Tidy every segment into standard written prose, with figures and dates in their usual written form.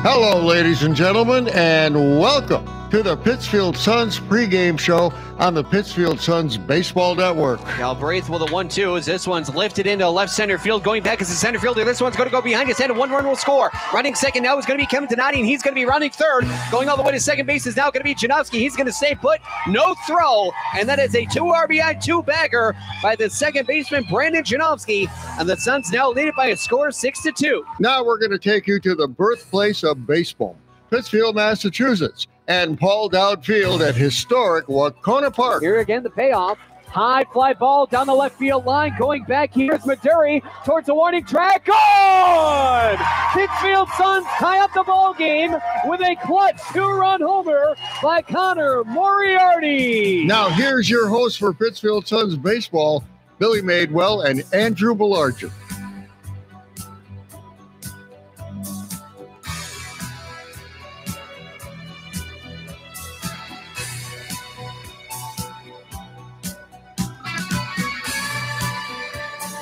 Hello, ladies and gentlemen, and welcome to the Pittsfield Suns pregame show on the Pittsfield Suns Baseball Network. Galbraith with a 1-2 as this one's lifted into left center field. Going back as a center fielder. This one's going to go behind his head and one run will score. Running second now is going to be Kevin Donati, and he's going to be running third. Going all the way to second base is now going to be Janowski. He's going to stay put. No throw. And that is a 2 RBI 2-bagger by the second baseman, Brandon Janowski. And the Suns now lead it by a score of 6-2. Now we're going to take you to the birthplace of baseball, Pittsfield, Massachusetts, and Paul Dowd Field at historic Wahconah Park. Here again, the payoff. High fly ball down the left field line. Going back, here's Maduri towards the warning track. Good! Pittsfield Suns tie up the ball game with a clutch 2-run homer by Connor Moriarty. Now here's your host for Pittsfield Suns baseball, Billy Madewell and Andrew Belargent.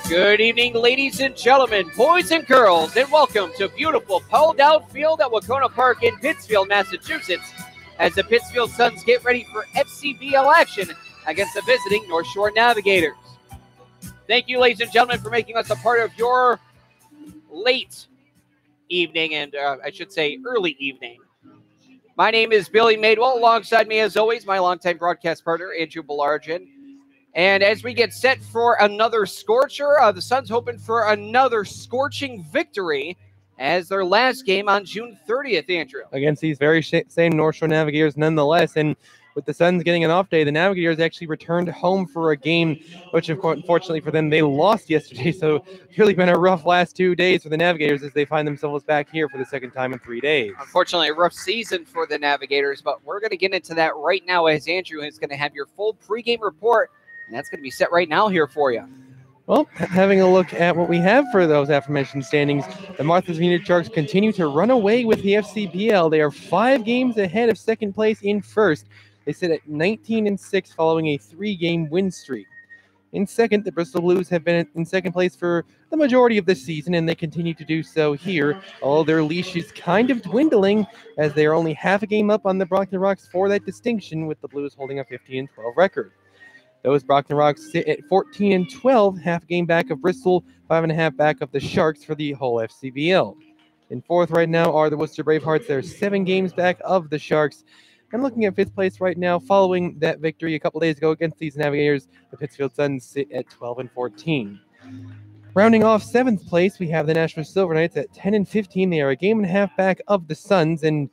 Good evening, ladies and gentlemen, boys and girls, and welcome to beautiful Paul Dowd Field at Wahconah Park in Pittsfield, Massachusetts, as the Pittsfield Suns get ready for FCBL action against the visiting North Shore Navigators. Thank you, ladies and gentlemen, for making us a part of your late evening, and I should say early evening. My name is Billy Madewell. Alongside me, as always, my longtime broadcast partner, Andrew Belargent. And as we get set for another scorcher, the Suns hoping for another scorching victory as their last game on June 30th, Andrew. Against these very same North Shore Navigators nonetheless. And with the Suns getting an off day, the Navigators actually returned home for a game, which unfortunately for them, they lost yesterday. So it's really been a rough last 2 days for the Navigators as they find themselves back here for the second time in 3 days. Unfortunately, a rough season for the Navigators, but we're going to get into that right now as Andrew is going to have your full pregame report. And that's going to be set right now here for you. Well, having a look at what we have for those aforementioned standings, the Martha's Vineyard Sharks continue to run away with the FCBL. They are 5 games ahead of second place in first. They sit at 19-6 following a 3-game win streak. In second, the Bristol Blues have been in second place for the majority of the season, and they continue to do so here, although their leash is kind of dwindling as they are only half a game up on the Brockton Rocks for that distinction, with the Blues holding a 15-12 record. Those Brockton Rocks sit at 14-12, half game back of Bristol, 5.5 back of the Sharks for the whole FCBL. In fourth right now are the Worcester Bravehearts. They're 7 games back of the Sharks. And looking at fifth place right now, following that victory a couple days ago against these Navigators, the Pittsfield Suns sit at 12-14. Rounding off seventh place, we have the Nashville Silver Knights at 10-15. They are a game and a half back of the Suns, and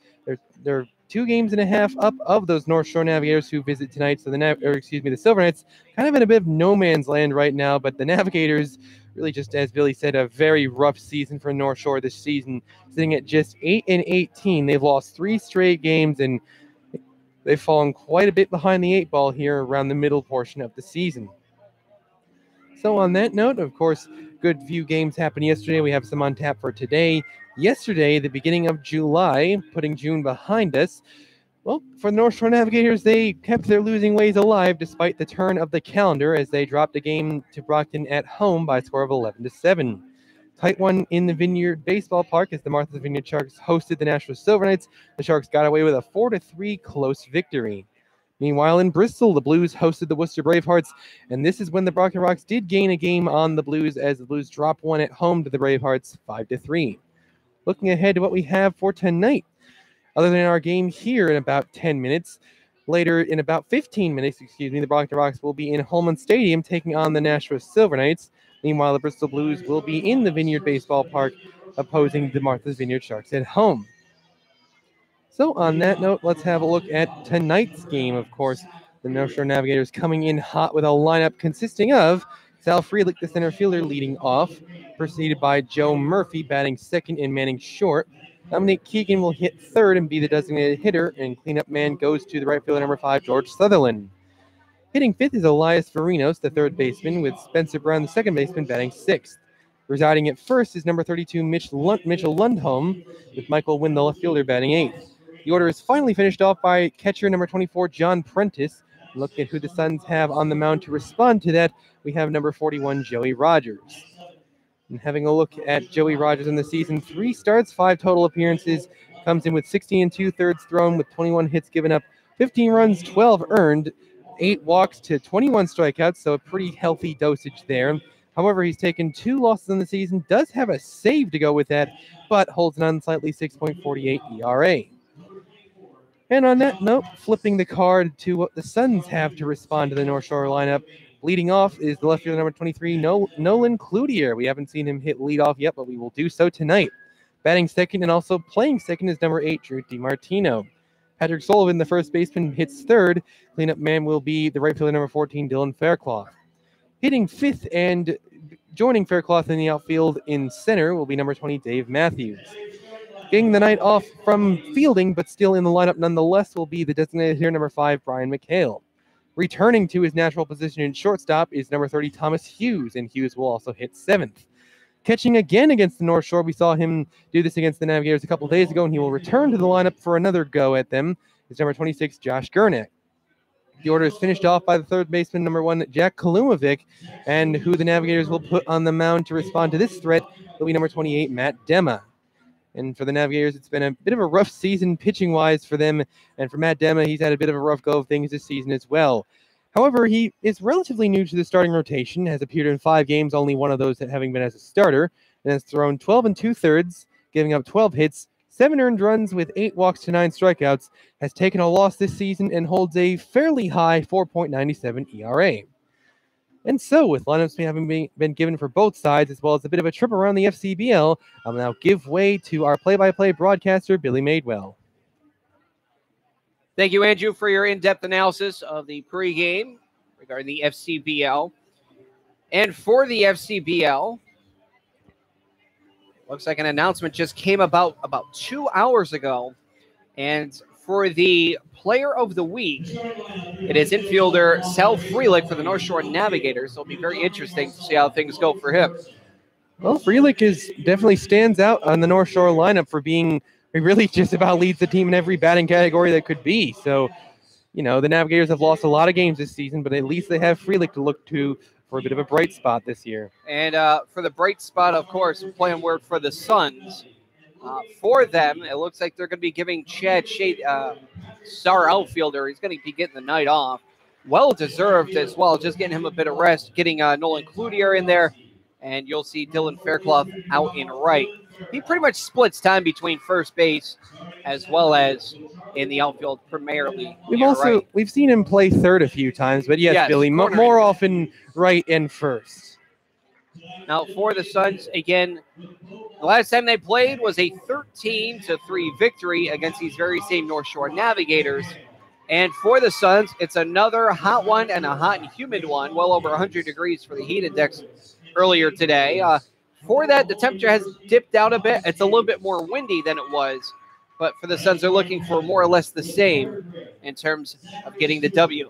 they're 2 games and a half up of those North Shore Navigators who visit tonight. So the Silver Knights kind of in a bit of no man's land right now, but the Navigators really, just as Billy said, a very rough season for North Shore this season, sitting at just 8-18. They've lost 3 straight games, and they've fallen quite a bit behind the 8 ball here around the middle portion of the season. So on that note, of course, good few games happened yesterday. We have some on tap for today. Yesterday, the beginning of July, putting June behind us. Well, for the North Shore Navigators, they kept their losing ways alive despite the turn of the calendar as they dropped a game to Brockton at home by a score of 11-7. Tight one in the Vineyard Baseball Park as the Martha's Vineyard Sharks hosted the Nashville Silver Knights. The Sharks got away with a 4-3 close victory. Meanwhile, in Bristol, the Blues hosted the Worcester Bravehearts, and this is when the Brockton Rocks did gain a game on the Blues as the Blues dropped one at home to the Bravehearts 5-3. Looking ahead to what we have for tonight, other than our game here in about 10 minutes, later in about 15 minutes, the Brockton Rocks will be in Holman Stadium taking on the Nashville Silver Knights. Meanwhile, the Bristol Blues will be in the Vineyard Baseball Park opposing the Martha's Vineyard Sharks at home. So on that note, let's have a look at tonight's game. Of course, the North Shore Navigators coming in hot with a lineup consisting of Sal Friedlich, the center fielder, leading off, preceded by Joe Murphy batting second and manning short. Dominic Keegan will hit third and be the designated hitter, and cleanup man goes to the right fielder, number 5, George Sutherland. Hitting fifth is Elias Farinos, the third baseman, with Spencer Brown, the second baseman, batting sixth. Residing at first is number 32, Mitchell Lundholm, with Michael Wynn, the left fielder, batting eighth. The order is finally finished off by catcher number 24, John Prentice. Look at who the Suns have on the mound to respond to that. We have number 41, Joey Rogers. And having a look at Joey Rogers in the season, 3 starts, 5 total appearances, Comes in with 16 2/3 thrown with 21 hits given up, 15 runs, 12 earned, 8 walks to 21 strikeouts, so a pretty healthy dosage there. However, he's taken 2 losses in the season, does have a save to go with that, but holds an unsightly 6.48 ERA. And on that note, flipping the card to what the Suns have to respond to the North Shore lineup. Leading off is the left fielder number 23, Nolan Cloutier. We haven't seen him hit leadoff yet, but we will do so tonight. Batting second and also playing second is number 8, Drew DiMartino. Patrick Sullivan, the first baseman, hits third. Cleanup man will be the right fielder number 14, Dylan Faircloth. Hitting fifth and joining Faircloth in the outfield in center will be number 20, Dave Matthews. Getting the night off from fielding, but still in the lineup nonetheless, will be the designated hitter number 5, Brian McHale. Returning to his natural position in shortstop is number 30, Thomas Hughes, and Hughes will also hit 7th. Catching again against the North Shore, we saw him do this against the Navigators a couple of days ago, and he will return to the lineup for another go at them. Is number 26, Josh Gurnick. The order is finished off by the third baseman, number 1, Jack Kalumovic, and who the Navigators will put on the mound to respond to this threat will be number 28, Matt Dema. And for the Navigators, it's been a bit of a rough season pitching-wise for them. And for Matt Dema, he's had a bit of a rough go of things this season as well. However, he is relatively new to the starting rotation, has appeared in 5 games, only one of those having been as a starter, and has thrown 12 2/3, giving up 12 hits, 7 earned runs with 8 walks to 9 strikeouts, has taken a loss this season, and holds a fairly high 4.97 ERA. And so, with lineups having been given for both sides, as well as a bit of a trip around the FCBL, I'll now give way to our play-by-play broadcaster, Billy Madewell. Thank you, Andrew, for your in-depth analysis of the pregame regarding the FCBL. And for the FCBL, looks like an announcement just came about 2 hours ago. And for the player of the week, it is infielder Sal Frelick for the North Shore Navigators. So it'll be very interesting to see how things go for him. Well, Frelick definitely stands out on the North Shore lineup for being he really just about leads the team in every batting category that could be. So, the Navigators have lost a lot of games this season, but at least they have Frelick to look to for a bit of a bright spot this year. And for the bright spot, of course, playing word for the Suns. For them, it looks like they're going to be giving Chad Shade, star outfielder, he's going to be getting the night off. Well-deserved as well, just getting him a bit of rest, getting Nolan Cloutier in there, and you'll see Dylan Faircloth out in right. He pretty much splits time between first base as well as in the outfield primarily. We've seen him play third a few times, but yes Billy, more often right and first. Now for the Suns, again, the last time they played was a 13-3 victory against these very same North Shore Navigators. And for the Suns, it's another hot one and a hot and humid one, well over 100 degrees for the heat index earlier today. For that, the temperature has dipped out a bit. It's a little bit more windy than it was. But for the Suns, they're looking for more or less the same in terms of getting the W.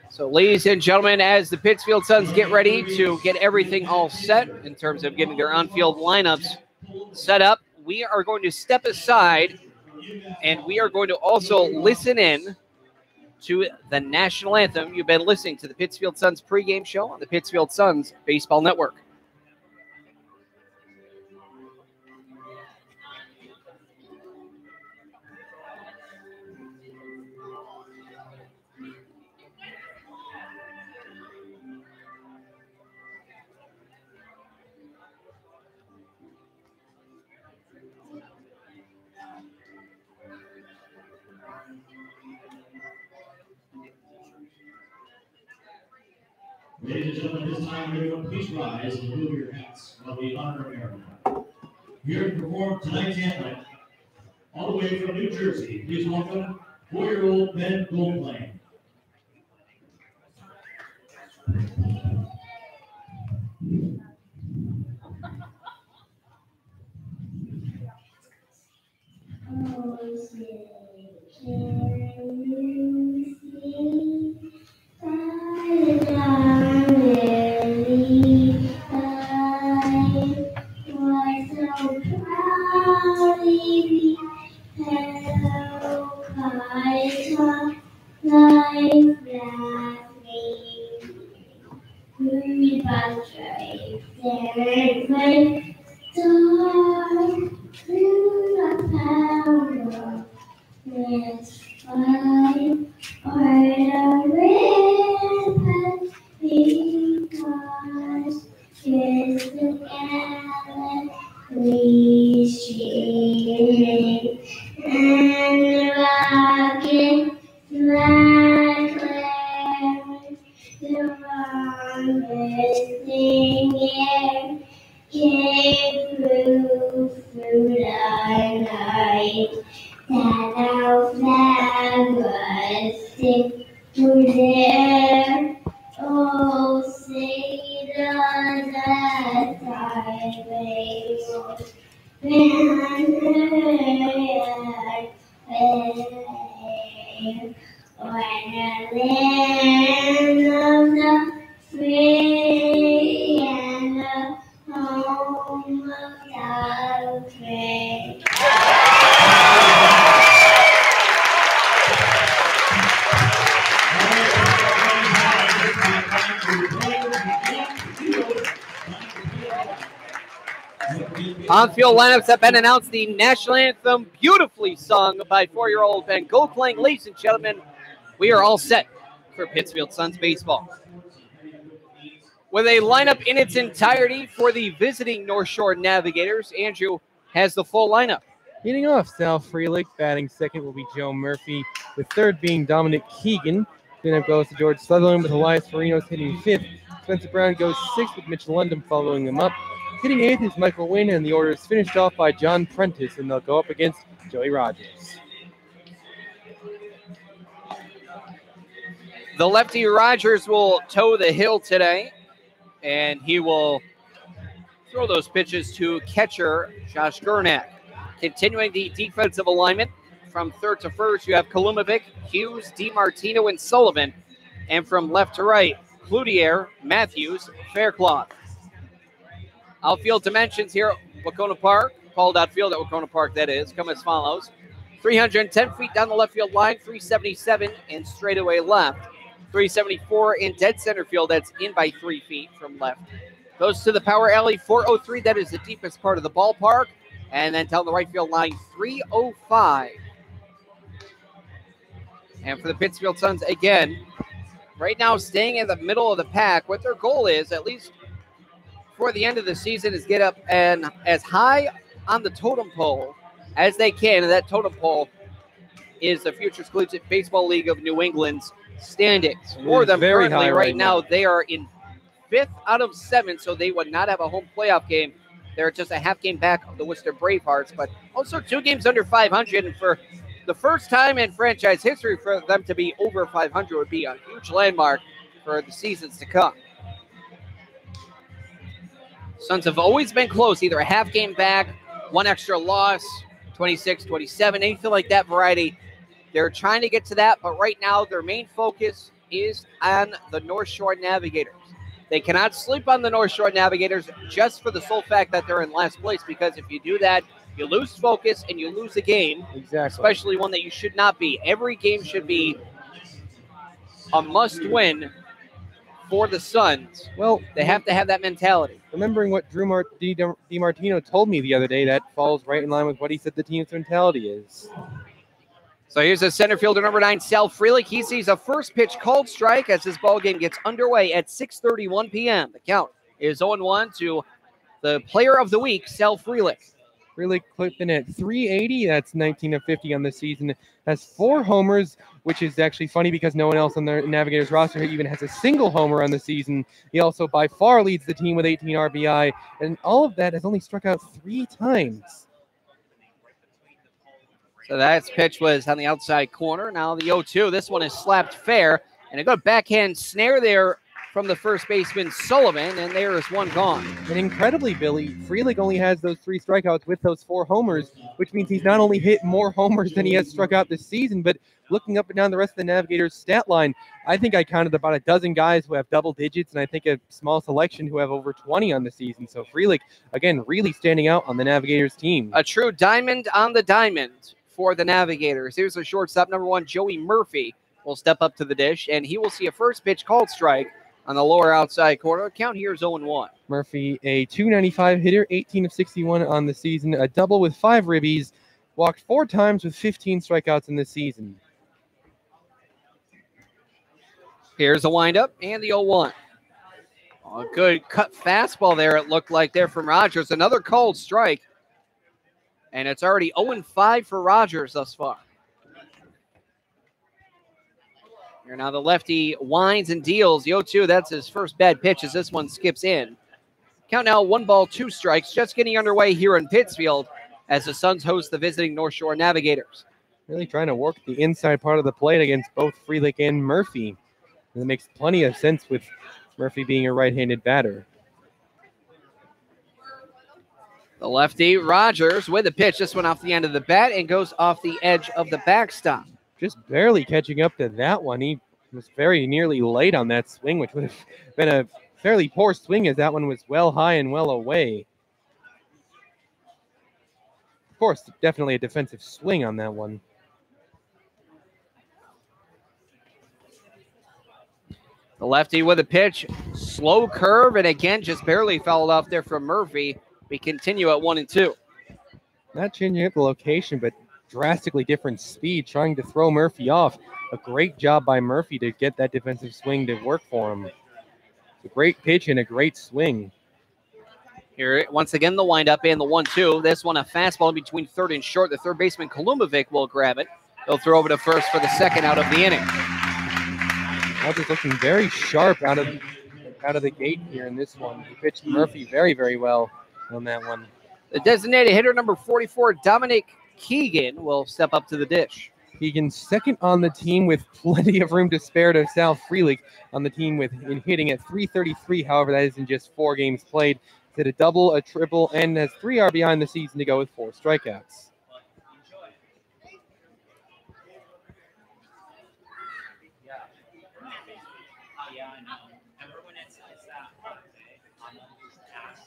So, ladies and gentlemen, as the Pittsfield Suns get ready to get everything all set in terms of getting their on-field lineups set up, we are going to step aside and we are going to also listen in to the national anthem. You've been listening to the Pittsfield Suns pregame show on the Pittsfield Suns Baseball Network. Ladies and gentlemen, this time everyone please rise and remove your hats while we honor America. Here to perform tonight's anthem, all the way from New Jersey, please welcome 4-year-old Ben Goldplain. came through the night, that our flag was still there. Oh, say does that time may roll when the land of the free and the home of the free. On-field lineups have been announced. The national anthem, beautifully sung by 4-year-old Ben Goldklang. Ladies and gentlemen, we are all set for Pittsfield Suns baseball. With a lineup in its entirety for the visiting North Shore Navigators, Andrew has the full lineup. Leading off, Sal Freelick. Batting second will be Joe Murphy, with third being Dominic Keegan. Then up goes to George Sutherland, with Elias Farinos hitting fifth. Spencer Brown goes sixth, with Mitch London following him up. Hitting eighth is Michael Wynn, and the order is finished off by John Prentice, and they'll go up against Joey Rogers. The lefty Rogers will toe the hill today, and he will throw those pitches to catcher Josh Gurnak. Continuing the defensive alignment from third to first, you have Kalumovic, Hughes, DiMartino, and Sullivan. And from left to right, Cloutier, Matthews, Faircloth. Outfield dimensions here at Wahconah Park, called outfield at Wahconah Park, that is, come as follows. 310 feet down the left field line, 377 in straightaway left, 374 in dead center field, that's in by 3 feet from left. Goes to the power alley, 403, that is the deepest part of the ballpark. And then down the right field line, 305. And for the Pittsfield Suns, again, right now staying in the middle of the pack, what their goal is, at least for the end of the season, is get up and as high on the totem pole as they can. And that totem pole is the Futures Collegiate Baseball League of New England's standings. For them very currently, high right now, now. they are in 5th out of 7, so they would not have a home playoff game. They're just a half game back of the Worcester Bravehearts, but also 2 games under 500. And for the first time in franchise history, for them to be over 500 would be a huge landmark for the seasons to come. Suns have always been close, either a half game back, 1 extra loss, 26, 27, anything like that variety. They're trying to get to that, but right now their main focus is on the North Shore Navigators. They cannot sleep on the North Shore Navigators just for the sole fact that they're in last place, because if you do that, you lose focus and you lose a game, Exactly. especially one that you should not be. Every game should be a must-win for the Suns. Well, They have to have that mentality. remembering what Drew DiMartino told me the other day, that falls right in line with what he said the team's mentality is. So here's the center fielder, number 9, Sal Freelick. He sees a first pitch called strike as this ball game gets underway at 6:31 p.m. The count is 0-1 to the player of the week, Sal Freelick. Really clipping at 380. That's 19 of 50 on the season. Has 4 homers, which is actually funny because no one else on the Navigators roster even has a single homer on the season. He also by far leads the team with 18 RBI, and all of that has only struck out 3 times. So that pitch was on the outside corner. Now the 0-2. This one is slapped fair, and a good backhand snare there from the first baseman Sullivan, and there is one gone. And incredibly, Billy, Freelick only has those 3 strikeouts with those 4 homers, which means he's not only hit more homers than he has struck out this season, but looking up and down the rest of the Navigators stat line, I think I counted about a dozen guys who have double digits, and I think a small selection who have over 20 on the season. So Freelick, again, really standing out on the Navigators team. A true diamond on the diamond for the Navigators. Here's the shortstop, number 1, Joey Murphy, will step up to the dish, and he will see a first pitch called strike on the lower outside corner. Count here is 0-1. Murphy, a .295 hitter, 18 of 61 on the season, a double with 5 ribbies, walked 4 times with 15 strikeouts in this season. Here's the windup and the 0-1. A good cut fastball there, it looked like there from Rogers. Another cold strike. And it's already 0-5 for Rogers thus far. Here now the lefty winds and deals. The 0-2, that's his first bad pitch as this one skips in. Count now 1 ball, 2 strikes. Just getting underway here in Pittsfield as the Suns host the visiting North Shore Navigators. Really trying to work the inside part of the plate against both Freelick and Murphy. And it makes plenty of sense with Murphy being a right-handed batter. The lefty, Rogers, with a pitch. This one off the end of the bat and goes off the edge of the backstop. Just barely catching up to that one. He was very nearly late on that swing, which would have been a fairly poor swing as that one was well high and well away. Of course, definitely a defensive swing on that one. The lefty with a pitch, slow curve, and again, just barely fouled off there from Murphy. We continue at 1-2. Not changing up the location, but drastically different speed, trying to throw Murphy off. A great job by Murphy to get that defensive swing to work for him. It's a great pitch and a great swing. Here, once again, the windup and the 1-2. This one, a fastball in between third and short. The third baseman, Kalumovic, will grab it. He'll throw over to first for the second out of the inning. Rogers looking very sharp out of the gate here in this one. He pitched Murphy very, very well on that one. The designated hitter, number 44, Dominic Keegan, will step up to the dish. Keegan's second on the team with plenty of room to spare to Sal Freelick on the team in hitting at .333. However, that is in just 4 games played. He's hit a double, a triple, and has 3 RBI in the season to go with 4 strikeouts.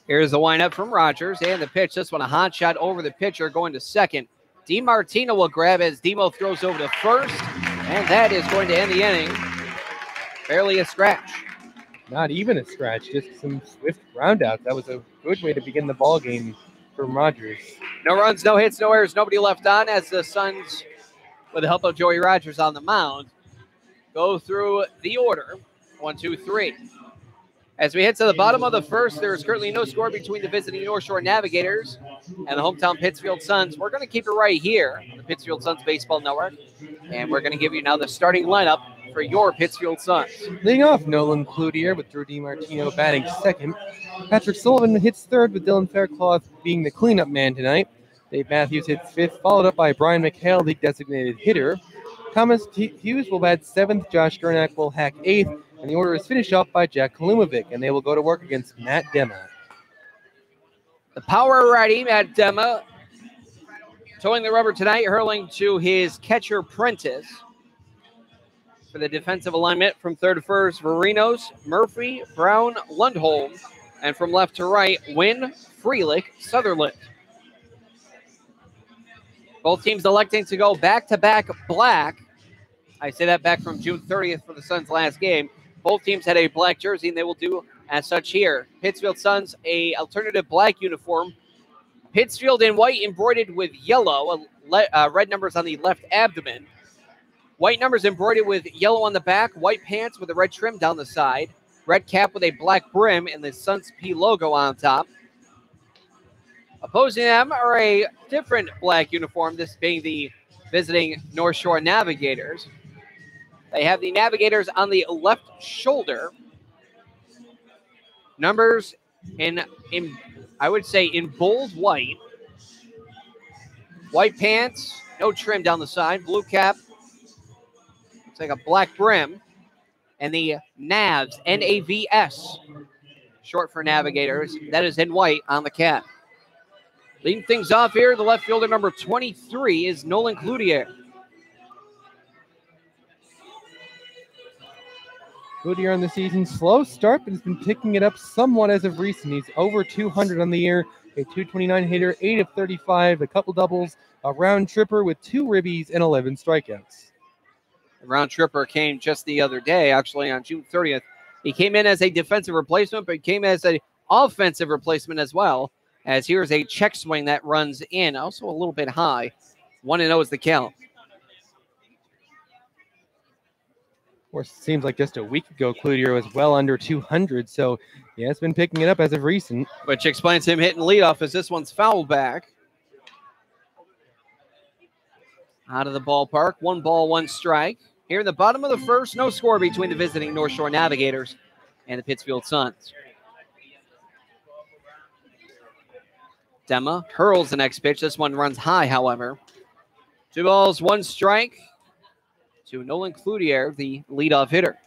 Here's the windup from Rogers and the pitch. This one a hot shot over the pitcher going to second. DiMartino will grab as Demo throws over to first, and that is going to end the inning. Barely a scratch. Not even a scratch, just some swift groundouts. That was a good way to begin the ball game from Rogers. No runs, no hits, no errors, nobody left on as the Suns, with the help of Joey Rogers on the mound, go through the order. 1, 2, 3. As we head to the bottom of the first, there is currently no score between the visiting North Shore Navigators and the hometown Pittsfield Suns. We're going to keep it right here on the Pittsfield Suns Baseball Network, and we're going to give you now the starting lineup for your Pittsfield Suns. Leading off, Nolan Cloutier with Drew DiMartino batting second. Patrick Sullivan hits third with Dylan Faircloth being the cleanup man tonight. Dave Matthews hits fifth, followed up by Brian McHale, the designated hitter. Thomas Hughes will bat seventh, Josh Gernak will hack eighth, and the order is finished off by Jack Kalumovic, and they will go to work against Matt Dema. The power righty, Matt Dema, towing the rubber tonight, hurling to his catcher Prentice. For the defensive alignment from third to first, Verinos, Murphy, Brown, Lundholm, and from left to right, Wynn, Freelick, Sutherland. Both teams electing to go back-to-back black. I say that back from June 30th for the Suns' last game. Both teams had a black jersey, and they will do as such here. Pittsfield Suns, a alternative black uniform. Pittsfield in white embroidered with yellow, red numbers on the left abdomen. White numbers embroidered with yellow on the back, white pants with a red trim down the side, red cap with a black brim, and the Suns P logo on top. Opposing them are a different black uniform, this being the visiting North Shore Navigators. They have the Navigators on the left shoulder. Numbers in I would say in bold white. White pants, no trim down the side, blue cap. It's like a black brim. And the Navs, N-A-V-S, short for Navigators. That is in white on the cap. Leading things off here, the left fielder number 23 is Nolan Cloutier. Cloutier on the season, slow start, but has been picking it up somewhat as of recent. He's over 200 on the year, a 229 hitter, 8 of 35, a couple doubles, a round tripper with 2 ribbies and 11 strikeouts. The round tripper came just the other day, actually on June 30th. He came in as a defensive replacement, but came as an offensive replacement as well. As here's a check swing that runs in, also a little bit high. 1-0 is the count. Of course, it seems like just a week ago, Cloutier was well under 200, so he has been picking it up as of recent. Which explains him hitting leadoff as this one's fouled back. Out of the ballpark, 1 ball, 1 strike. Here in the bottom of the first, no score between the visiting North Shore Navigators and the Pittsfield Suns. Dema hurls the next pitch. This one runs high, however. 2 balls, 1 strike to Nolan Cloutier, the leadoff hitter.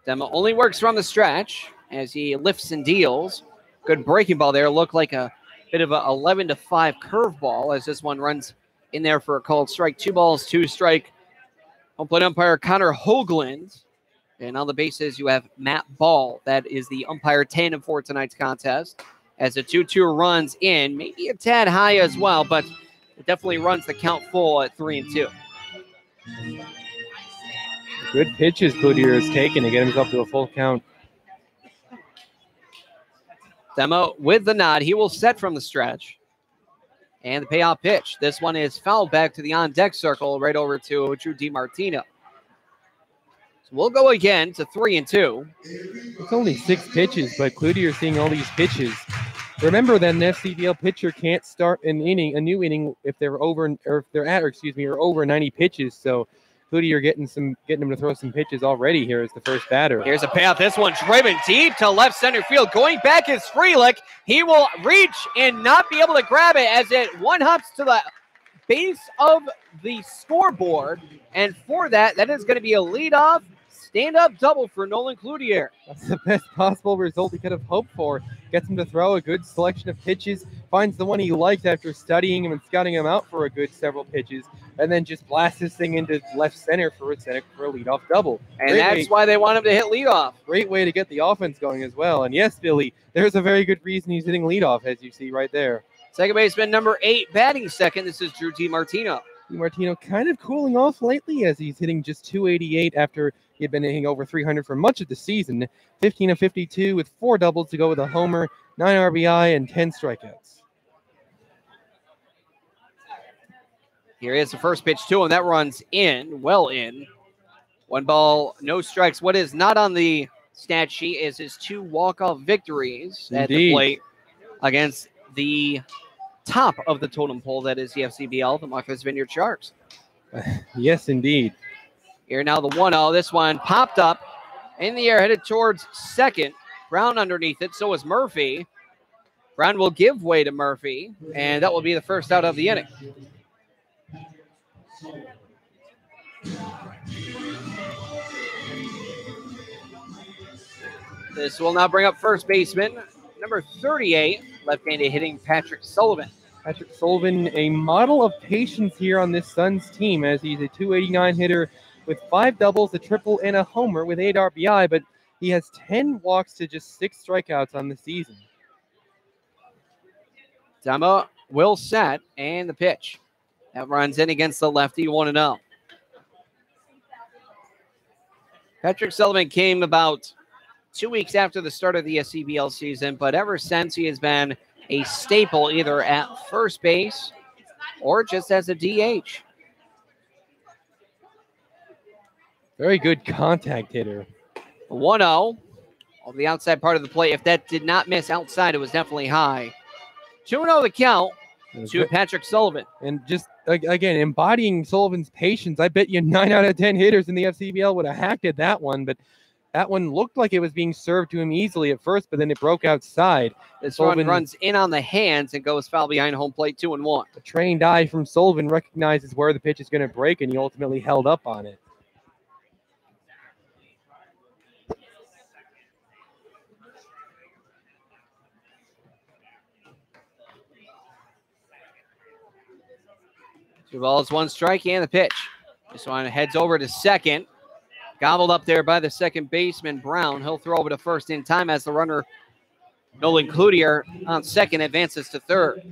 Dema only works from the stretch as he lifts and deals. Good breaking ball there. Looked like a bit of a 11-5 curveball as this one runs in there for a called strike. 2 balls, 2 strike. Home plate umpire Connor Hoagland. And on the bases, you have Matt Ball. That is the umpire tandem for tonight's contest. As the 2-2 runs in, maybe a tad high as well, but it definitely runs the count full at 3-2. Good pitches Cloutier has taken to get himself to a full count. Demo with the nod. He will set from the stretch. And the payoff pitch. This one is fouled back to the on-deck circle, right over to Drew DiMartino. So we'll go again to 3-2. It's only 6 pitches, but Cloutier seeing all these pitches. Remember that an FCBL pitcher can't start a new inning if they're over 90 pitches. So Cloutier getting him to throw some pitches already here as the first batter. Here's a payoff. This one driven deep to left center field. Going back is Frelick. He will reach and not be able to grab it as it one hops to the base of the scoreboard. And for that is going to be a leadoff stand-up double for Nolan Cloutier. That's the best possible result he could have hoped for. Gets him to throw a good selection of pitches, finds the one he likes after studying him and scouting him out for a good several pitches, and then just blasts this thing into left center for a leadoff double. And that's why they want him to hit leadoff. Great way to get the offense going as well. And yes, Billy, there's a very good reason he's hitting leadoff, as you see right there. Second baseman number 8 batting second. This is Drew DiMartino. DiMartino kind of cooling off lately as he's hitting just 288 after he had been hitting over 300 for much of the season. 15 of 52 with 4 doubles to go with a homer, 9 RBI, and 10 strikeouts. Here is the first pitch to him. That runs in, well in. 1 ball, no strikes. What is not on the stat sheet is his 2 walk-off victories at the plate against the top of the totem pole, that is the FCBL, the Martha's Vineyard Sharks. Yes, indeed. Here now the 1-0. This one popped up in the air, headed towards second. Brown underneath it, so is Murphy. Brown will give way to Murphy, and that will be the first out of the inning. This will now bring up first baseman, number 38, left-handed hitting Patrick Sullivan. Patrick Sullivan, a model of patience here on this Suns team, as he's a 289 hitter with 5 doubles, a triple, and a homer with 8 RBI, but he has 10 walks to just 6 strikeouts on the season. Demo will set, and the pitch. That runs in against the lefty, 1-0. Patrick Sullivan came about 2 weeks after the start of the SCBL season, but ever since he has been a staple either at first base or just as a DH. Very good contact hitter. 1-0 on the outside part of the plate. If that did not miss outside, it was definitely high. 2-0 the count to Patrick Sullivan. And just, again, embodying Sullivan's patience, I bet you 9 out of 10 hitters in the FCBL would have hacked at that one, but that one looked like it was being served to him easily at first, but then it broke outside. This one runs in on the hands and goes foul behind home plate, 2-1. A trained eye from Sullivan recognizes where the pitch is going to break, and he ultimately held up on it. Two balls, 1 strike, and the pitch. This one heads over to second. Gobbled up there by the second baseman, Brown. He'll throw over to first in time as the runner, Nolan Cloutier, on second, advances to third.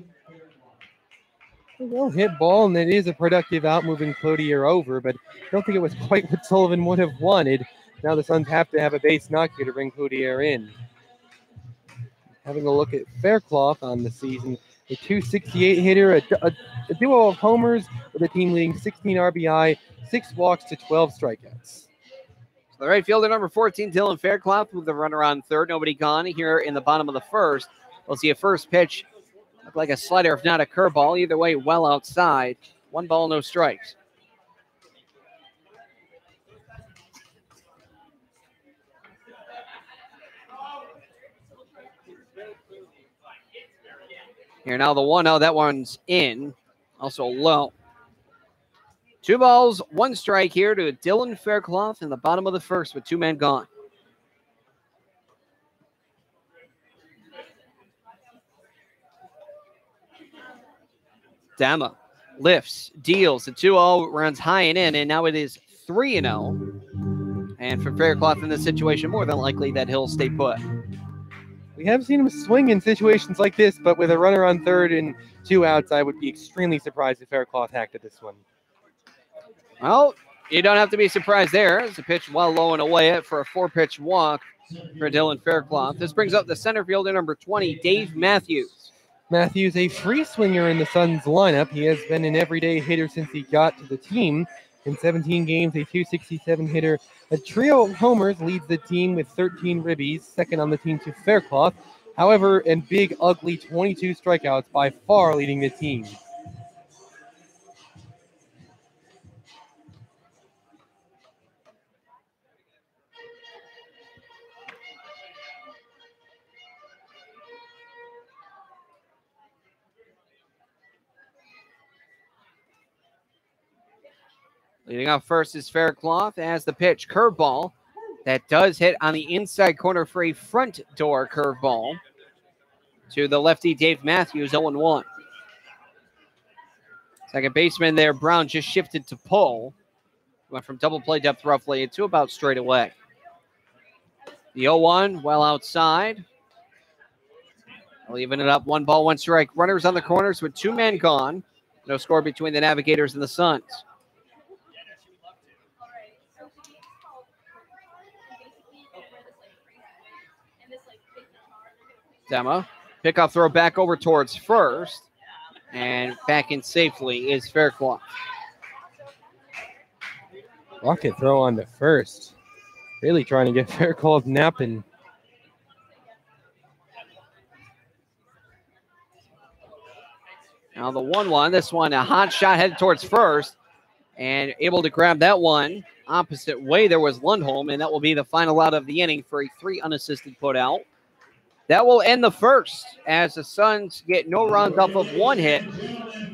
A well-hit ball, and it is a productive out moving Cloutier over, but I don't think it was quite what Sullivan would have wanted. Now the Suns have to have a base knock here to bring Cloutier in. Having a look at Faircloth on the season, a 268 hitter, a duo of homers with a team leading 16 RBI, 6 walks to 12 strikeouts. The right fielder, number 14, Dylan Faircloth, with the runner on third. Nobody gone here in the bottom of the first. We'll see a first pitch, look like a slider, if not a curveball. Either way, well outside. 1 ball, no strikes. Here now the 1-0. That one's in. Also low. 2 balls, 1 strike here to Dylan Faircloth in the bottom of the first with 2 men gone. Dama lifts, deals. The 2-0 runs high and in, and now it is 3-0. And for Faircloth in this situation, more than likely that he'll stay put. We have seen him swing in situations like this, but with a runner on third and 2 outs, I would be extremely surprised if Faircloth hacked at this one. Well, you don't have to be surprised there. It's a pitch well low and away for a 4-pitch walk for Dylan Faircloth. This brings up the center fielder, number 20, Dave Matthews. Matthews, a free swinger in the Suns lineup. He has been an everyday hitter since he got to the team. In 17 games, a .267 hitter. A trio of homers leads the team with 13 ribbies, second on the team to Faircloth. However, a big, ugly 22 strikeouts, by far leading the team. Leading off first is Faircloth as the pitch, curveball. That does hit on the inside corner for a front door curveball to the lefty Dave Matthews, 0-1. Second baseman there, Brown, just shifted to pull. Went from double play depth roughly to about straight away. The 0-1 well outside. Leaving it up, 1 ball, 1 strike. Runners on the corners with 2 men gone. No score between the Navigators and the Suns. Demo. Pickoff throw back over towards first. And back in safely is Faircloth. Rocket throw on to first. Really trying to get Faircloth napping. Now the 1-1. This one, a hot shot headed towards first. And able to grab that one opposite way. There was Lundholm. And that will be the final out of the inning for a 3 unassisted put out. That will end the first as the Suns get no runs off of 1 hit,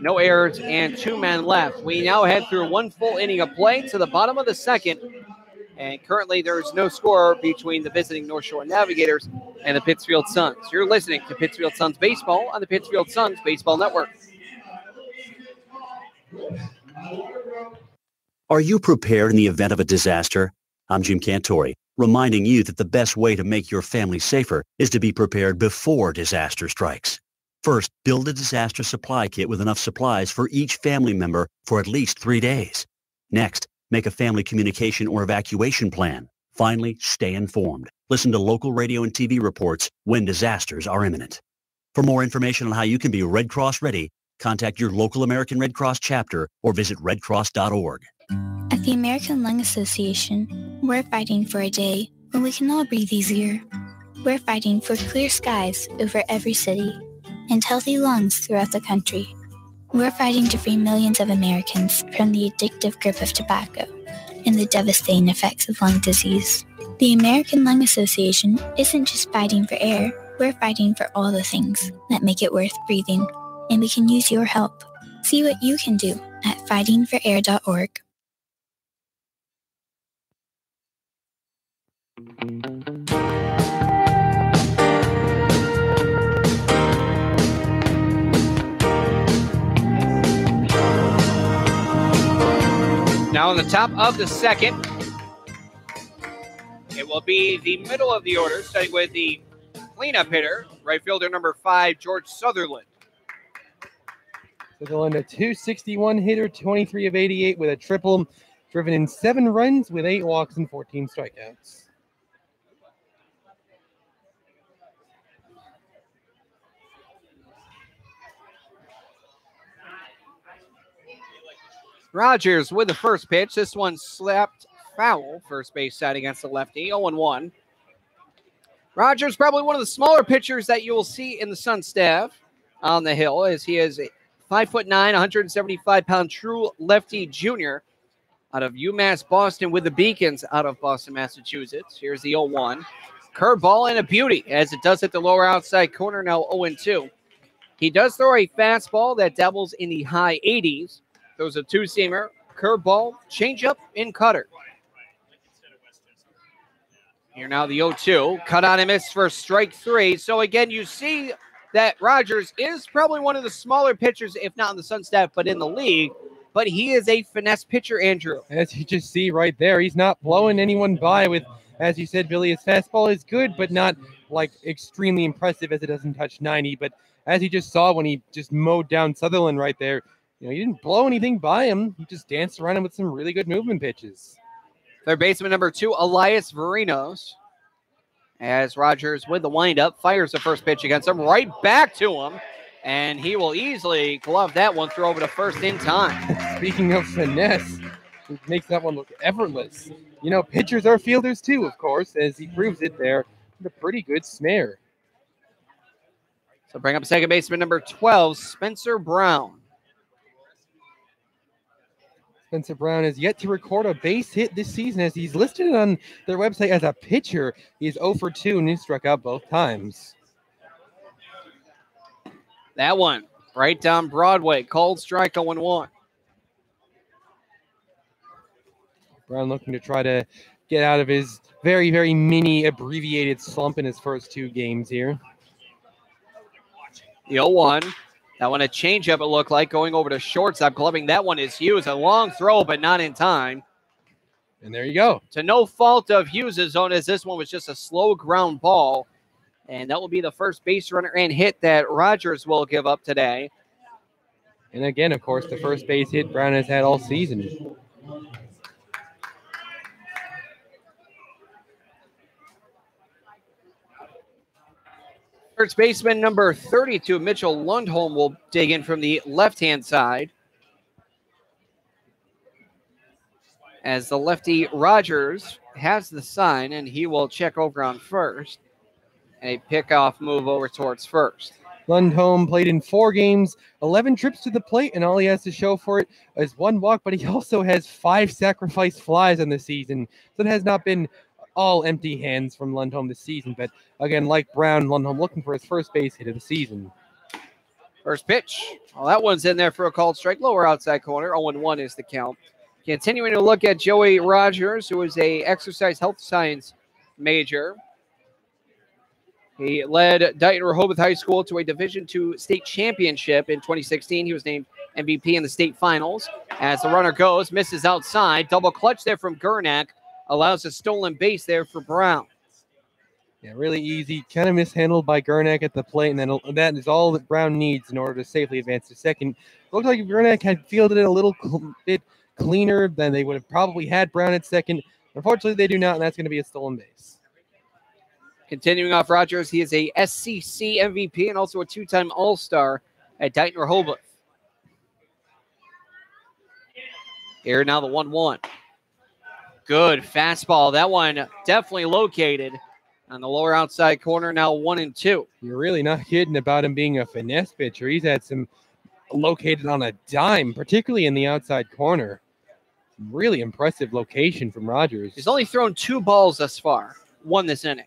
no errors, and 2 men left. We now head through 1 full inning of play to the bottom of the second, and currently there is no score between the visiting North Shore Navigators and the Pittsfield Suns. You're listening to Pittsfield Suns Baseball on the Pittsfield Suns Baseball Network. Are you prepared in the event of a disaster? I'm Jim Cantori, reminding you that the best way to make your family safer is to be prepared before disaster strikes. First, build a disaster supply kit with enough supplies for each family member for at least 3 days. Next, make a family communication or evacuation plan. Finally, stay informed. Listen to local radio and TV reports when disasters are imminent. For more information on how you can be Red Cross ready, contact your local American Red Cross chapter or visit redcross.org. At the American Lung Association, we're fighting for a day when we can all breathe easier. We're fighting for clear skies over every city and healthy lungs throughout the country. We're fighting to free millions of Americans from the addictive grip of tobacco and the devastating effects of lung disease. The American Lung Association isn't just fighting for air, we're fighting for all the things that make it worth breathing, and we can use your help. See what you can do at fightingforair.org. Now on the top of the second, it will be the middle of the order, starting with the cleanup hitter, right fielder number 5, George Sutherland. Sutherland, a .261 hitter, 23 of 88 with a triple, driven in 7 runs with 8 walks and 14 strikeouts. Rogers with the first pitch. This one slapped foul, first base side against the lefty, 0-1. Rogers, probably one of the smaller pitchers that you will see in the Sun staff on the hill, as he is a 5'9", 175-pound true lefty junior out of UMass Boston with the Beacons out of Boston, Massachusetts. Here's the 0-1. Curveball and a beauty as it does hit the lower outside corner, now 0-2. He does throw a fastball that dabbles in the high 80s. Throws a two-seamer, curveball, changeup, and cutter. Here now the 0-2. Cut on and miss for strike 3. So again, you see that Rogers is probably one of the smaller pitchers, if not in the Sun staff, but in the league. But he is a finesse pitcher, Andrew. As you just see right there, he's not blowing anyone by with, as you said, Billy, his fastball is good, but not like extremely impressive as it doesn't touch 90. But as you just saw when he just mowed down Sutherland right there, you know, he didn't blow anything by him. He just danced around him with some really good movement pitches. Third baseman number 2, Elias Varinos. As Rogers with the windup, fires the first pitch against him, right back to him. And he will easily glove that one, throw over to first in time. Speaking of finesse, it makes that one look effortless. You know, pitchers are fielders too, of course, as he proves it there with a pretty good snare. So bring up second baseman number 12, Spencer Brown. Spencer Brown has yet to record a base hit this season, as he's listed on their website as a pitcher. He's 0 for 2 and he struck out both times. That one, right down Broadway, called strike 0-1. Brown looking to try to get out of his very, very mini abbreviated slump in his first 2 games here. The 0-1. That one a changeup, it looked like, going over to shortstop. Gloving that one is Hughes. A long throw, but not in time. And there you go. To no fault of Hughes' own, as this one was just a slow ground ball. And that will be the first base runner and hit that Rogers will give up today. And again, of course, the first base hit Brown has had all season. First baseman number 32, Mitchell Lundholm, will dig in from the left-hand side. As the lefty Rogers has the sign, and he will check over on first. A pickoff move over towards first. Lundholm played in 4 games, 11 trips to the plate, and all he has to show for it is 1 walk, but he also has 5 sacrifice flies on the season. So it has not been all empty hands from Lundholm this season. But again, like Brown, Lundholm looking for his first base hit of the season. First pitch. Well, that one's in there for a called strike. Lower outside corner. 0-1 is the count. Continuing to look at Joey Rogers, who is a exercise health science major. He led Dayton Rehoboth High School to a Division II state championship in 2016. He was named MVP in the state finals. As the runner goes, misses outside. Double clutch there from Gernak. Allows a stolen base there for Brown. Yeah, really easy. Kind of mishandled by Gernak at the plate, and then that is all that Brown needs in order to safely advance to second. Looked like if Gernak had fielded it a little bit cleaner, then they would have probably had Brown at second. Unfortunately, they do not, and that's going to be a stolen base. Continuing off Rogers, he is a SCC MVP and also a 2-time All-Star at Dayton Rehoboth. Here now the 1-1. Good fastball. That one definitely located on the lower outside corner. Now 1-2. You're really not kidding about him being a finesse pitcher. He's had some located on a dime, particularly in the outside corner. Really impressive location from Rogers. He's only thrown 2 balls thus far. 1 this inning.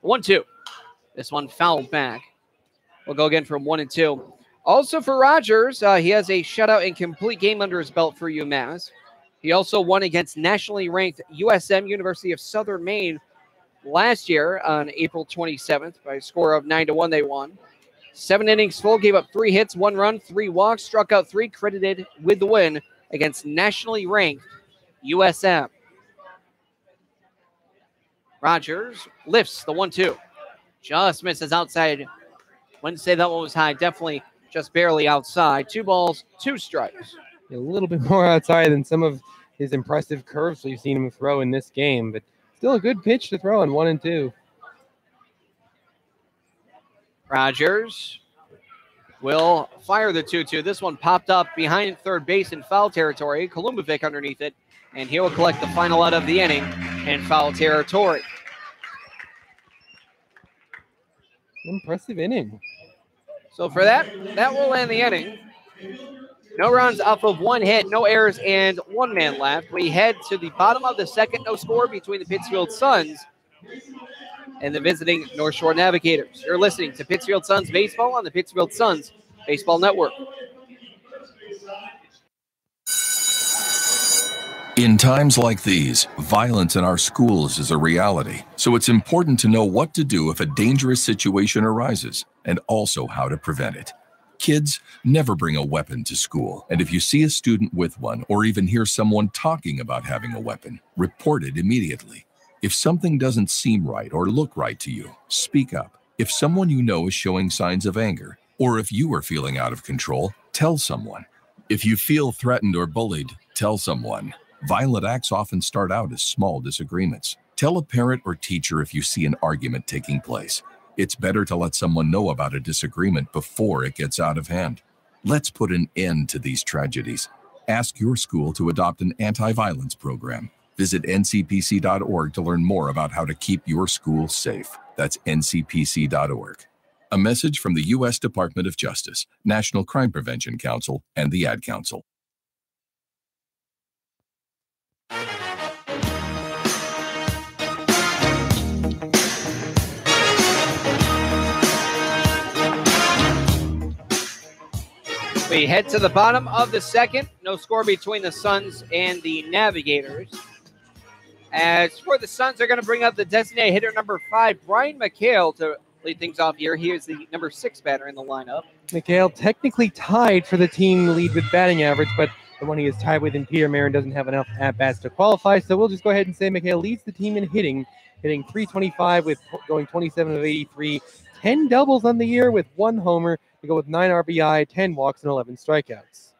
1-2. This one fouled back. We'll go again from 1-2. Also for Rogers, he has a shutout and complete game under his belt for UMass. He also won against nationally ranked USM, University of Southern Maine, last year on April 27th. By a score of 9-1, they won. 7 innings full, gave up 3 hits, 1 run, 3 walks, struck out 3, credited with the win against nationally ranked USM. Rogers lifts the 1-2. Just misses outside. Wouldn't say that one was high. Definitely just barely outside. 2 balls, 2 strikes. A little bit more outside than some of his impressive curves we've seen him throw in this game, but still a good pitch to throw on 1-2. Rogers will fire the 2-2. This one popped up behind third base in foul territory. Kolumbovic underneath it, and he will collect the final out of the inning in foul territory. Impressive inning. So for that will end the inning. No runs off of 1 hit, no errors, and 1 man left. We head to the bottom of the second, no score between the Pittsfield Suns and the visiting North Shore Navigators. You're listening to Pittsfield Suns Baseball on the Pittsfield Suns Baseball Network. In times like these, violence in our schools is a reality, so it's important to know what to do if a dangerous situation arises, and also how to prevent it. Kids, never bring a weapon to school, and if you see a student with one or even hear someone talking about having a weapon, report it immediately. If something doesn't seem right or look right to you, speak up. If someone you know is showing signs of anger, or if you are feeling out of control, tell someone. If you feel threatened or bullied, tell someone. Violent acts often start out as small disagreements. Tell a parent or teacher if you see an argument taking place. It's better to let someone know about a disagreement before it gets out of hand. Let's put an end to these tragedies. Ask your school to adopt an anti-violence program. Visit ncpc.org to learn more about how to keep your school safe. That's ncpc.org. A message from the U.S. Department of Justice, National Crime Prevention Council, and the Ad Council. We head to the bottom of the second. No score between the Suns and the Navigators. As for the Suns, they're going to bring up the designated hitter number 5, Brian McHale, to lead things off here. He is the number 6 batter in the lineup. McHale technically tied for the team lead with batting average, but the one he is tied with in Peter Marin doesn't have enough at-bats to qualify, so we'll just go ahead and say McHale leads the team in hitting 325 with going 27 of 83, 10 doubles on the year with 1 homer. We go with 9 RBI, 10 walks, and 11 strikeouts.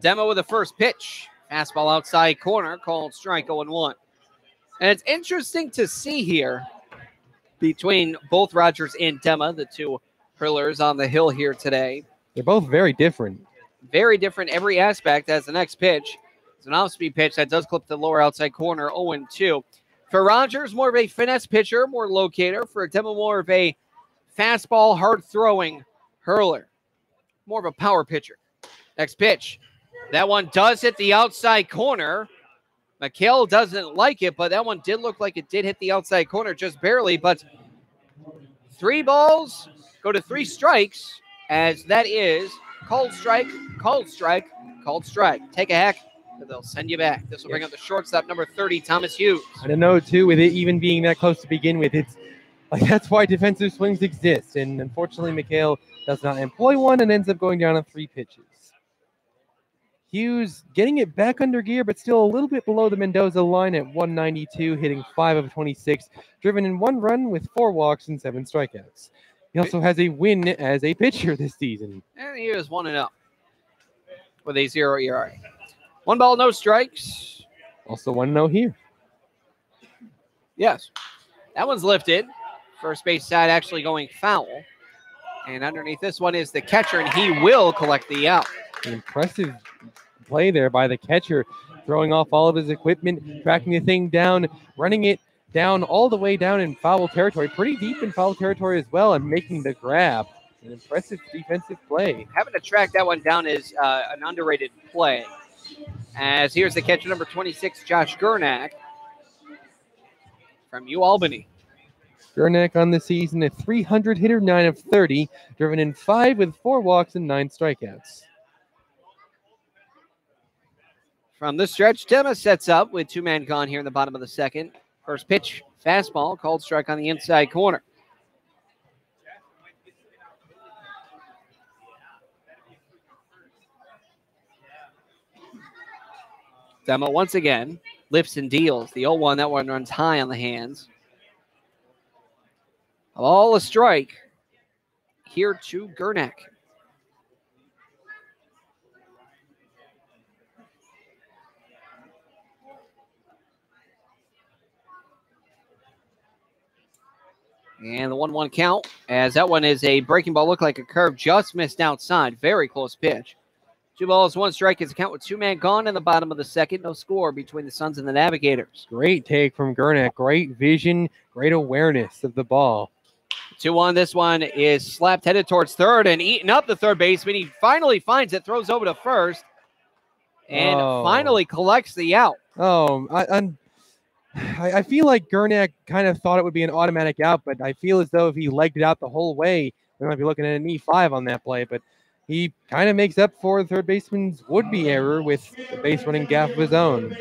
Demo with the first pitch. Fastball outside corner, called strike 0-1. And it's interesting to see here between both Rogers and Dema, the two hurlers on the hill here today. They're both very different. Very different every aspect. As the next pitch, it's an off-speed pitch that does clip the lower outside corner, 0-2. For Rogers, more of a finesse pitcher, more locator. For Dema, more of a fastball, hard-throwing hurler. More of a power pitcher. Next pitch. That one does hit the outside corner. McHale doesn't like it, but that one did look like it did hit the outside corner just barely. But 3 balls go to 3 strikes, as that is called strike, called strike, called strike. Take a hack, and they'll send you back. This will bring up the shortstop, number 30, Thomas Hughes. I don't know, too, with it even being that close to begin with, it's like that's why defensive swings exist. And unfortunately, McHale does not employ one and ends up going down on 3 pitches. Hughes getting it back under gear, but still a little bit below the Mendoza line at 192, hitting 5 of 26, driven in 1 run with 4 walks and 7 strikeouts. He also has a win as a pitcher this season. And he is 1-0 with a 0 ERA. 1 ball, no strikes. Also 1-0 here. Yes. That one's lifted. First base side actually going foul. And underneath this one is the catcher, and he will collect the out. An impressive play there by the catcher, throwing off all of his equipment, tracking the thing down, running it down all the way down in foul territory, pretty deep in foul territory as well, and making the grab. An impressive defensive play. Having to track that one down is an underrated play. As here's the catcher, number 26, Josh Gurnak from UAlbany. Gurnak on the season, a 300 hitter, 9 of 30, driven in 5 with 4 walks and 9 strikeouts. From the stretch, Dema sets up with 2 men gone here in the bottom of the second. First pitch, fastball, called strike on the inside corner. Dema once again lifts and deals. The 0-1, that one runs high on the hands. All a strike here to Gurnak. And the 1-1 count, as that one is a breaking ball, looked like a curve, just missed outside. Very close pitch. 2 balls, 1 strike is a count with 2 men gone in the bottom of the second. No score between the Suns and the Navigators. Great take from Gurnak. Great vision, great awareness of the ball. 2-1. This one is slapped, headed towards third, and eating up the third baseman. He finally finds it, throws over to first, and finally collects the out. I feel like Gernak kind of thought it would be an automatic out, but I feel as though if he legged it out the whole way, we might be looking at an E5 on that play. But he kind of makes up for the third baseman's would-be error with the base running gaffe of his own.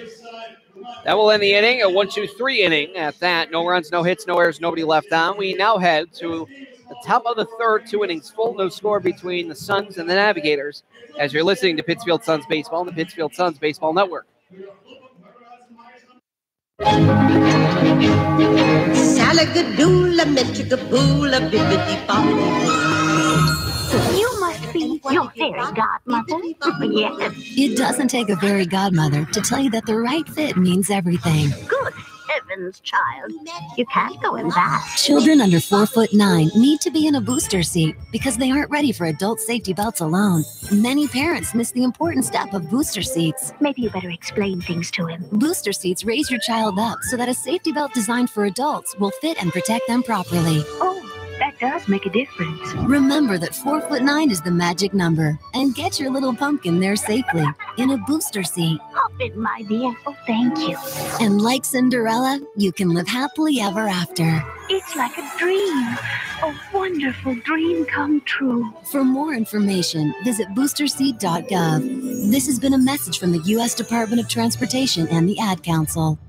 That will end the inning, a 1-2-3 inning at that. No runs, no hits, no errors, nobody left on. We now head to the top of the third, 2 innings full, no score between the Suns and the Navigators, as you're listening to Pittsfield Suns Baseball on the Pittsfield Suns Baseball Network. Salagadoola, metricaboola, bibbidi-bobbidi-boo. You must be your fairy godmother. Yes. It doesn't take a fairy godmother to tell you that the right fit means everything. Good heavens, child. You can't go in that. Children under 4'9" need to be in a booster seat because they aren't ready for adult safety belts alone. Many parents miss the important step of booster seats. Maybe you better explain things to him. Booster seats raise your child up so that a safety belt designed for adults will fit and protect them properly. Oh, that does make a difference. Remember that 4'9" is the magic number, and get your little pumpkin there safely in a booster seat. Hop in, my dear. Oh, thank you. And like Cinderella, you can live happily ever after. It's like a dream. A wonderful dream come true. For more information, visit boosterseat.gov. This has been a message from the U.S. Department of Transportation and the Ad Council.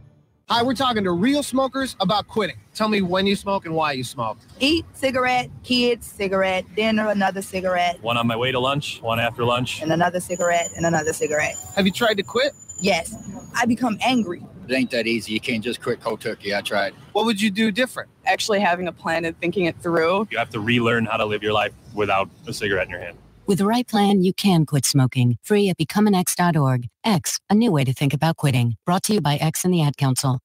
Hi, we're talking to real smokers about quitting. Tell me when you smoke and why you smoke. Eat, cigarette, kids, cigarette, dinner, another cigarette. One on my way to lunch, one after lunch. And another cigarette, and another cigarette. Have you tried to quit? Yes. I become angry. It ain't that easy. You can't just quit cold turkey. I tried. What would you do different? Actually having a plan and thinking it through. You have to relearn how to live your life without a cigarette in your hand. With the right plan, you can quit smoking. Free at becomeanx.org. X, a new way to think about quitting. Brought to you by X and the Ad Council.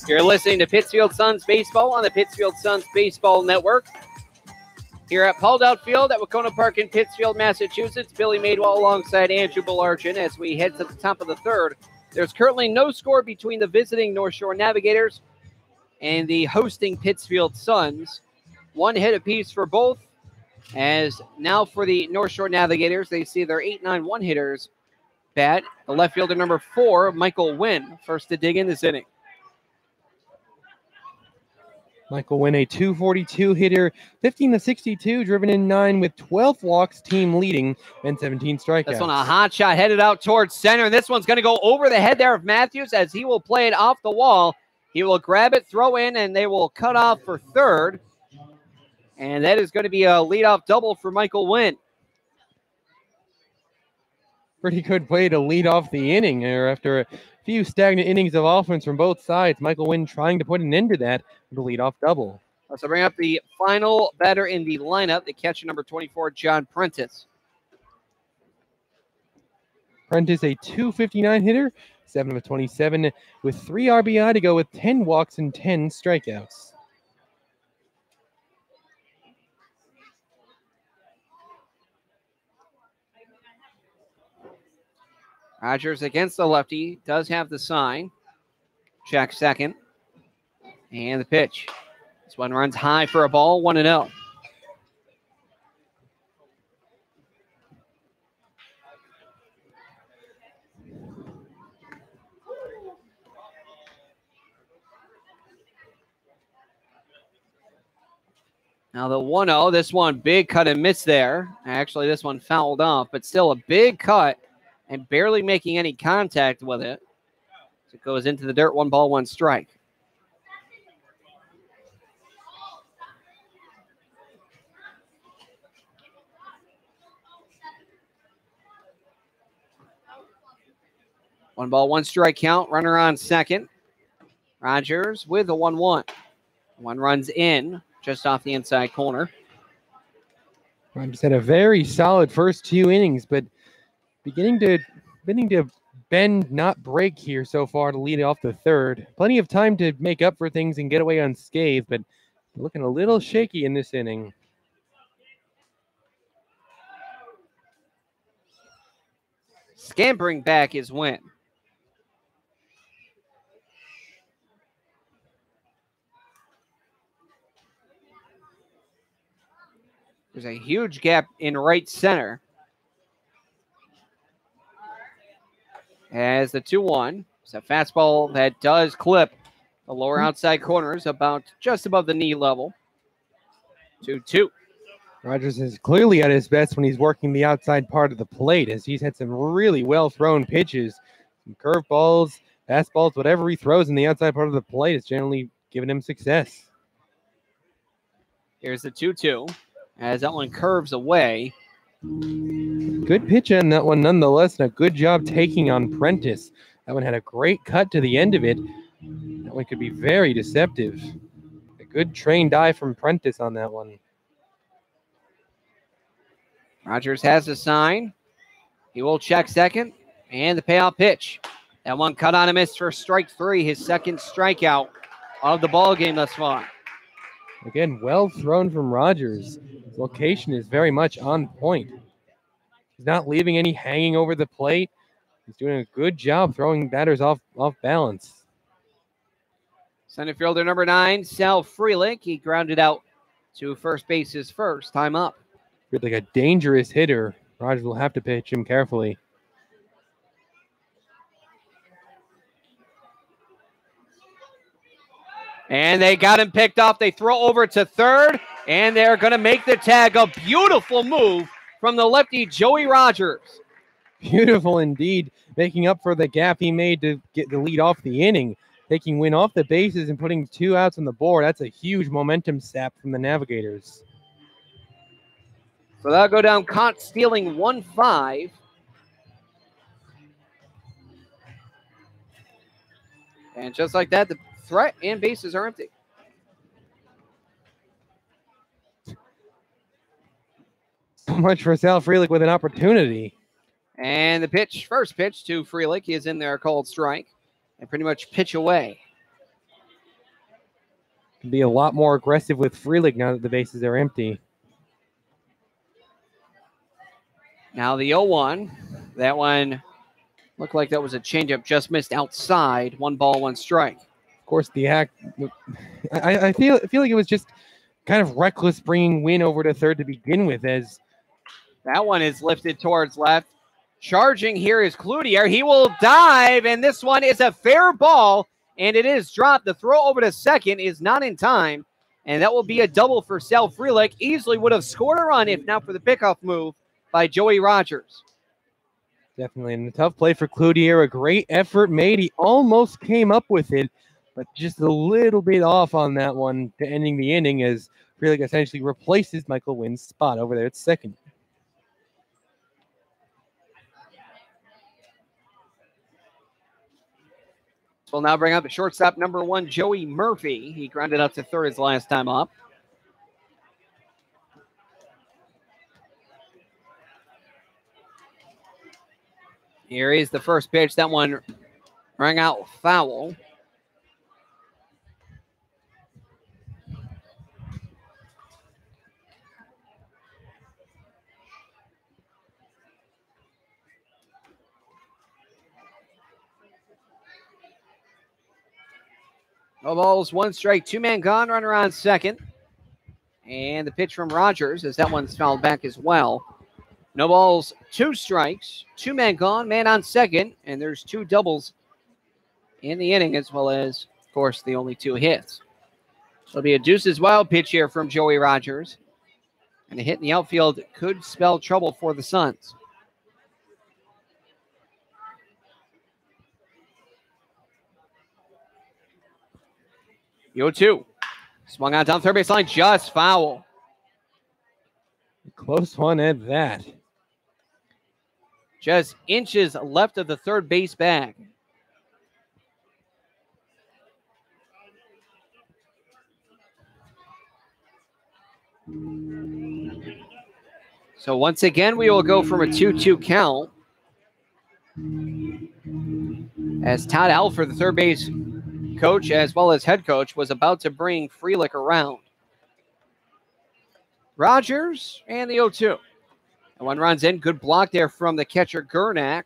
You're listening to Pittsfield Suns Baseball on the Pittsfield Suns Baseball Network. Here at Paul Dowd Field at Wahconah Park in Pittsfield, Massachusetts, Billy Madewell alongside Andrew Belarchin as we head to the top of the third. There's currently no score between the visiting North Shore Navigators and the hosting Pittsfield Suns. One hit apiece for both, as now for the North Shore Navigators, they see their 8-9 one-hitters bat. The left fielder number 4, Michael Wynn, first to dig in this inning. Michael Wynn, a 242 hitter, 15-62, driven in 9 with 12 walks, team leading, and 17 strikeouts. This one a hot shot headed out towards center. And this one's going to go over the head there of Matthews as he will play it off the wall. He will grab it, throw in, and they will cut off for third. And that is going to be a leadoff double for Michael Wynn. Pretty good way to lead off the inning there after a few stagnant innings of offense from both sides. Michael Wynn trying to put an end to that with a leadoff double. Let's bring up the final batter in the lineup, the catcher number 24, John Prentice. Prentice, a 259 hitter, 7 of 27, with 3 RBI to go with 10 walks and 10 strikeouts. Rogers against the lefty, does have the sign. Check second. And the pitch. This one runs high for a ball, 1-0. Now the 1-0, this one big cut and miss there. Actually, this one fouled off, but still a big cut and barely making any contact with it. So it goes into the dirt, 1 ball, 1 strike. One ball, 1 strike count. Runner on second. Rogers with a 1-1. One runs in just off the inside corner. Rogers had a very solid first 2 innings, but beginning to bend, not break here so far to lead off the third. Plenty of time to make up for things and get away unscathed, but looking a little shaky in this inning. Scampering back is Wynn. There's a huge gap in right center. As the 2-1. It's a fastball that does clip the lower outside corners about just above the knee level. 2-2. Rogers is clearly at his best when he's working the outside part of the plate, as he's had some really well-thrown pitches, some curveballs, fastballs, whatever he throws in the outside part of the plate is generally giving him success. Here's the 2-2 as that one curves away. Good pitch on that one nonetheless, and a good job taking on Prentice. That one had a great cut to the end of it. That one could be very deceptive. A good trained eye from Prentice on that one. Rogers has a sign. He will check second. And the payoff pitch. That one cut on a miss for strike 3, his second strikeout of the ball game thus far. Again, well thrown from Rogers. His location is very much on point. He's not leaving any hanging over the plate. He's doing a good job throwing batters off balance. Center fielder number 9, Sal Freelick. He grounded out to first base his first time up. Like a dangerous hitter. Rogers will have to pitch him carefully. And they got him picked off. They throw over to third, and they're going to make the tag. A beautiful move from the lefty, Joey Rogers. Beautiful indeed, making up for the gap he made to get the lead off the inning. Taking Wynn off the bases and putting 2 outs on the board. That's a huge momentum sap from the Navigators. So that'll go down caught stealing 1-5. And just like that, the threat and bases are empty. So much for Sal Freelick with an opportunity. And the pitch, first pitch to Freelick. He is in there, called strike. And pretty much pitch away. Can be a lot more aggressive with Freelick now that the bases are empty. Now the 0-1. That one looked like that was a changeup, just missed outside. 1 ball, 1 strike. Of course, the act. I feel like it was just kind of reckless bringing Wynn over to third to begin with. As that one is lifted towards left. Charging here is Cloutier. He will dive, and this one is a fair ball, and it is dropped. The throw over to second is not in time, and that will be a double for Sal Freelick. Easily would have scored a run if not for the pickoff move by Joey Rogers. Definitely, and a tough play for Cloutier. A great effort made. He almost came up with it, but just a little bit off on that one to ending the inning as Freelick essentially replaces Michael Wynn's spot over there at second. We'll now bring up the shortstop number 1, Joey Murphy. He grounded out to third his last time up. Here is the first pitch. That one rang out foul. No balls, 1 strike, 2-man gone, runner on second. And the pitch from Rogers as that one's fouled back as well. No balls, 2 strikes, 2-man gone, man on second, and there's 2 doubles in the inning as well as, of course, the only 2 hits. So it'll be a deuces wild pitch here from Joey Rogers. And a hit in the outfield could spell trouble for the Suns. The 0-2. Swung out down third base line, just foul. Close one at that. Just inches left of the third base bag. So once again, we will go from a 2-2 count. As Todd Alford, the third base coach as well as head coach, was about to bring Freelick around. Rogers and the 0-2. And one runs in. Good block there from the catcher, Gernak.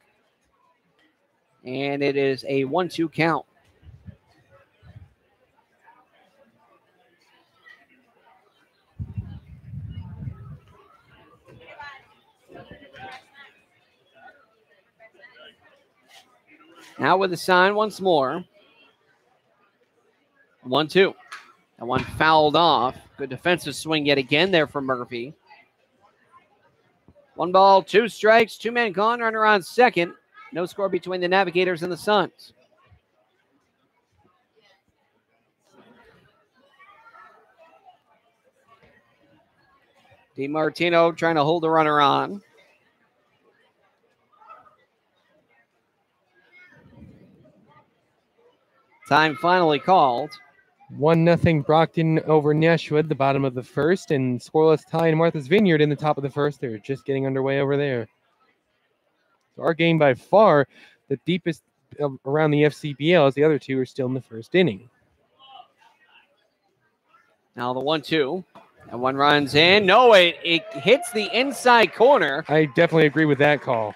And it is a 1-2 count. Now with the sign once more. 1-2. That one fouled off. Good defensive swing yet again there from Murphy. 1 ball, 2 strikes, 2 men gone, runner on second. No score between the Navigators and the Suns. DiMartino trying to hold the runner on. Time finally called. 1-0 Brockton over Nashua at the bottom of the first, and scoreless tie in Martha's Vineyard in the top of the first. They're just getting underway over there. So our game by far the deepest around the FCBL, as the other two are still in the first inning. Now the 1-2. And one runs in. No, it hits the inside corner. I definitely agree with that call.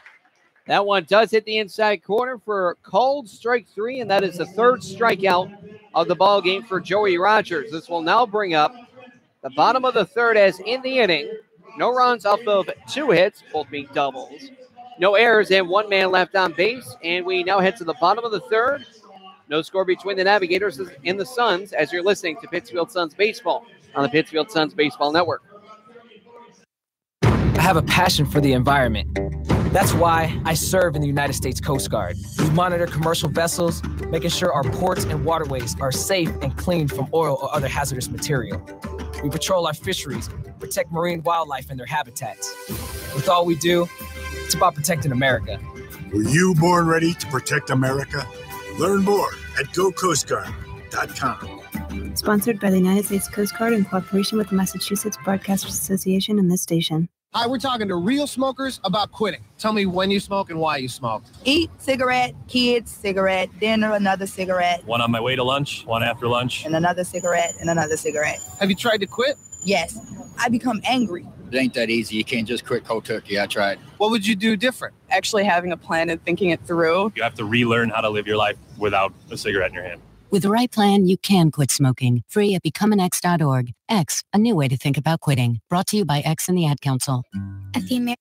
That one does hit the inside corner for called strike 3, and that is the 3rd strikeout of the ball game for Joey Rogers. This will now bring up the bottom of the 3rd as in the inning. No runs off of 2 hits, both being doubles. No errors and 1 man left on base, and we now head to the bottom of the 3rd. No score between the Navigators and the Suns as you're listening to Pittsfield Suns Baseball on the Pittsfield Suns Baseball Network. I have a passion for the environment. That's why I serve in the United States Coast Guard. We monitor commercial vessels, making sure our ports and waterways are safe and clean from oil or other hazardous material. We patrol our fisheries, protect marine wildlife and their habitats. With all we do, it's about protecting America. Were you born ready to protect America? Learn more at gocoastguard.com. Sponsored by the United States Coast Guard in cooperation with the Massachusetts Broadcasters Association and this station. Hi, we're talking to real smokers about quitting. Tell me when you smoke and why you smoke. Eat, cigarette, kids, cigarette, dinner, another cigarette. One on my way to lunch, one after lunch. And another cigarette, and another cigarette. Have you tried to quit? Yes. I become angry. It ain't that easy. You can't just quit cold turkey. I tried. What would you do different? Actually having a plan and thinking it through. You have to relearn how to live your life without a cigarette in your hand. With the right plan, you can quit smoking. Free at becomeanx.org. X, a new way to think about quitting. Brought to you by X and the Ad Council. At the American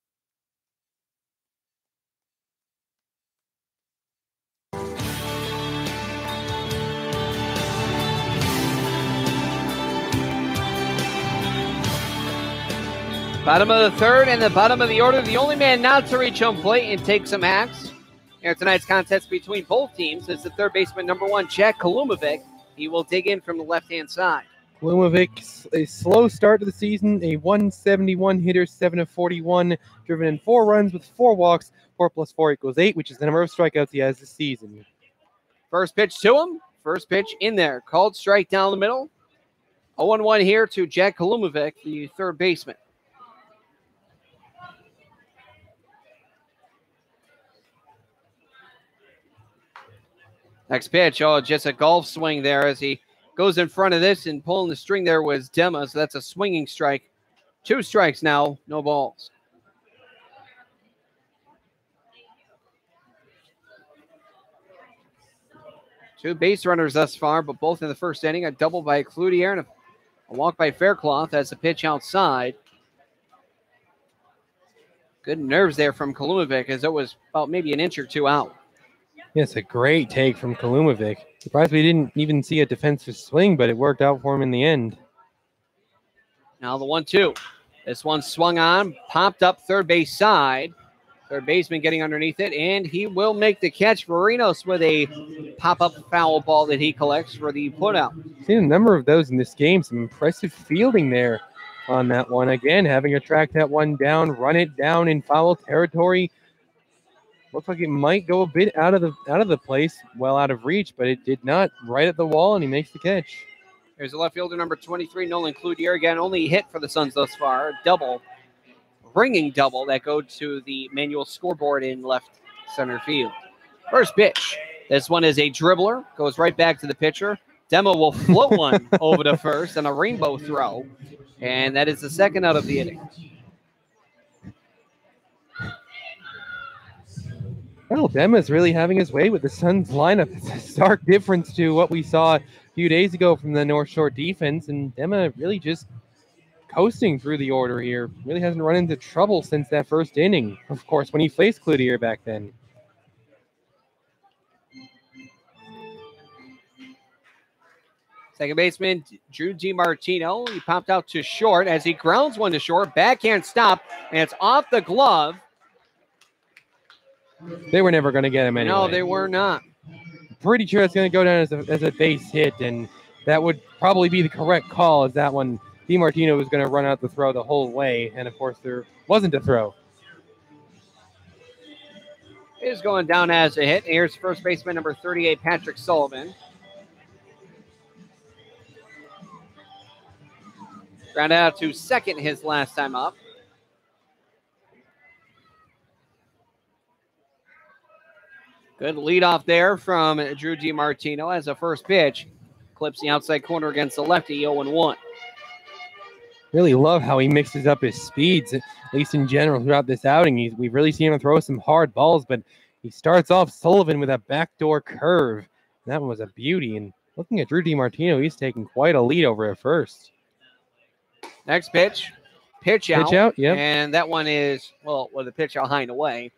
Bottom of the 3rd and the bottom of the order. The only man not to reach home plate and take some hacks. Here tonight's contest between both teams is the 3rd baseman, number 1, Jack Kalumovic. He will dig in from the left-hand side. Kalumovic, a slow start to the season, a 171 hitter, 7 of 41, driven in 4 runs with 4 walks. 4 + 4 = 8, which is the number of strikeouts he has this season. First pitch to him. First pitch in there. Called strike down the middle. 0-1 here to Jack Kalumovic, the 3rd baseman. Next pitch, just a golf swing there as he goes in front of this, and pulling the string there was Dema, so that's a swinging strike. 2 strikes now, no balls. Two base runners thus far, but both in the first inning. A double by Cloutier and a walk by Faircloth as a pitch outside. Good nerves there from Kalumovic as it was about maybe an inch or 2 out. Yes, a great take from Kalumovic. Surprised we didn't even see a defensive swing, but it worked out for him in the end. Now the 1-2. This one swung on, popped up 3rd base side. 3rd baseman getting underneath it, and he will make the catch. Marinos with a pop-up foul ball that he collects for the putout. Seen a number of those in this game. Some impressive fielding there on that one. Again, having to track that one down, run it down in foul territory. Looks like it might go a bit out of the place, well out of reach, but it did not. Right at the wall, and he makes the catch. There's the left fielder, number 23, Nolan Cloutier. Again, only hit for the Suns thus far. Double, ringing double that goes to the manual scoreboard in left center field. First pitch. This one is a dribbler. Goes right back to the pitcher. Demo will float one over to first on a rainbow throw, and that is the 2nd out of the inning. Well, Dema's really having his way with the Suns lineup. It's a stark difference to what we saw a few days ago from the North Shore defense, and Dema really just coasting through the order here. Really hasn't run into trouble since that first inning, of course, when he faced Cloutier back then. Second baseman, Drew DiMartino. He popped out to short as he grounds one to short. Backhand stop, and it's off the glove. They were never going to get him anyway. No, they were not. Pretty sure it's going to go down as a base hit, and that would probably be the correct call, as that one, DiMartino was going to run out the throw the whole way, and of course there wasn't a throw. It is going down as a hit. Here's first baseman number 38, Patrick Sullivan. Grounded out to second his last time up. Good leadoff there from Drew DiMartino as a first pitch. Clips the outside corner against the lefty, 0-1. Really love how he mixes up his speeds, at least in general, throughout this outing. We've really seen him throw some hard balls, but he starts off Sullivan with a backdoor curve. That one was a beauty. And looking at Drew DiMartino, he's taking quite a lead over at first. Next pitch out. Pitch out, yep. And that one is, with the pitch out high and away.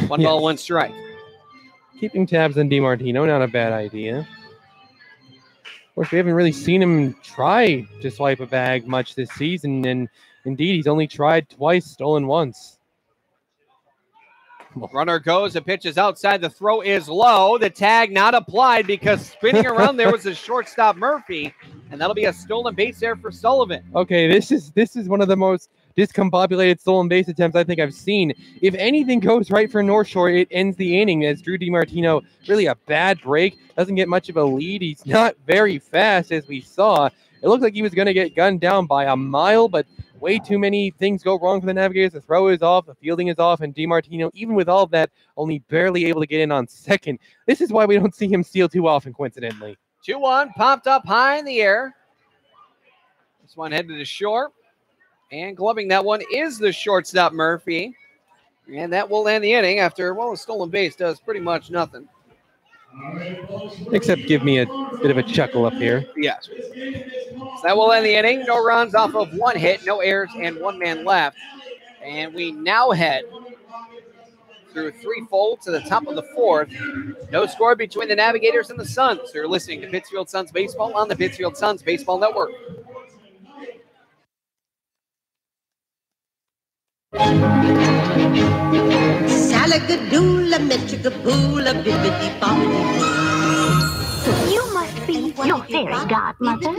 One ball, one strike. Keeping tabs on DiMartino, not a bad idea. Of course, we haven't really seen him try to swipe a bag much this season, and indeed, he's only tried twice, stolen once. Runner goes, the pitch is outside, the throw is low, the tag not applied because spinning around there was the shortstop Murphy, and that'll be a stolen base there for Sullivan. Okay, this is one of the most discombobulated stolen base attempts I think I've seen. If anything goes right for North Shore, it ends the inning, as Drew DiMartino, really a bad break, doesn't get much of a lead. He's not very fast, as we saw. It looked like he was going to get gunned down by a mile, but way too many things go wrong for the Navigators. The throw is off, the fielding is off, and DiMartino, even with all of that, only barely able to get in on second. This is why we don't see him steal too often, coincidentally. 2-1, popped up high in the air. This one headed to short. And gloving that one is the shortstop Murphy. And that will end the inning after, a stolen base does pretty much nothing. Except give me a bit of a chuckle up here. Yes. So that will end the inning. No runs off of one hit, no errors, and one man left. And we now head through threefold to the top of the fourth. No score between the Navigators and the Suns. You're listening to Pittsfield Suns Baseball on the Pittsfield Suns Baseball Network. Salagadoola, metricaboola, bibbidi bobbidi. You must be your fairy godmother.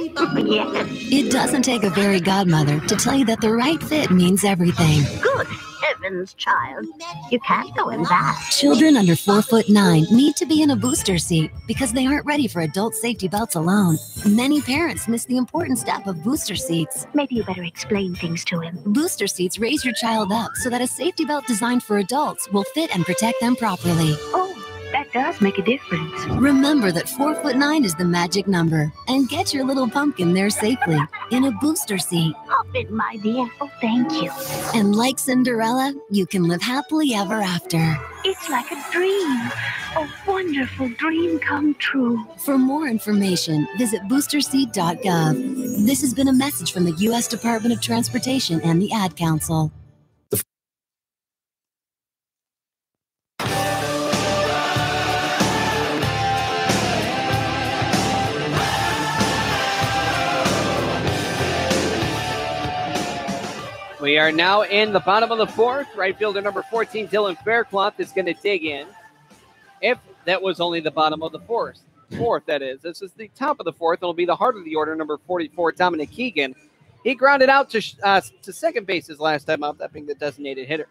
Yes. It doesn't take a fairy godmother to tell you that the right fit means everything. Good heavens, child. You can't go in that. Children under 4'9" need to be in a booster seat because they aren't ready for adult safety belts alone. Many parents miss the important step of booster seats. Maybe you better explain things to him. Booster seats raise your child up so that a safety belt designed for adults will fit and protect them properly. Oh, that does make a difference. Remember that 4'9" is the magic number, and get your little pumpkin there safely in a booster seat. Hop in, my dear. Oh, thank you. And like Cinderella, you can live happily ever after. It's like a dream. A wonderful dream come true. For more information, visit boosterseat.gov. This has been a message from the U.S. Department of Transportation and the Ad Council. We are now in the bottom of the fourth. Right fielder number 14, Dylan Faircloth, is going to dig in. If that was only the bottom of the fourth, that is. This is the top of the fourth. It'll be the heart of the order, number 44, Dominic Keegan. He grounded out to second base his last time up, that being the designated hitter.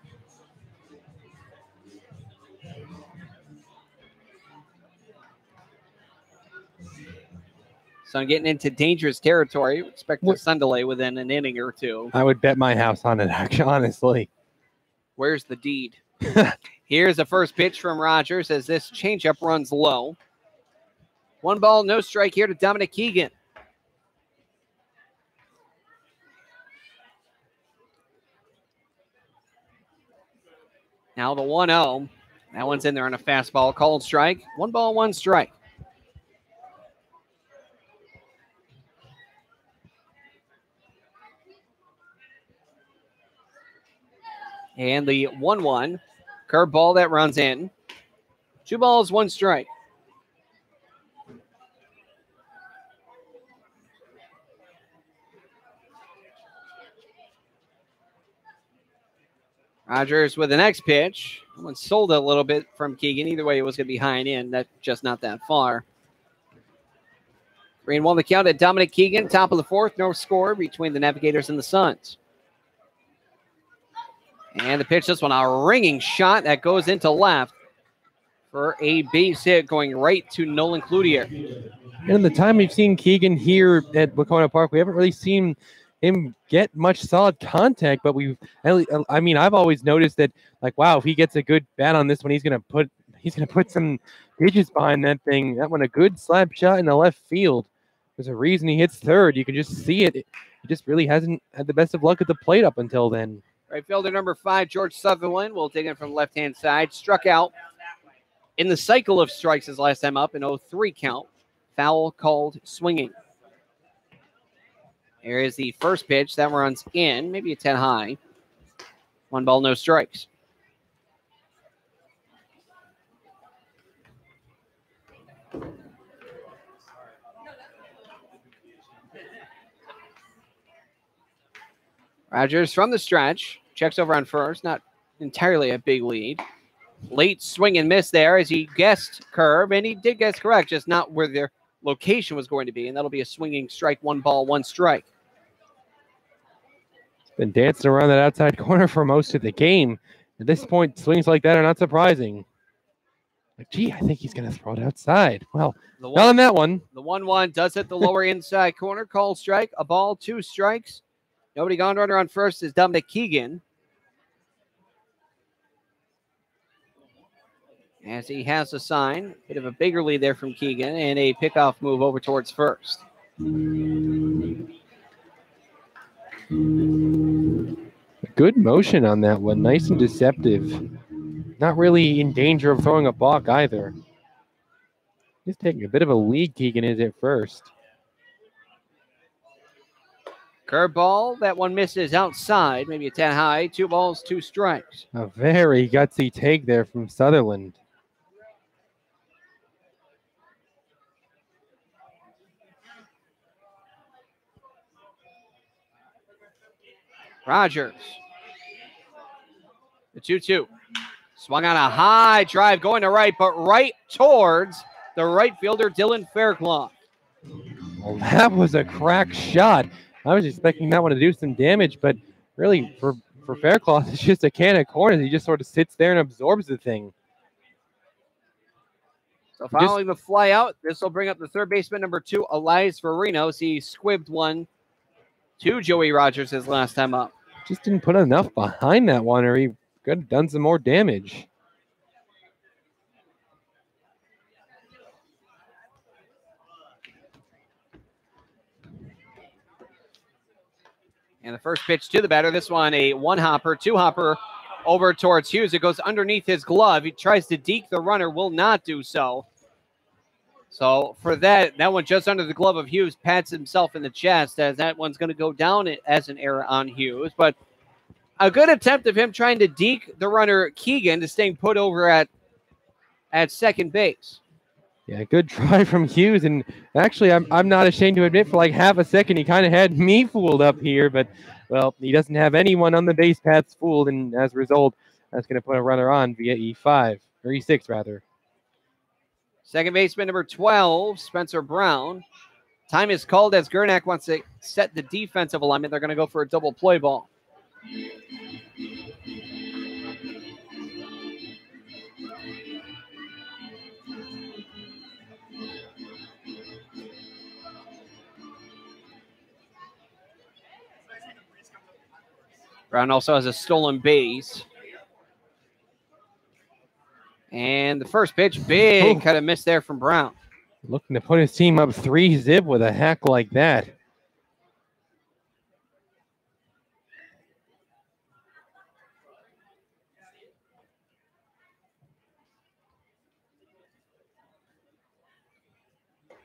So I'm getting into dangerous territory. Expect the sun delay within an inning or two. I would bet my house on it, actually, honestly. Where's the deed? Here's the first pitch from Rogers as this changeup runs low. 1 ball, no strike here to Dominic Keegan. Now the 1-0. That one's in there on a fastball. Called strike. 1 ball, 1 strike. And the 1-1 curveball that runs in. 2 balls, 1 strike. Rogers with the next pitch. Someone sold it a little bit from Keegan. Either way, it was going to be high and in. That's just not that far. 3-1 the count at Dominic Keegan. Top of the fourth. No score between the Navigators and the Suns. And the pitch, this one, a ringing shot that goes into left for a base hit going right to Nolan Cloutier. And in the time we've seen Keegan here at Wahconah Park, we haven't really seen him get much solid contact, but I've always noticed that, like, wow, if he gets a good bat on this one, he's gonna put some digits behind that thing. That one, a good slap shot in the left field. There's a reason he hits third. You can just see it. He just really hasn't had the best of luck at the plate up until then. Right fielder number 5, George Sutherland, will take it from left-hand side. Struck out in the cycle of strikes his last time up, an 0-3 count. Foul called swinging. Here is the first pitch. That runs in, maybe a 10 high. 1 ball, no strikes. Rogers from the stretch. Checks over on first. Not entirely a big lead. Late swing and miss there as he guessed curve, and he did guess correct, just not where their location was going to be, and that'll be a swinging strike. 1 ball, 1 strike. Been dancing around that outside corner for most of the game. At this point, swings like that are not surprising. Like, gee, I think he's going to throw it outside. Well, not on that one. The 1-1 does hit the lower inside corner. Called strike. A ball, 2 strikes. Nobody gone. Runner on first is Dominic Keegan. As he has a sign. Bit of a bigger lead there from Keegan and a pickoff move over towards first. Good motion on that one. Nice and deceptive. Not really in danger of throwing a balk either. He's taking a bit of a lead, Keegan is at first. Curveball. That one misses outside. Maybe a 10 high. 2 balls, 2 strikes. A very gutsy take there from Sutherland. Rogers. The 2-2. Swung on a high drive going to right, but right towards the right fielder, Dylan Fairclough. Well, that was a crack shot. I was expecting that one to do some damage, but really for Fairclough, it's just a can of corn. He just sort of sits there and absorbs the thing. So following the fly out, this will bring up the third baseman, number 2, Elias Verinos. He squibbed one to Joey Rogers his last time up. Just didn't put enough behind that one, or he could have done some more damage. And the first pitch to the batter, this one a 1-hopper, 2-hopper over towards Hughes. It goes underneath his glove. He tries to deke the runner, will not do so. So for that one just under the glove of Hughes, pats himself in the chest, as that one's going to go down as an error on Hughes. But a good attempt of him trying to deke the runner Keegan to staying put over at second base. Yeah, good try from Hughes. And actually, I'm not ashamed to admit, for like half a second, he kind of had me fooled up here. But, well, he doesn't have anyone on the base paths fooled. And as a result, that's going to put a runner on via E5, or E6, rather. Second baseman, number 12, Spencer Brown. Time is called as Gernak wants to set the defensive alignment. They're going to go for a double play ball. Brown also has a stolen base. And the first pitch, big kind of miss there from Brown. Looking to put his team up 3-zip with a hack like that.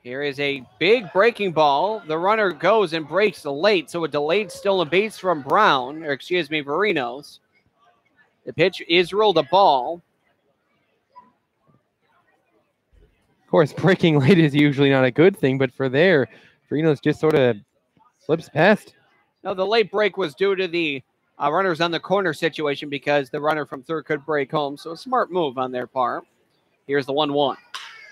Here is a big breaking ball. The runner goes and breaks late, so a delayed stolen base from Brown, or excuse me, Verinos. The pitch is ruled a ball. Of course, breaking late is usually not a good thing, but for there, Verinos just sort of slips past. No, the late break was due to the runners on the corner situation because the runner from third could break home. So a smart move on their part. Here's the 1-1.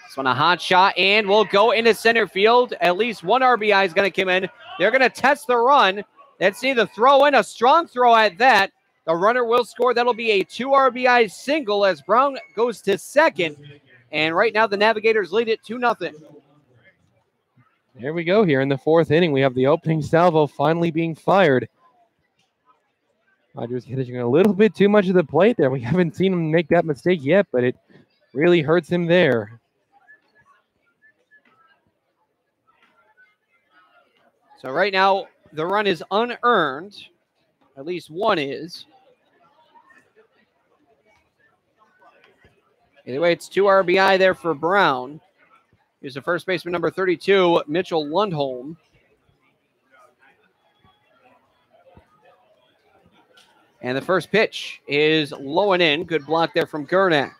This one a hot shot and will go into center field. At least one RBI is going to come in. They're going to test the run. Let's see the throw in, a strong throw at that. The runner will score. That'll be a 2 RBI single as Brown goes to second. And right now the Navigators lead it 2-0. There we go. Here in the 4th inning, we have the opening salvo finally being fired. Rogers hitting a little bit too much of the plate there. We haven't seen him make that mistake yet, but it really hurts him there. So right now, the run is unearned. At least one is. Either way, it's 2 RBI there for Brown. Here's the first baseman, number 32, Mitchell Lundholm. And the first pitch is low and in. Good block there from Gernak.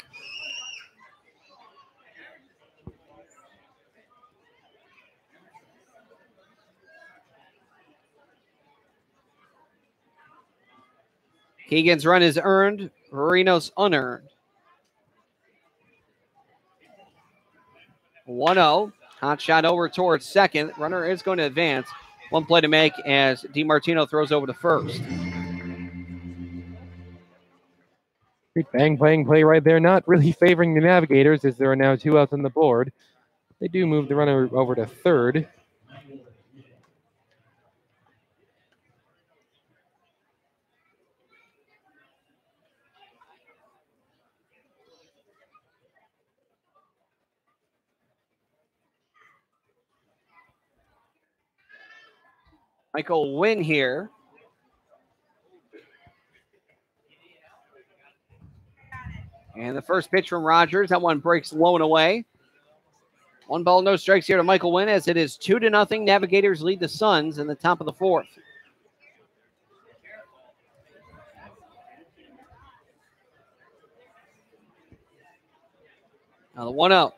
Keegan's run is earned. Marino's unearned. 1-0. Hot shot over towards second. Runner is going to advance. One play to make as DiMartino throws over to first. Bang, bang play right there. Not really favoring the Navigators as there are now 2 outs on the board. They do move the runner over to third. Michael Wynn here. And the first pitch from Rogers. That one breaks low and away. 1 ball, no strikes here to Michael Wynn as it is 2-0. Navigators lead the Suns in the top of the 4th. Now the 1-0.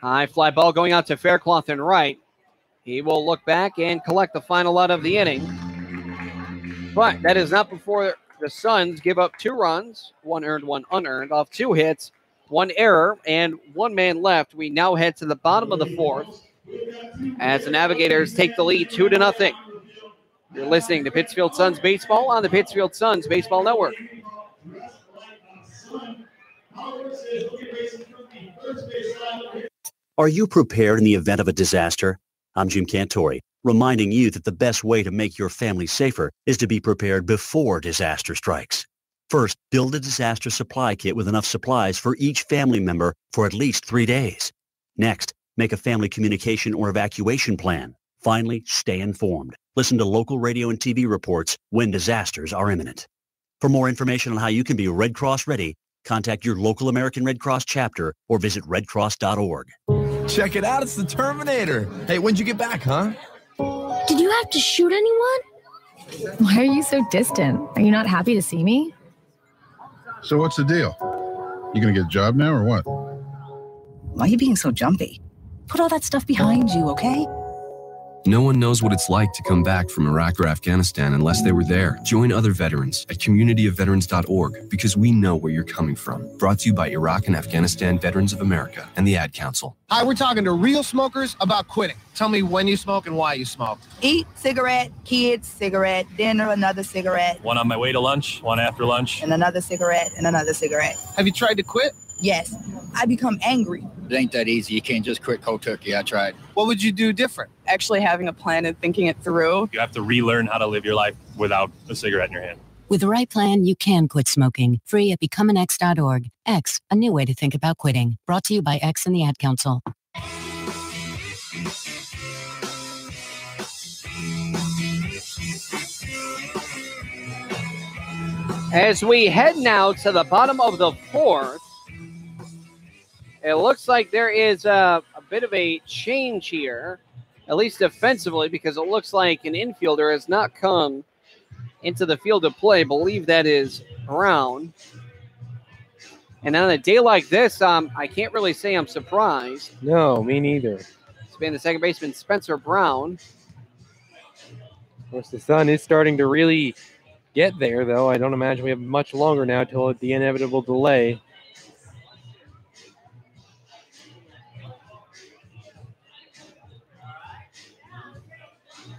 High fly ball going out to Faircloth and right. He will look back and collect the final out of the inning. But that is not before the Suns give up 2 runs, 1 earned, 1 unearned, off 2 hits, 1 error, and 1 man left. We now head to the bottom of the 4th as the Navigators take the lead 2-0. You're listening to Pittsfield Suns Baseball on the Pittsfield Suns Baseball Network. Are you prepared in the event of a disaster? I'm Jim Cantori, reminding you that the best way to make your family safer is to be prepared before disaster strikes. First, build a disaster supply kit with enough supplies for each family member for at least 3 days. Next, make a family communication or evacuation plan. Finally, stay informed. Listen to local radio and TV reports when disasters are imminent. For more information on how you can be Red Cross ready, contact your local American Red Cross chapter or visit redcross.org. Check it out, it's the Terminator. Hey, when'd you get back, huh? Did you have to shoot anyone? Why are you so distant? Are you not happy to see me? So what's the deal? You gonna get a job now or what? Why are you being so jumpy? Put all that stuff behind you, okay? No one knows what it's like to come back from Iraq or Afghanistan unless they were there. Join other veterans at communityofveterans.org because we know where you're coming from. Brought to you by Iraq and Afghanistan Veterans of America and the Ad Council. Hi, we're talking to real smokers about quitting. Tell me when you smoke and why you smoke. Eat, cigarette, kids, cigarette, dinner, another cigarette. One on my way to lunch, one after lunch. And another cigarette, and another cigarette. Have you tried to quit? Yes. I become angry. It ain't that easy. You can't just quit cold turkey. I tried. What would you do different? Actually having a plan and thinking it through. You have to relearn how to live your life without a cigarette in your hand. With the right plan, you can quit smoking. Free at becomeanx.org. X, a new way to think about quitting. Brought to you by X and the Ad Council. As we head now to the bottom of the 4th, it looks like there is a bit of a change here, at least defensively, because it looks like an infielder has not come into the field of play. I believe that is Brown. And on a day like this, I can't really say I'm surprised. No, me neither. It's been the second baseman, Spencer Brown. Of course, the sun is starting to really get there, though. I don't imagine we have much longer now till the inevitable delay.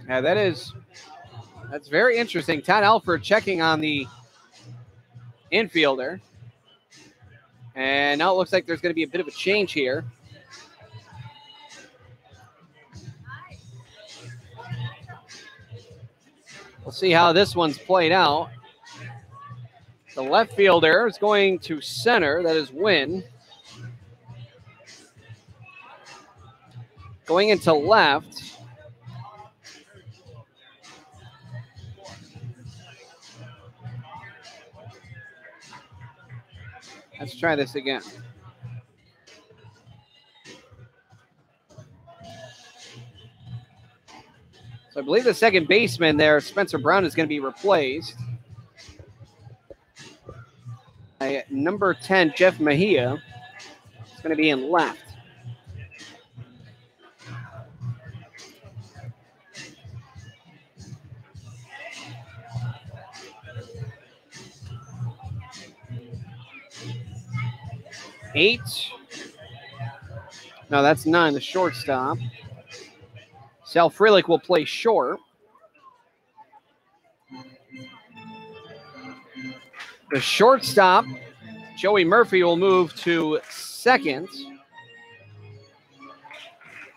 Yeah, that's very interesting. Todd Alford checking on the infielder. And now it looks like there's going to be a bit of a change here. We'll see how this one's played out. The left fielder is going to center. That is Wynn. Going into left. Let's try this again. So I believe the second baseman there, Spencer Brown, is going to be replaced by number 10, Jeff Mejia. It's going to be in left. Eight. No, that's 9, the shortstop. Sal Frelick will play short. The shortstop, Joey Murphy, will move to second.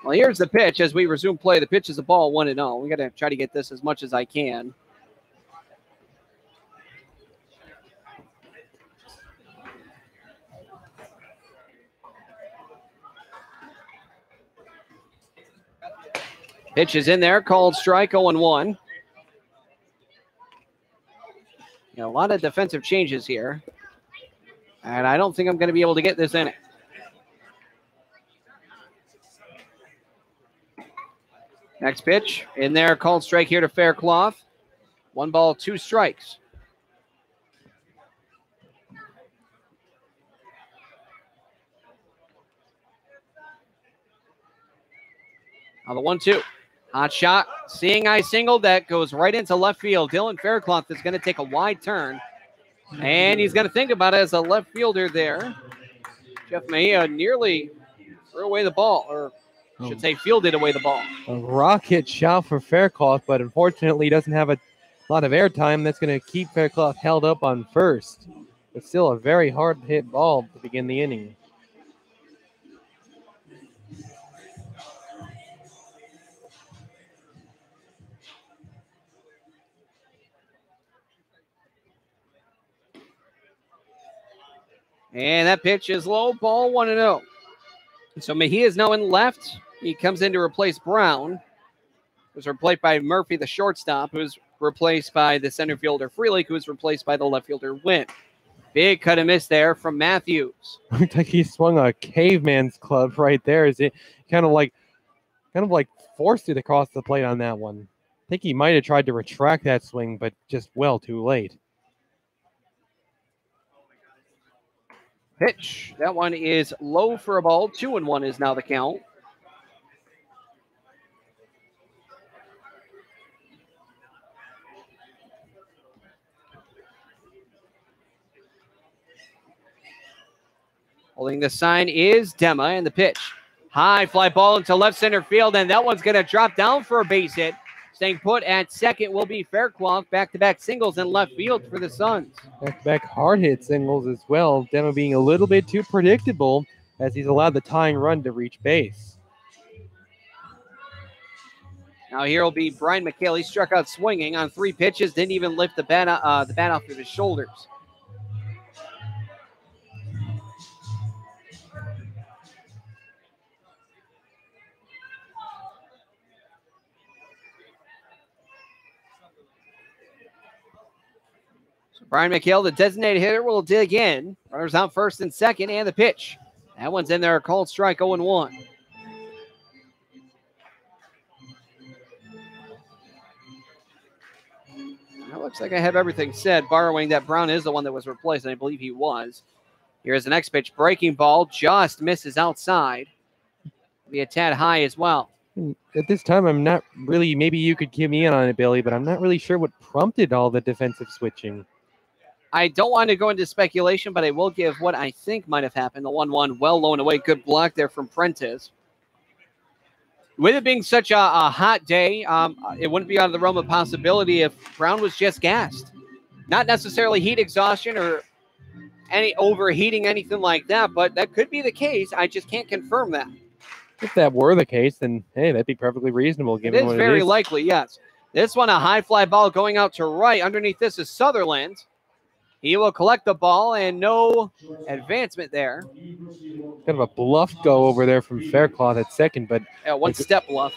Well, here's the pitch as we resume play. The pitch is a ball, 1-0. We got to try to get this as much as I can. Pitch is in there, called strike, 0-1. A lot of defensive changes here. And I don't think I'm going to be able to get this in it. Next pitch, in there, called strike here to Faircloth. 1 ball, 2 strikes. Now the 1-2. Hot shot, seeing eye single, that goes right into left field. Dylan Faircloth is going to take a wide turn, and he's going to think about it as a left fielder there. Jeff Mejia nearly threw away the ball, or I should say fielded away the ball. A rocket shot for Faircloth, but unfortunately doesn't have a lot of airtime. That's going to keep Faircloth held up on first. But still a very hard hit ball to begin the inning. And that pitch is low, ball 1-0. So Mejia is now in left. He comes in to replace Brown, who's replaced by Murphy, the shortstop, who's replaced by the center fielder Frelick, who's replaced by the left fielder Wynn. Big cut and miss there from Matthews. Looked like he swung a caveman's club right there. Is it kind of like forced it across the plate on that one? I think he might have tried to retract that swing, but just well too late. Pitch. That one is low for a ball. 2-1 is now the count. Holding the sign is Dema, and the pitch. High fly ball into left center field, and that one's going to drop down for a base hit. Staying put at second will be Faircloth. Back-to-back singles in left field for the Suns. Back-to-back hard-hit singles as well. Dema being a little bit too predictable as he's allowed the tying run to reach base. Now here will be Brian McHale. He struck out swinging on 3 pitches. Didn't even lift the bat off of his shoulders. Brian McHale, the designated hitter, will dig in. Runners out first and second, and the pitch. That one's in there, called strike, 0-1. It looks like I have everything said, borrowing that Brown is the one that was replaced, and I believe he was. Here's the next pitch, breaking ball, just misses outside. Be a tad high as well. At this time, I'm not really, maybe you could give me in on it, Billy, but I'm not really sure what prompted all the defensive switching. I don't want to go into speculation, but I will give what I think might have happened. The 1-1 well low and away. Good block there from Prentice. With it being such a hot day, it wouldn't be out of the realm of possibility if Brown was just gassed. Not necessarily heat exhaustion or any overheating, anything like that, but that could be the case. I just can't confirm that. If that were the case, then, hey, that'd be perfectly reasonable. Given It is very likely, yes. This one, a high fly ball going out to right. Underneath this is Sutherland. He will collect the ball, and no advancement there. Kind of a bluff go over there from Faircloth at second, but... Yeah, one-step bluff.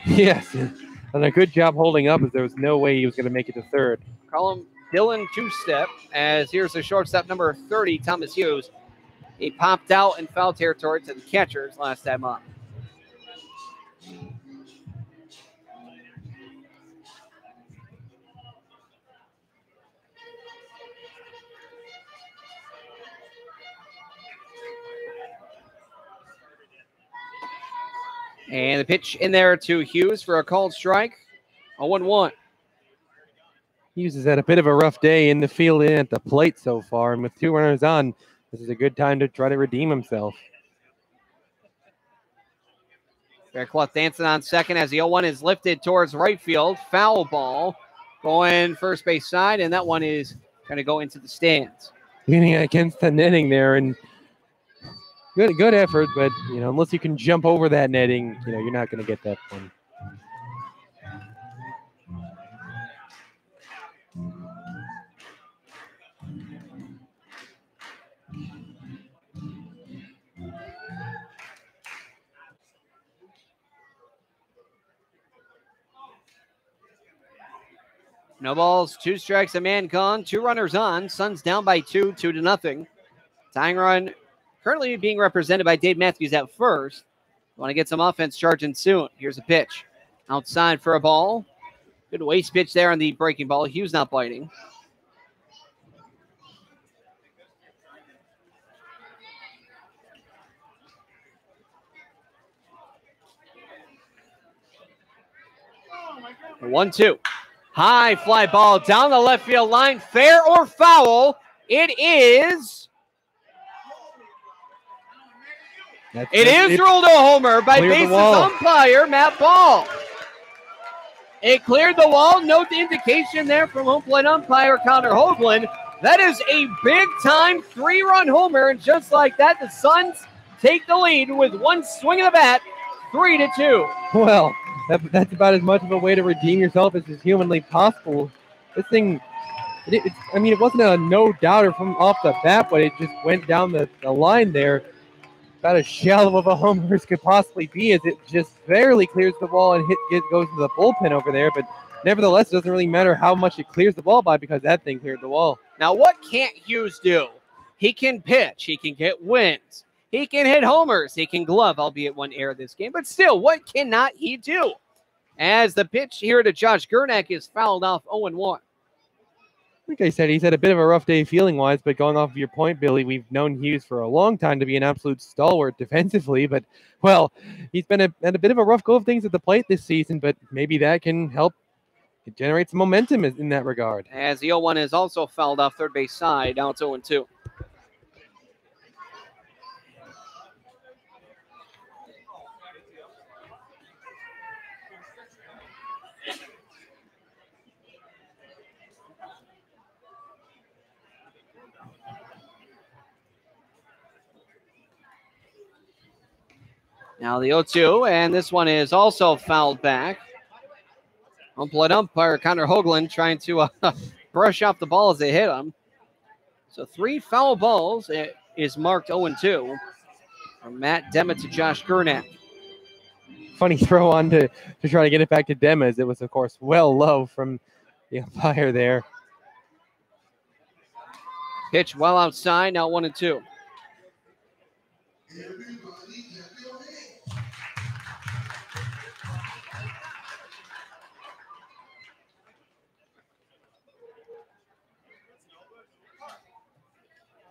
Yes, and a good job holding up as there was no way he was going to make it to third. Call him Dylan two-step, as here's the shortstop, number 30, Thomas Hughes. He popped out in foul territory to the catchers last time up. And the pitch in there to Hughes for a called strike. 0-1. Hughes has had a bit of a rough day in the field and at the plate so far, and with 2 runners on, this is a good time to try to redeem himself. Faircloth dancing on second as the 0-1 is lifted towards right field. Foul ball going first base side, and that one is going to go into the stands. Leaning against the netting there, and good effort, but unless you can jump over that netting, you're not going to get that one. No balls, 2 strikes, a man gone, 2 runners on. Suns down by 2, 2-0. Tying run currently being represented by Dave Matthews at first. Want to get some offense charging soon. Here's a pitch. Outside for a ball. Good waste pitch there on the breaking ball. Hughes not biting. Oh, 1-2. High fly ball down the left field line. Fair or foul? It is. It is ruled a homer by bases umpire Matt Ball. It cleared the wall. No indication there from home plate umpire Connor Hoagland. That is a big-time 3-run homer, and just like that, the Suns take the lead with one swing of the bat, 3-2. Well, that's about as much of a way to redeem yourself as is humanly possible. This thing, it wasn't a no-doubter from off the bat, but it just went down the line there. About as shallow of a homer as could possibly be, as it just barely clears the ball and goes to the bullpen over there. But nevertheless, it doesn't really matter how much it clears the ball by because that thing cleared the wall. Now, what can't Hughes do? He can pitch. He can get wins. He can hit homers. He can glove, albeit one error this game. But still, what cannot he do? As the pitch here to Josh Gernak is fouled off 0-1. Like I said, he's had a bit of a rough day feeling-wise, but going off of your point, Billy, we've known Hughes for a long time to be an absolute stalwart defensively, but, well, he's been had a bit of a rough go of things at the plate this season, but maybe that can help generate some momentum in that regard. As the 0-1 is also fouled off third base side, now it's 0-2. Now the 0-2, and this one is also fouled back. Home plate umpire Connor Hoagland trying to brush off the ball as they hit him. So 3 foul balls. It is marked 0-2 from Matt Dema to Josh Gernak. Funny throw on to try to get it back to Dema, as it was, of course, well low from the umpire there. Pitch well outside, now 1-2.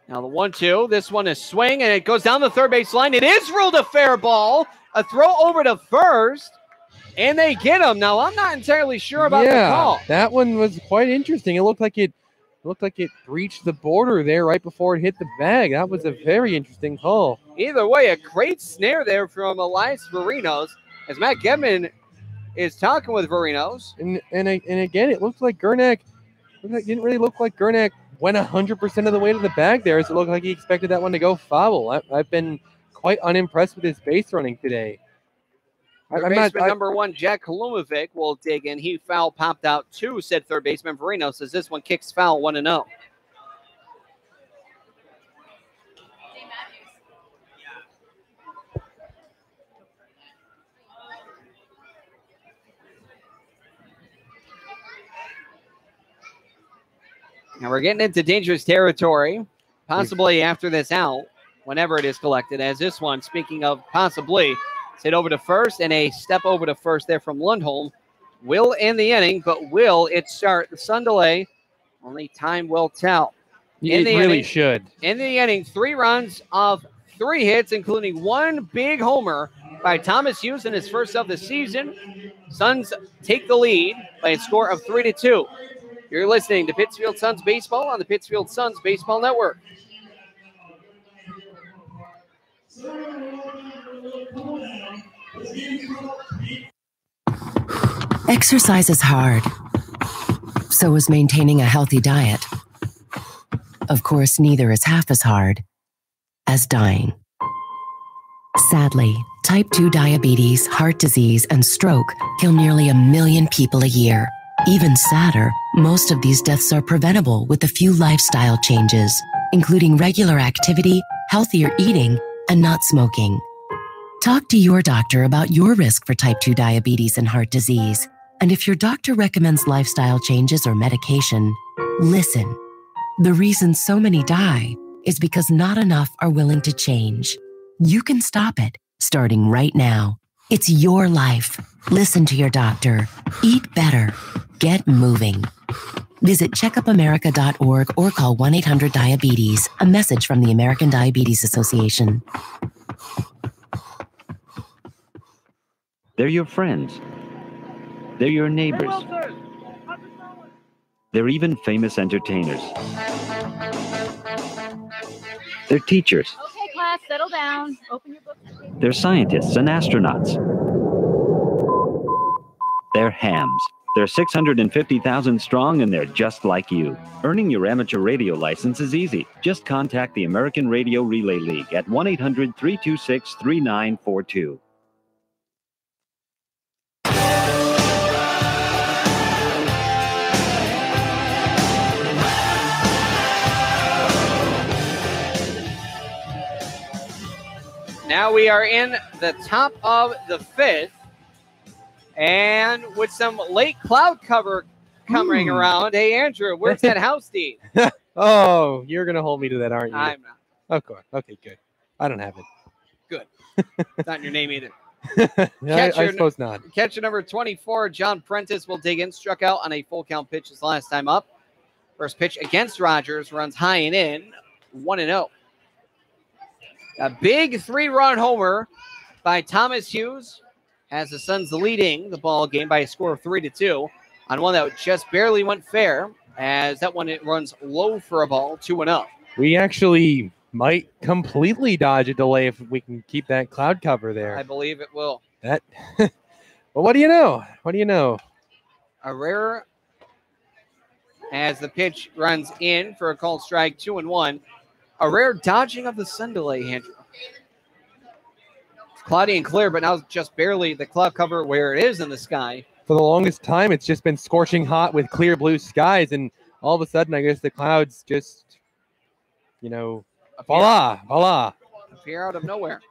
Now the 1-2, this one is swing, and it goes down the third base line. It is ruled a fair ball. A throw over to first. And they get him. Now, I'm not entirely sure about the call. That one was quite interesting. It looked like it breached the border there right before it hit the bag. That was a very interesting call. Either way, a great snare there from Elias Varinos as Matt Gedman is talking with Varinos. And again, it looked like Gernak didn't really look like Gernak went 100% of the way to the bag there. So it looked like he expected that one to go foul. I've been quite unimpressed with his base running today. Baseman number 1, Jack Kolumovic, will dig in. He foul popped out 2, said third baseman. Varinos says this one kicks foul 1-0. Now we're getting into dangerous territory, possibly after this out, whenever it is collected, as this one, speaking of possibly, hit over to first, and a step over to first there from Lundholm will end the inning, but will it start the sun delay? Only time will tell. It really should. In the inning, 3 runs off 3 hits, including 1 big homer by Thomas Hughes in his first of the season. Suns take the lead by a score of 3-2. You're listening to Pittsfield Suns Baseball on the Pittsfield Suns Baseball Network. Exercise is hard. So is maintaining a healthy diet. Of course, neither is half as hard as dying. Sadly, type 2 diabetes, heart disease, and stroke kill nearly 1 million people a year. Even sadder, most of these deaths are preventable with a few lifestyle changes, including regular activity, healthier eating, and not smoking. Talk to your doctor about your risk for type 2 diabetes and heart disease. And if your doctor recommends lifestyle changes or medication, listen. The reason so many die is because not enough are willing to change. You can stop it, starting right now. It's your life. Listen to your doctor. Eat better. Get moving. Visit checkupamerica.org or call 1-800-DIABETES. A message from the American Diabetes Association. They're your friends. They're your neighbors. They're even famous entertainers. They're teachers. Okay, class, settle down. Open your books. They're scientists and astronauts. They're hams. They're 650,000 strong, and they're just like you. Earning your amateur radio license is easy. Just contact the American Radio Relay League at 1-800-326-3942. Now we are in the top of the 5th. And with some late cloud cover coming around. Hey, Andrew, where's that house deed? Oh, you're going to hold me to that, aren't you? I'm not. Of course. Okay, good. I don't have it. Good. It's not in your name either. I suppose not. Catcher number 24, John Prentice, will dig in. Struck out on a full count pitch his last time up. First pitch against Rogers, runs high and in, 1-0. A big 3-run homer by Thomas Hughes has the Suns leading the ball game by a score of 3-2 on one that just barely went fair, as that one it runs low for a ball, 2-0. We actually might completely dodge a delay if we can keep that cloud cover there. I believe it will. That. Well, what do you know? What do you know? A rare as the pitch runs in for a called strike, 2-1. A rare dodging of the sun delay, Andrew. It's cloudy and clear, but now just barely the cloud cover where it is in the sky. For the longest time, it's just been scorching hot with clear blue skies, and all of a sudden, I guess the clouds just, voila. Appear out of nowhere.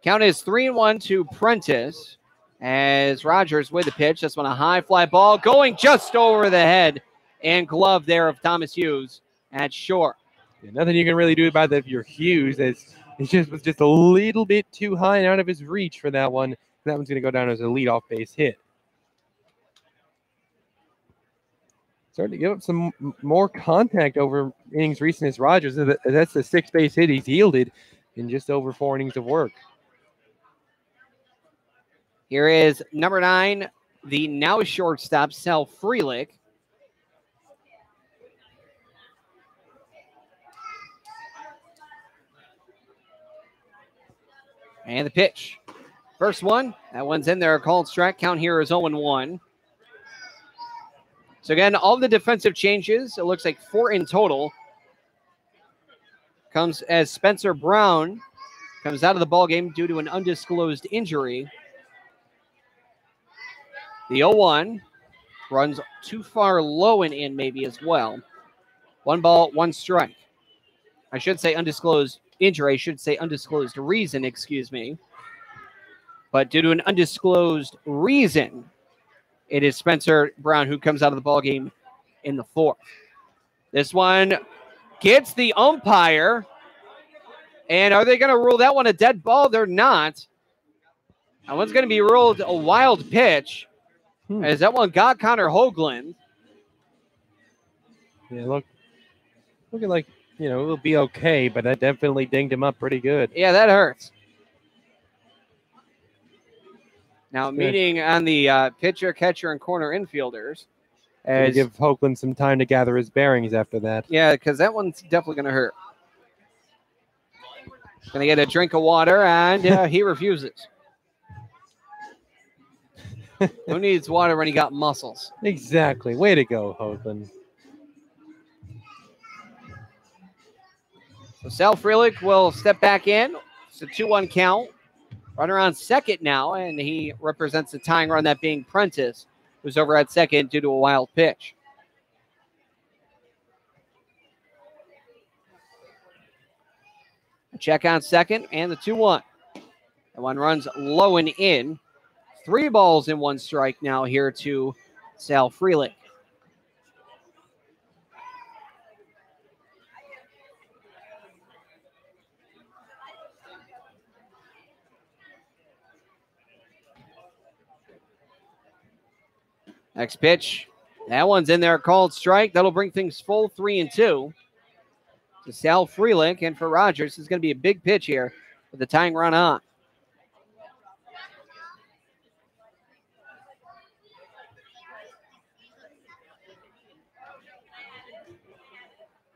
Count is 3-1 to Prentice as Rogers with the pitch. This one a high fly ball going just over the head and glove there of Thomas Hughes at short. Yeah, nothing you can really do about that if you're Hughes. It was just a little bit too high and out of his reach for that one. That one's going to go down as a leadoff base hit. Starting to give up some more contact over innings recent as Rogers. That's the 6th base hit he's yielded in just over 4 innings of work. Here is number 9, the now shortstop, Sal Freelick. And the pitch. First one, that one's in there. A called strike. Count here is 0-1. So again, all the defensive changes, it looks like 4 in total, comes as Spencer Brown comes out of the ballgame due to an undisclosed injury. The 0-1 runs too far low and in maybe as well. 1 ball, 1 strike. I should say undisclosed injury. I should say undisclosed reason, excuse me. But due to an undisclosed reason, it is Spencer Brown who comes out of the ballgame in the 4th. This one gets the umpire. And are they going to rule that one a dead ball? They're not. That one's going to be ruled a wild pitch. As that one got Connor Hoagland. Yeah, looking like, you know, it'll be okay, but that definitely dinged him up pretty good. Yeah, that hurts. Now, meeting on the pitcher, catcher, and corner infielders. As give Hoagland some time to gather his bearings after that. Yeah, because that one's definitely going to hurt. Going to get a drink of water, and he refuses. Who needs water when he got muscles? Exactly. Way to go, Hoagland. So Sal Freelick will step back in. It's a 2-1 count. Runner on second now, and he represents the tying run, that being Prentice, who's over at second due to a wild pitch. A check on second, and the 2-1. That one runs low and in. 3 balls and 1 strike now here to Sal Freelick. Next pitch. That one's in there, called strike. That'll bring things full 3-2 to Sal Freelick. And for Rogers, this is going to be a big pitch here with the tying run on.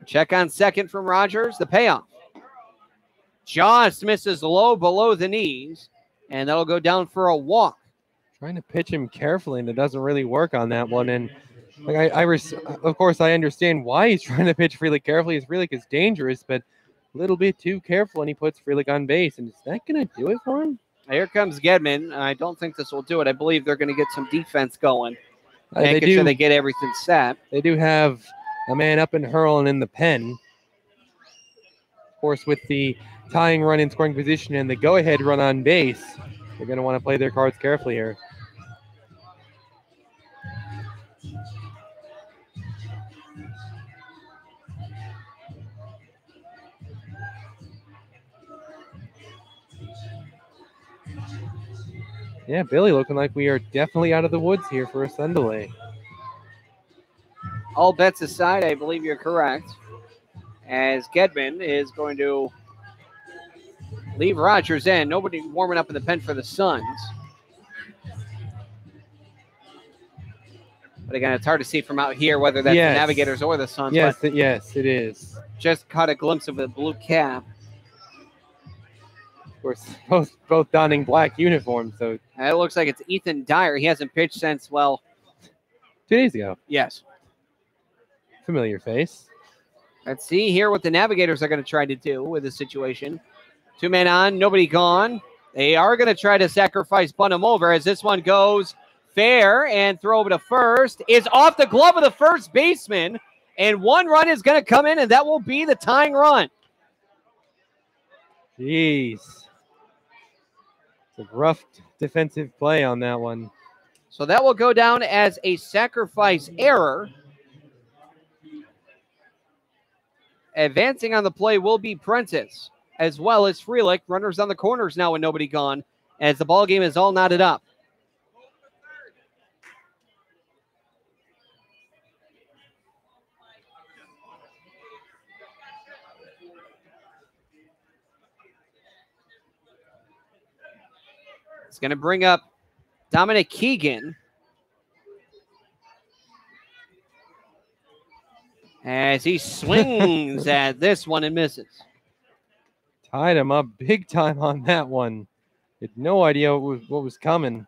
Check on second from Rogers. The payoff. Just misses low below the knees, and that'll go down for a walk. Trying to pitch him carefully, and it doesn't really work on that one. And like of course, I understand why he's trying to pitch Freelick carefully. Freelick is dangerous, but a little bit too careful, and he puts Freelick on base. And is that going to do it for him? Here comes Gedman. I don't think this will do it. I believe they're going to get some defense going, They making sure they get everything set. They do have a man up and hurling in the pen. Of course, with the tying run in scoring position and the go-ahead run on base, they're going to want to play their cards carefully here. Yeah, Billy, looking like we are definitely out of the woods here for a sun delay. All bets aside, I believe you're correct, as Gedman is going to leave Rogers in. Nobody warming up in the pen for the Suns. But again, it's hard to see from out here whether that's the Navigators or the Suns. Yes, yes, it is. Just caught a glimpse of the blue cap. Of course, both donning black uniforms. So it looks like it's Ethan Dyer. He hasn't pitched since, 2 days ago. Yes. Familiar face. Let's see here what the Navigators are going to try to do with this situation. 2 men on, nobody gone. They are going to try to sacrifice bunt him over as this one goes fair, and throw over to first is off the glove of the first baseman, and 1 run is going to come in, and that will be the tying run. Jeez. It's a rough defensive play on that one. So that will go down as a sacrifice error. Advancing on the play will be Prentice, as well as Freelick. Runners on the corners now with nobody gone, as the ball game is all knotted up. It's going to bring up Dominic Keegan. As he swings at this one and misses. Tied him up big time on that one. Had no idea what was coming.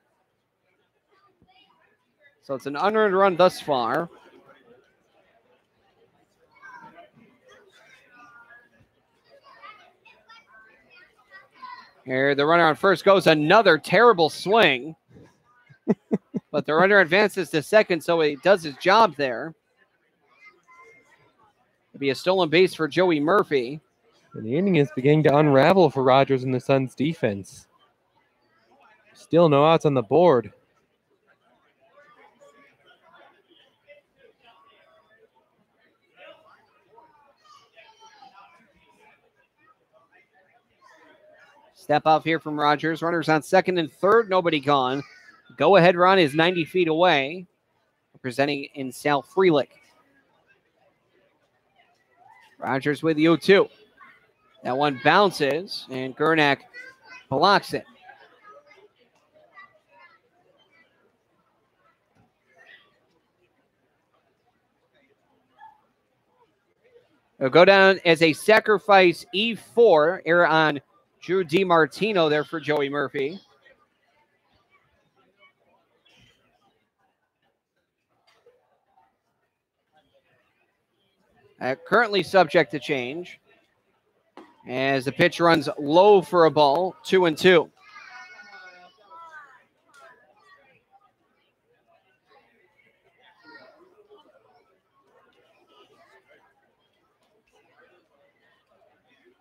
So it's an unearned run thus far. Here, the runner on first goes. Another terrible swing. But the runner advances to second, so he does his job there. It'll be a stolen base for Joey Murphy. And the inning is beginning to unravel for Rogers and the Suns defense. Still no outs on the board. Step off here from Rogers. Runners on second and third. Nobody gone. Go-ahead run is 90 feet away. Representing in Sal Freelick. Rogers with the 0-2. That one bounces, and Gernak blocks it. It'll go down as a sacrifice E4. Error on Drew DiMartino there for Joey Murphy. Currently subject to change as the pitch runs low for a ball, 2-2.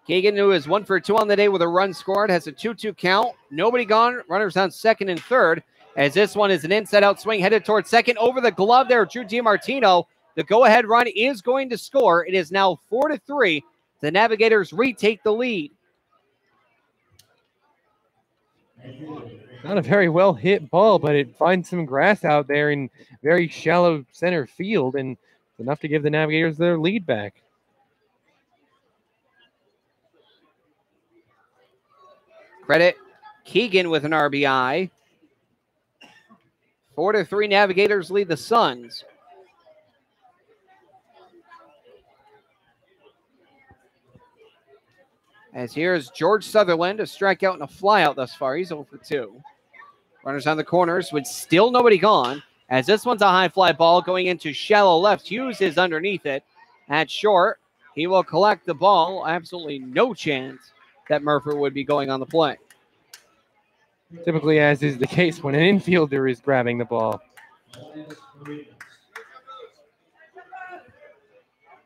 Keegan, who is 1 for 2 on the day with a run scored, has a 2-2 count. Nobody gone. Runners on second and third as this one is an inside-out swing headed towards second. Over the glove there, Drew DiMartino. The go-ahead run is going to score. It is now 4-3. The Navigators retake the lead. Not a very well hit ball, but it finds some grass out there in very shallow center field, and enough to give the Navigators their lead back. Credit Keegan with an RBI. 4-3 Navigators lead the Suns. As here's George Sutherland, a strikeout and a flyout thus far. He's 0 for 2. Runners on the corners with still nobody gone. As this one's a high fly ball going into shallow left. Hughes is underneath it. At short, he will collect the ball. Absolutely no chance that Murphy would be going on the play. Typically, as is the case when an infielder is grabbing the ball.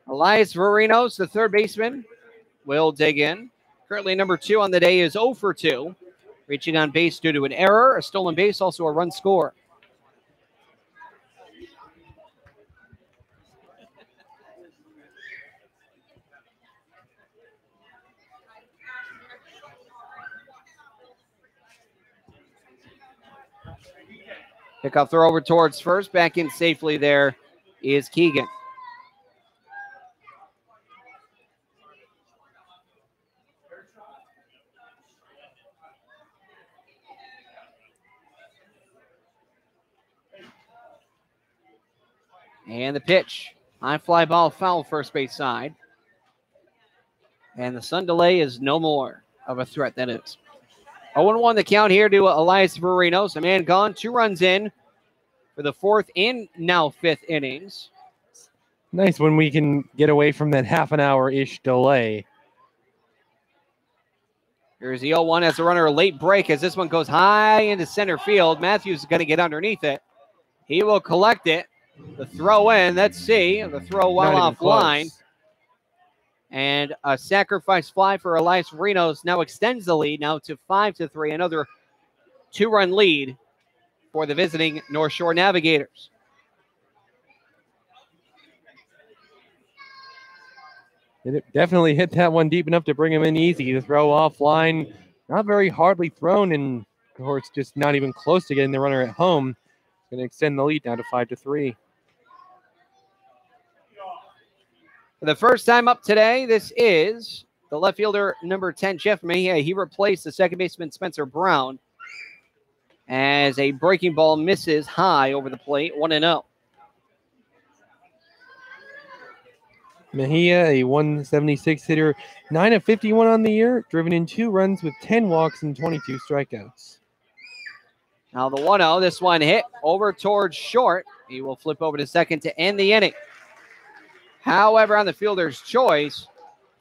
Elias Varinos, the third baseman, will dig in. Currently number 2 on the day is 0 for 2. Reaching on base due to an error, a stolen base, also a run score. Pickoff throw over towards first. Back in safely there is Keegan. And the pitch. High fly ball foul first base side. And the Sun delay is no more of a threat, that is. 0-1 the count here to Elias Varinos. A man gone, 2 runs in for the 4th and now 5th innings. Nice when we can get away from that half an hour-ish delay. Here's the 0-1 as the runner a late break as this one goes high into center field. Matthews is going to get underneath it. He will collect it. The throw in, let's see. The throw well offline. And a sacrifice fly for Elias Varinos now extends the lead now to 5-3. Another 2-run lead for the visiting North Shore Navigators. It definitely hit that one deep enough to bring him in easy. The throw offline, not very hardly thrown, and of course just not even close to getting the runner at home. It's going to extend the lead now to 5-3. For the first time up today, this is the left fielder, number 10, Jeff Mejia. He replaced the second baseman, Spencer Brown. as a breaking ball misses high over the plate, 1-0. Mejia, a 176 hitter, 9 of 51 on the year, driven in 2 runs with 10 walks and 22 strikeouts. Now the 1-0, this one hit over towards short. He will flip over to second to end the inning. However, on the fielder's choice,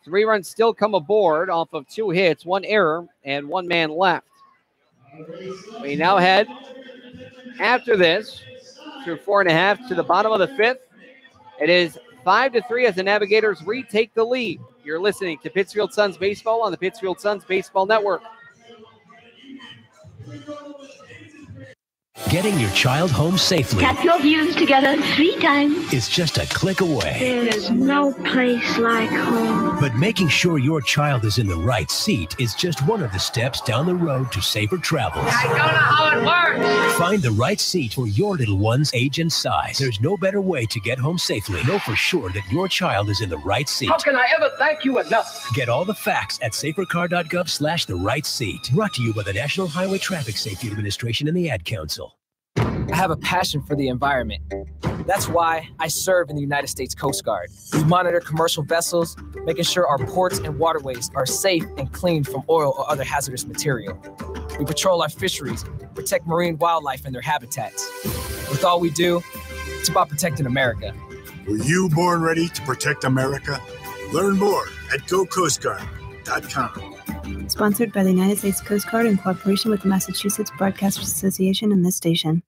3 runs still come aboard off of 2 hits, 1 error, and 1 man left. We now head, after this, through 4.5 to the bottom of the 5th. It is 5-3 as the Navigators retake the lead. You're listening to Pittsfield Suns Baseball on the Pittsfield Suns Baseball Network. Getting your child home safely. Tap your views together 3 times. Is just a click away. There is no place like home. But making sure your child is in the right seat is just one of the steps down the road to safer travels. I don't know how it works. Find the right seat for your little one's age and size. There's no better way to get home safely. Know for sure that your child is in the right seat. How can I ever thank you enough? Get all the facts at safercar.gov/the right seat. Brought to you by the National Highway Traffic Safety Administration and the Ad Council. I have a passion for the environment. That's why I serve in the United States Coast Guard. We monitor commercial vessels, making sure our ports and waterways are safe and clean from oil or other hazardous material. We patrol our fisheries, protect marine wildlife and their habitats. With all we do, it's about protecting America. Were you born ready to protect America? Learn more at gocoastguard.com. Sponsored by the United States Coast Guard in cooperation with the Massachusetts Broadcasters Association and this station.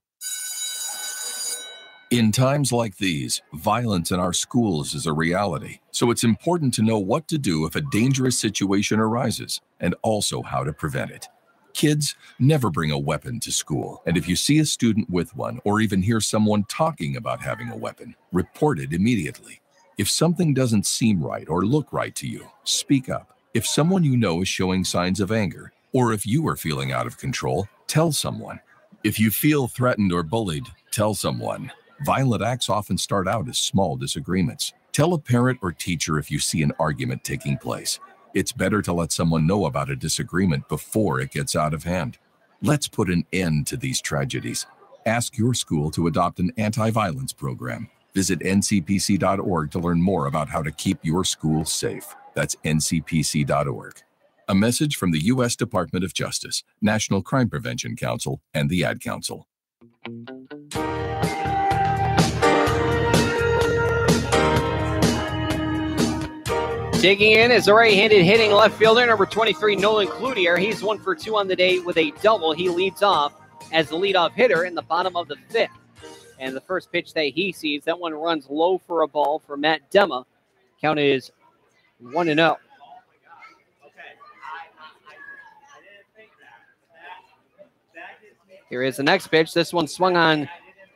In times like these, violence in our schools is a reality. So it's important to know what to do if a dangerous situation arises, and also how to prevent it. Kids, never bring a weapon to school. And if you see a student with one, or even hear someone talking about having a weapon, report it immediately. If something doesn't seem right or look right to you, speak up. If someone you know is showing signs of anger, or if you are feeling out of control, tell someone. If you feel threatened or bullied, tell someone. Violent acts often start out as small disagreements. Tell a parent or teacher if you see an argument taking place. It's better to let someone know about a disagreement before it gets out of hand. Let's put an end to these tragedies. Ask your school to adopt an anti-violence program. Visit ncpc.org to learn more about how to keep your school safe. That's ncpc.org. A message from the U.S. Department of Justice, National Crime Prevention Council, and the Ad Council. Digging in is a right-handed hitting left fielder, number 23, Nolan Cloutier. He's 1 for 2 on the day with a double. He leads off as the leadoff hitter in the bottom of the 5th. And the first pitch that he sees, that one runs low for a ball for Matt Demma. Count is 1-0. Here is the next pitch. This one swung on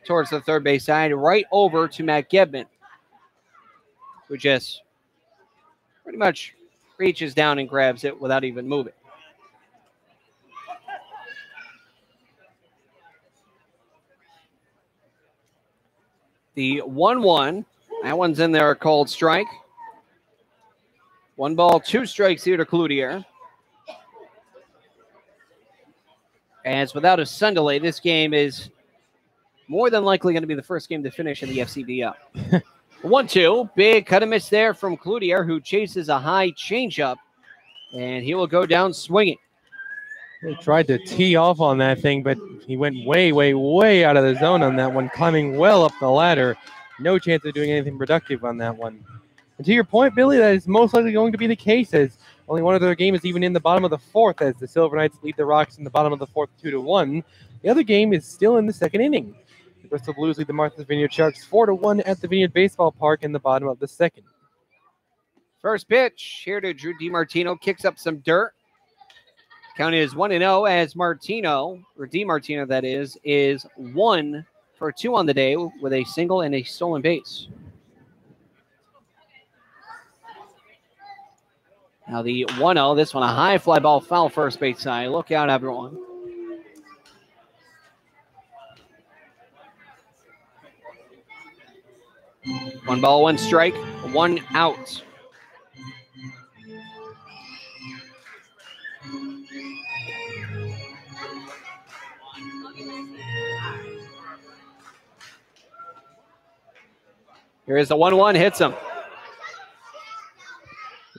towards the third base side, right over to Matt Gebman, who just pretty much reaches down and grabs it without even moving. The 1-1, that one's in there, a called strike. 1 ball, 2 strikes here to Cloutier. As without a sun delay, this game is more than likely going to be the first game to finish in the FCBL. 1-2, big cut and miss there from Cloutier, who chases a high changeup, and he will go down swinging. He tried to tee off on that thing, but he went way, way, way out of the zone on that one, climbing well up the ladder. No chance of doing anything productive on that one. And to your point, Billy, that is most likely going to be the case, as only one of their game is even in the bottom of the 4th, as the Silver Knights lead the Rocks in the bottom of the 4th 2-1. The other game is still in the 2nd inning. The Bristol Blues lead the Martha's Vineyard Sharks 4-1 at the Vineyard Baseball Park in the bottom of the 2nd. First pitch here to Drew DiMartino, kicks up some dirt. Count is 1-0 as DiMartino that is 1 for 2 on the day with a single and a stolen base. Now the 1-0, this one a high fly ball, foul first base side. Look out, everyone. One ball, 1 strike, 1 out. Here's the 1-1, hits him.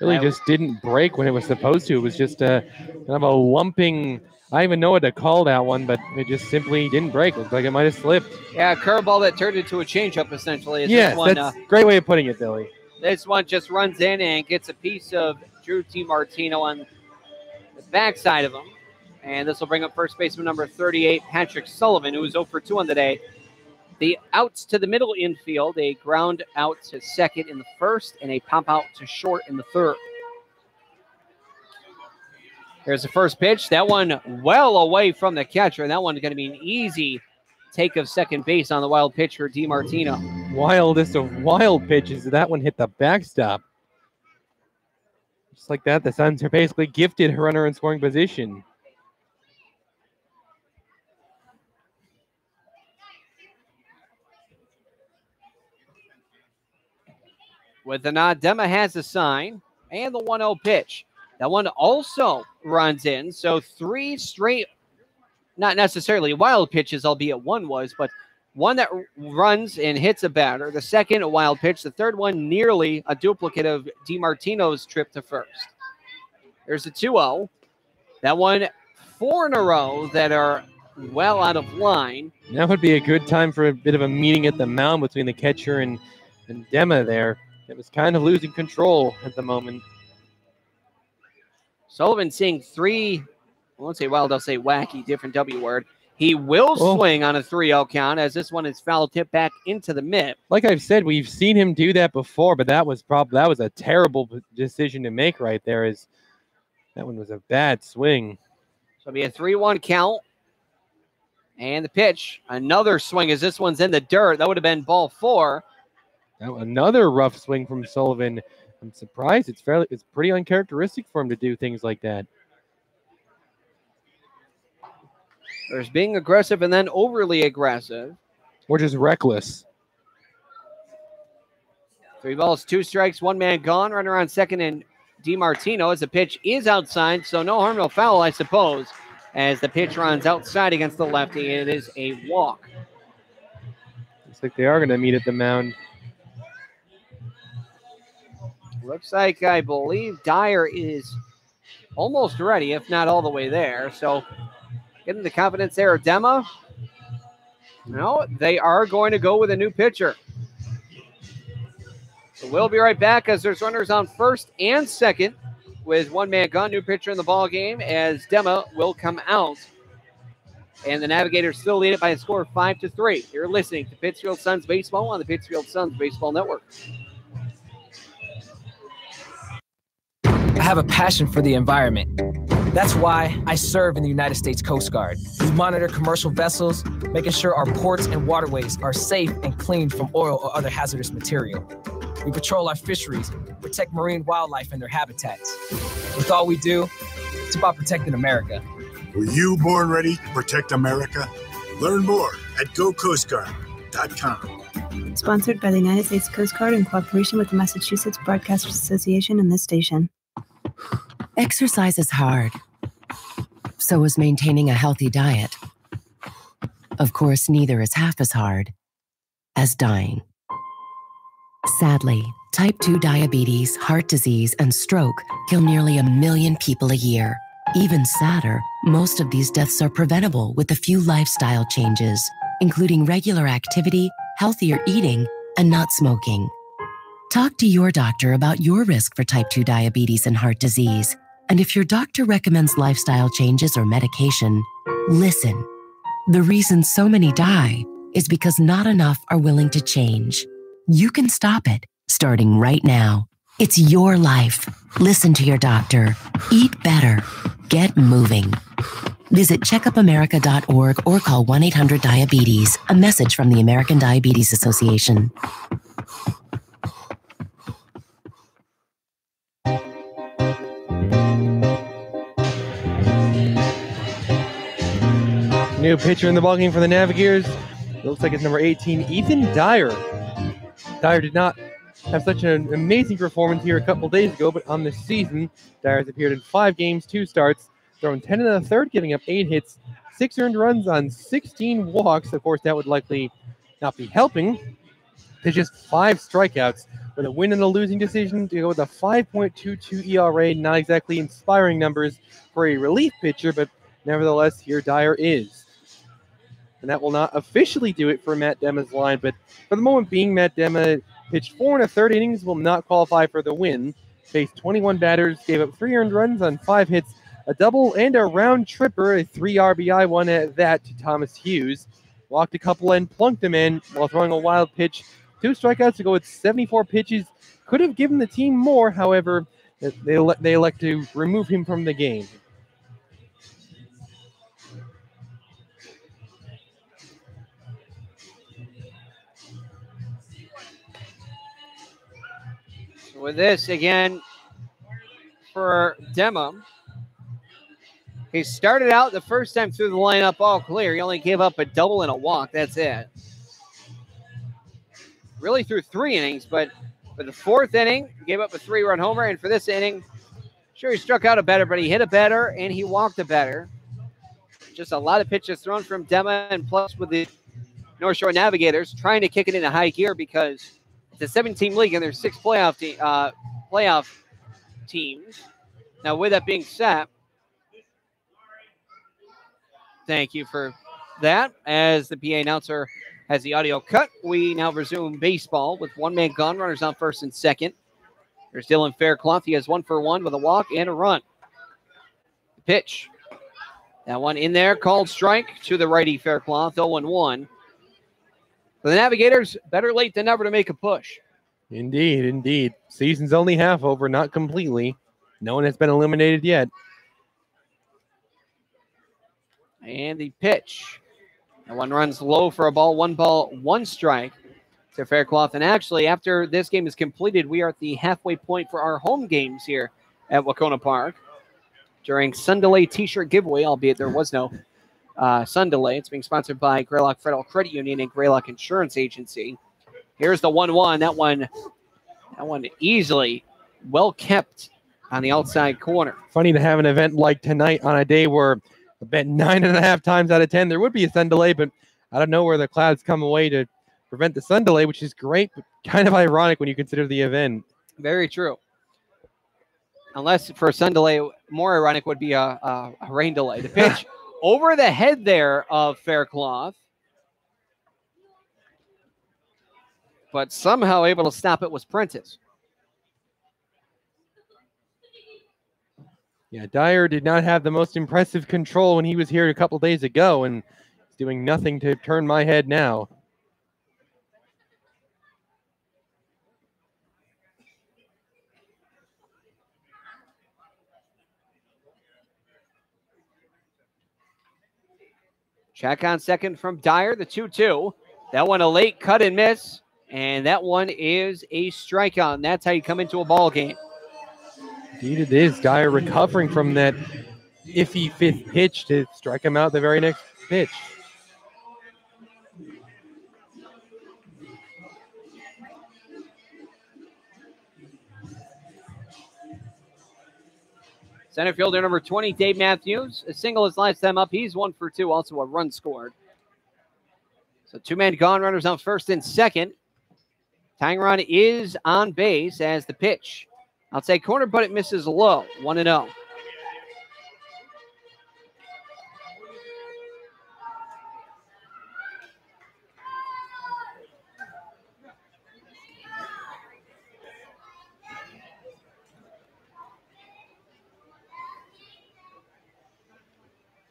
Really just didn't break when it was supposed to. It was just kind of a lumping. I don't even know what to call that one, but it just simply didn't break. Looked like it might have slipped. Yeah, a curveball that turned into a changeup, essentially. Yes, that's a great way of putting it, Billy. This one just runs in and gets a piece of Drew DiMartino on the backside of him. And this will bring up first baseman number 38, Patrick Sullivan, who is 0 for 2 on the day. The outs to the middle infield, a ground out to second in the first, and a pop out to short in the third. Here's the first pitch. That one well away from the catcher, and that one's going to be an easy take of second base on the wild pitch for DiMartino. Wildest of wild pitches. That one hit the backstop. Just like that, the Suns are basically gifted a runner in scoring position. With the nod, Dema has a sign, and the 1-0 pitch. That one also runs in, so 3 straight, not necessarily wild pitches, albeit one was, but one that runs and hits a batter. The second, a wild pitch. The third one, nearly a duplicate of DiMartino's trip to first. There's a 2-0. That one, 4 in a row that are well out of line. That would be a good time for a bit of a meeting at the mound between the catcher and Dema there. It was kind of losing control at the moment. Sullivan seeing 3, I won't say wild, I'll say wacky, different W word. He will swing on a 3-0 count as this one is foul tip back into the mitt. Like I've said, we've seen him do that before, but that was a terrible decision to make right there. That one was a bad swing. So it'll be a 3-1 count. And the pitch, another swing as this one's in the dirt. That would have been ball 4. Now another rough swing from Sullivan. I'm surprised. It's pretty uncharacteristic for him to do things like that. There's being aggressive and then overly aggressive. Or just reckless. 3 balls, 2 strikes, 1 man gone. Runner on second and DiMartino as the pitch is outside. So no harm, no foul, I suppose. As the pitch runs outside against the lefty, it is a walk. Looks like they are going to meet at the mound. Looks like, I believe, Dyer is almost ready, if not all the way there. So getting the confidence there of Dema. No, they are going to go with a new pitcher. So we'll be right back as there's runners on first and second with 1 man gone. New pitcher in the ball game as Dema will come out. And the Navigators still lead it by a score of 5-3. You're listening to Pittsfield Suns Baseball on the Pittsfield Suns Baseball Network. I have a passion for the environment. That's why I serve in the United States Coast Guard. We monitor commercial vessels, making sure our ports and waterways are safe and clean from oil or other hazardous material. We patrol our fisheries, protect marine wildlife and their habitats. With all we do, it's about protecting America. Were you born ready to protect America? Learn more at GoCoastGuard.com. Sponsored by the United States Coast Guard in cooperation with the Massachusetts Broadcasters Association and this station. Exercise is hard. So is maintaining a healthy diet. Of course, neither is half as hard as dying. Sadly, type 2 diabetes, heart disease, and stroke kill nearly 1 million people a year. Even sadder, most of these deaths are preventable with a few lifestyle changes, including regular activity, healthier eating, and not smoking. Talk to your doctor about your risk for type 2 diabetes and heart disease. And if your doctor recommends lifestyle changes or medication, listen. The reason so many die is because not enough are willing to change. You can stop it, starting right now. It's your life. Listen to your doctor. Eat better. Get moving. Visit checkupamerica.org or call 1-800-DIABETES. A message from the American Diabetes Association. New pitcher in the ballgame for the Navigators. It looks like it's number 18, Ethan Dyer. Dyer did not have such an amazing performance here a couple days ago, but on the season, Dyer has appeared in 5 games, 2 starts, thrown 10 in the third, giving up 8 hits, 6 earned runs on 16 walks. Of course, that would likely not be helping to just 5 strikeouts with a win and a losing decision to go with a 5.22 ERA. Not exactly inspiring numbers for a relief pitcher, but nevertheless, here Dyer is. And that will not officially do it for Matt Dema's line, but for the moment being, Matt Dema pitched 4 1/3 innings, will not qualify for the win. Faced 21 batters, gave up 3 earned runs on 5 hits, a double and a round tripper, a 3 RBI one at that to Thomas Hughes. Walked a couple and plunked him in while throwing a wild pitch. 2 strikeouts to go with 74 pitches. Could have given the team more, however, they elect to remove him from the game. With this, again, for Dema, he started out the first time through the lineup all clear. He only gave up a double and a walk. That's it. Really threw 3 innings, but for the 4th inning, gave up a 3-run homer. And for this inning, sure, he struck out a batter, but he hit a batter and he walked a batter. Just a lot of pitches thrown from Dema, and plus with the North Shore Navigators trying to kick it into high gear because it's a 7-team league and there's 6 playoff teams. Now, with that being said, thank you for that. As the PA announcer has the audio cut, we now resume baseball with 1 man gone, runners on first and second. There's Dylan Faircloth. He has 1 for 1 with a walk and a run. Pitch. That one in there, called strike to the righty Faircloth, 0-1. For the Navigators, better late than never to make a push. Indeed, indeed. Season's only half over, not completely. No one has been eliminated yet. And the pitch. That one runs low for a ball, 1 ball, 1 strike to Faircloth. And actually, after this game is completed, we are at the halfway point for our home games here at Wahconah Park during Sundelay T-shirt giveaway, albeit there was no Sundelay. It's being sponsored by Greylock Federal Credit Union and Greylock Insurance Agency. Here's the 1-1. That one easily well kept on the outside corner. Funny to have an event like tonight on a day where I bet 9.5 times out of 10 there would be a sun delay, but I don't know where the clouds come away to prevent the sun delay, which is great, but kind of ironic when you consider the event. Very true. Unless for a sun delay, more ironic would be a rain delay. The pitch over the head there of Faircloth, but somehow able to stop it was Prentice. Yeah, Dyer did not have the most impressive control when he was here a couple days ago, and he's doing nothing to turn my head now. Check on second from Dyer, the 2-2. That one a late cut and miss, and that one is a strikeout. And that's how you come into a ball game. Indeed it is. Dyer recovering from that iffy 5th pitch to strike him out the very next pitch. Center fielder number 20, Dave Matthews. A single his last time up. He's 1 for 2, also a run scored. So 2 men gone, runners on first and second. Tying run is on base as the pitch. Outside corner, but it misses low. 1-0.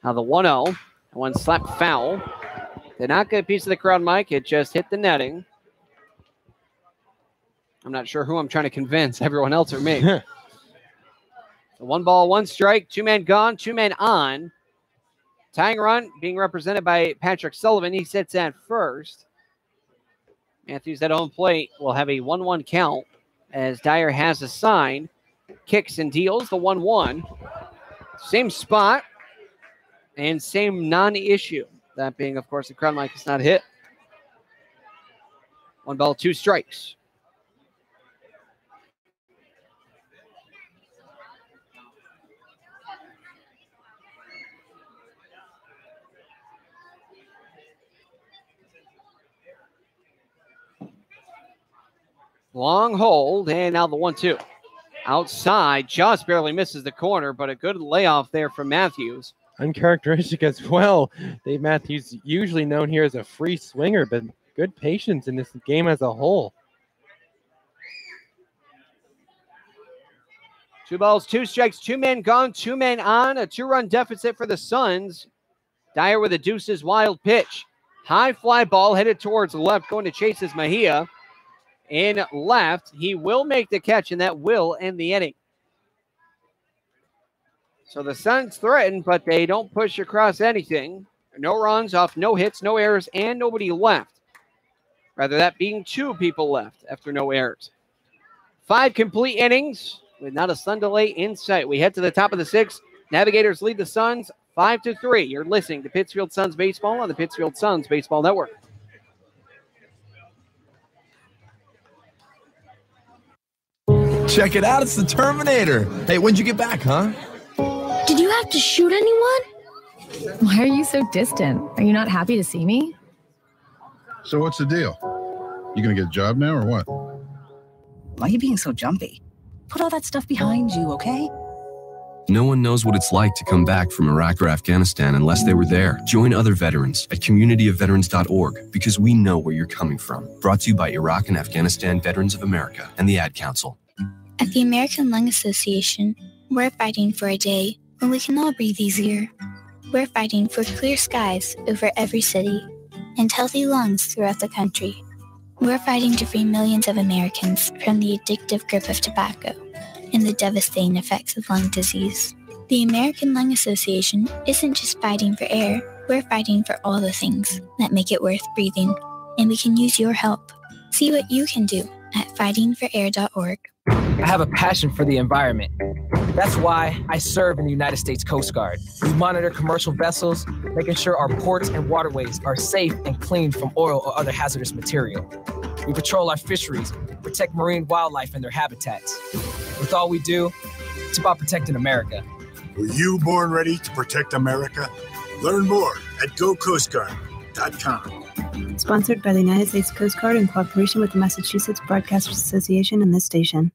Now the 1-0. One slapped foul. Did not get a piece of the crowd mic. It just hit the netting. I'm not sure who I'm trying to convince, everyone else or me. So 1 ball, 1 strike, 2 men gone, 2 men on. Tying run being represented by Patrick Sullivan. He sits at first. Matthews at home plate will have a 1-1 count as Dyer has a sign. Kicks and deals the 1-1. Same spot and same non-issue. That being, of course, the crowd mic is not hit. 1 ball, 2 strikes. Long hold, and now the 1-2. Outside, just barely misses the corner, but a good layoff there from Matthews. Uncharacteristic as well. Dave Matthews, usually known here as a free swinger, but good patience in this game as a whole. 2 balls, 2 strikes, 2 men gone, 2 men on. A 2-run deficit for the Suns. Dyer with a deuces wild pitch. High fly ball headed towards left, going to Chase's Mejia. In left, he will make the catch, and that will end the inning. So the Suns threaten, but they don't push across anything. No runs off, no hits, no errors, and nobody left. Rather, that being 2 people left after no errors. 5 complete innings with not a Sun delay in sight. We head to the top of the 6th. Navigators lead the Suns 5-3. You're listening to Pittsfield Suns Baseball on the Pittsfield Suns Baseball Network. Check it out, it's the Terminator. Hey, when'd you get back, huh? Did you have to shoot anyone? Why are you so distant? Are you not happy to see me? So what's the deal? You gonna get a job now or what? Why are you being so jumpy? Put all that stuff behind you, okay? No one knows what it's like to come back from Iraq or Afghanistan unless they were there. Join other veterans at communityofveterans.org because we know where you're coming from. Brought to you by Iraq and Afghanistan Veterans of America and the Ad Council. At the American Lung Association, we're fighting for a day when we can all breathe easier. We're fighting for clear skies over every city and healthy lungs throughout the country. We're fighting to free millions of Americans from the addictive grip of tobacco and the devastating effects of lung disease. The American Lung Association isn't just fighting for air, we're fighting for all the things that make it worth breathing, and we can use your help. See what you can do at fightingforair.org. I have a passion for the environment. That's why I serve in the United States Coast Guard. We monitor commercial vessels, making sure our ports and waterways are safe and clean from oil or other hazardous material. We patrol our fisheries, protect marine wildlife and their habitats. With all we do, it's about protecting America. Were you born ready to protect America? Learn more at GoCoastGuard.com. Sponsored by the United States Coast Guard in cooperation with the Massachusetts Broadcasters Association and this station.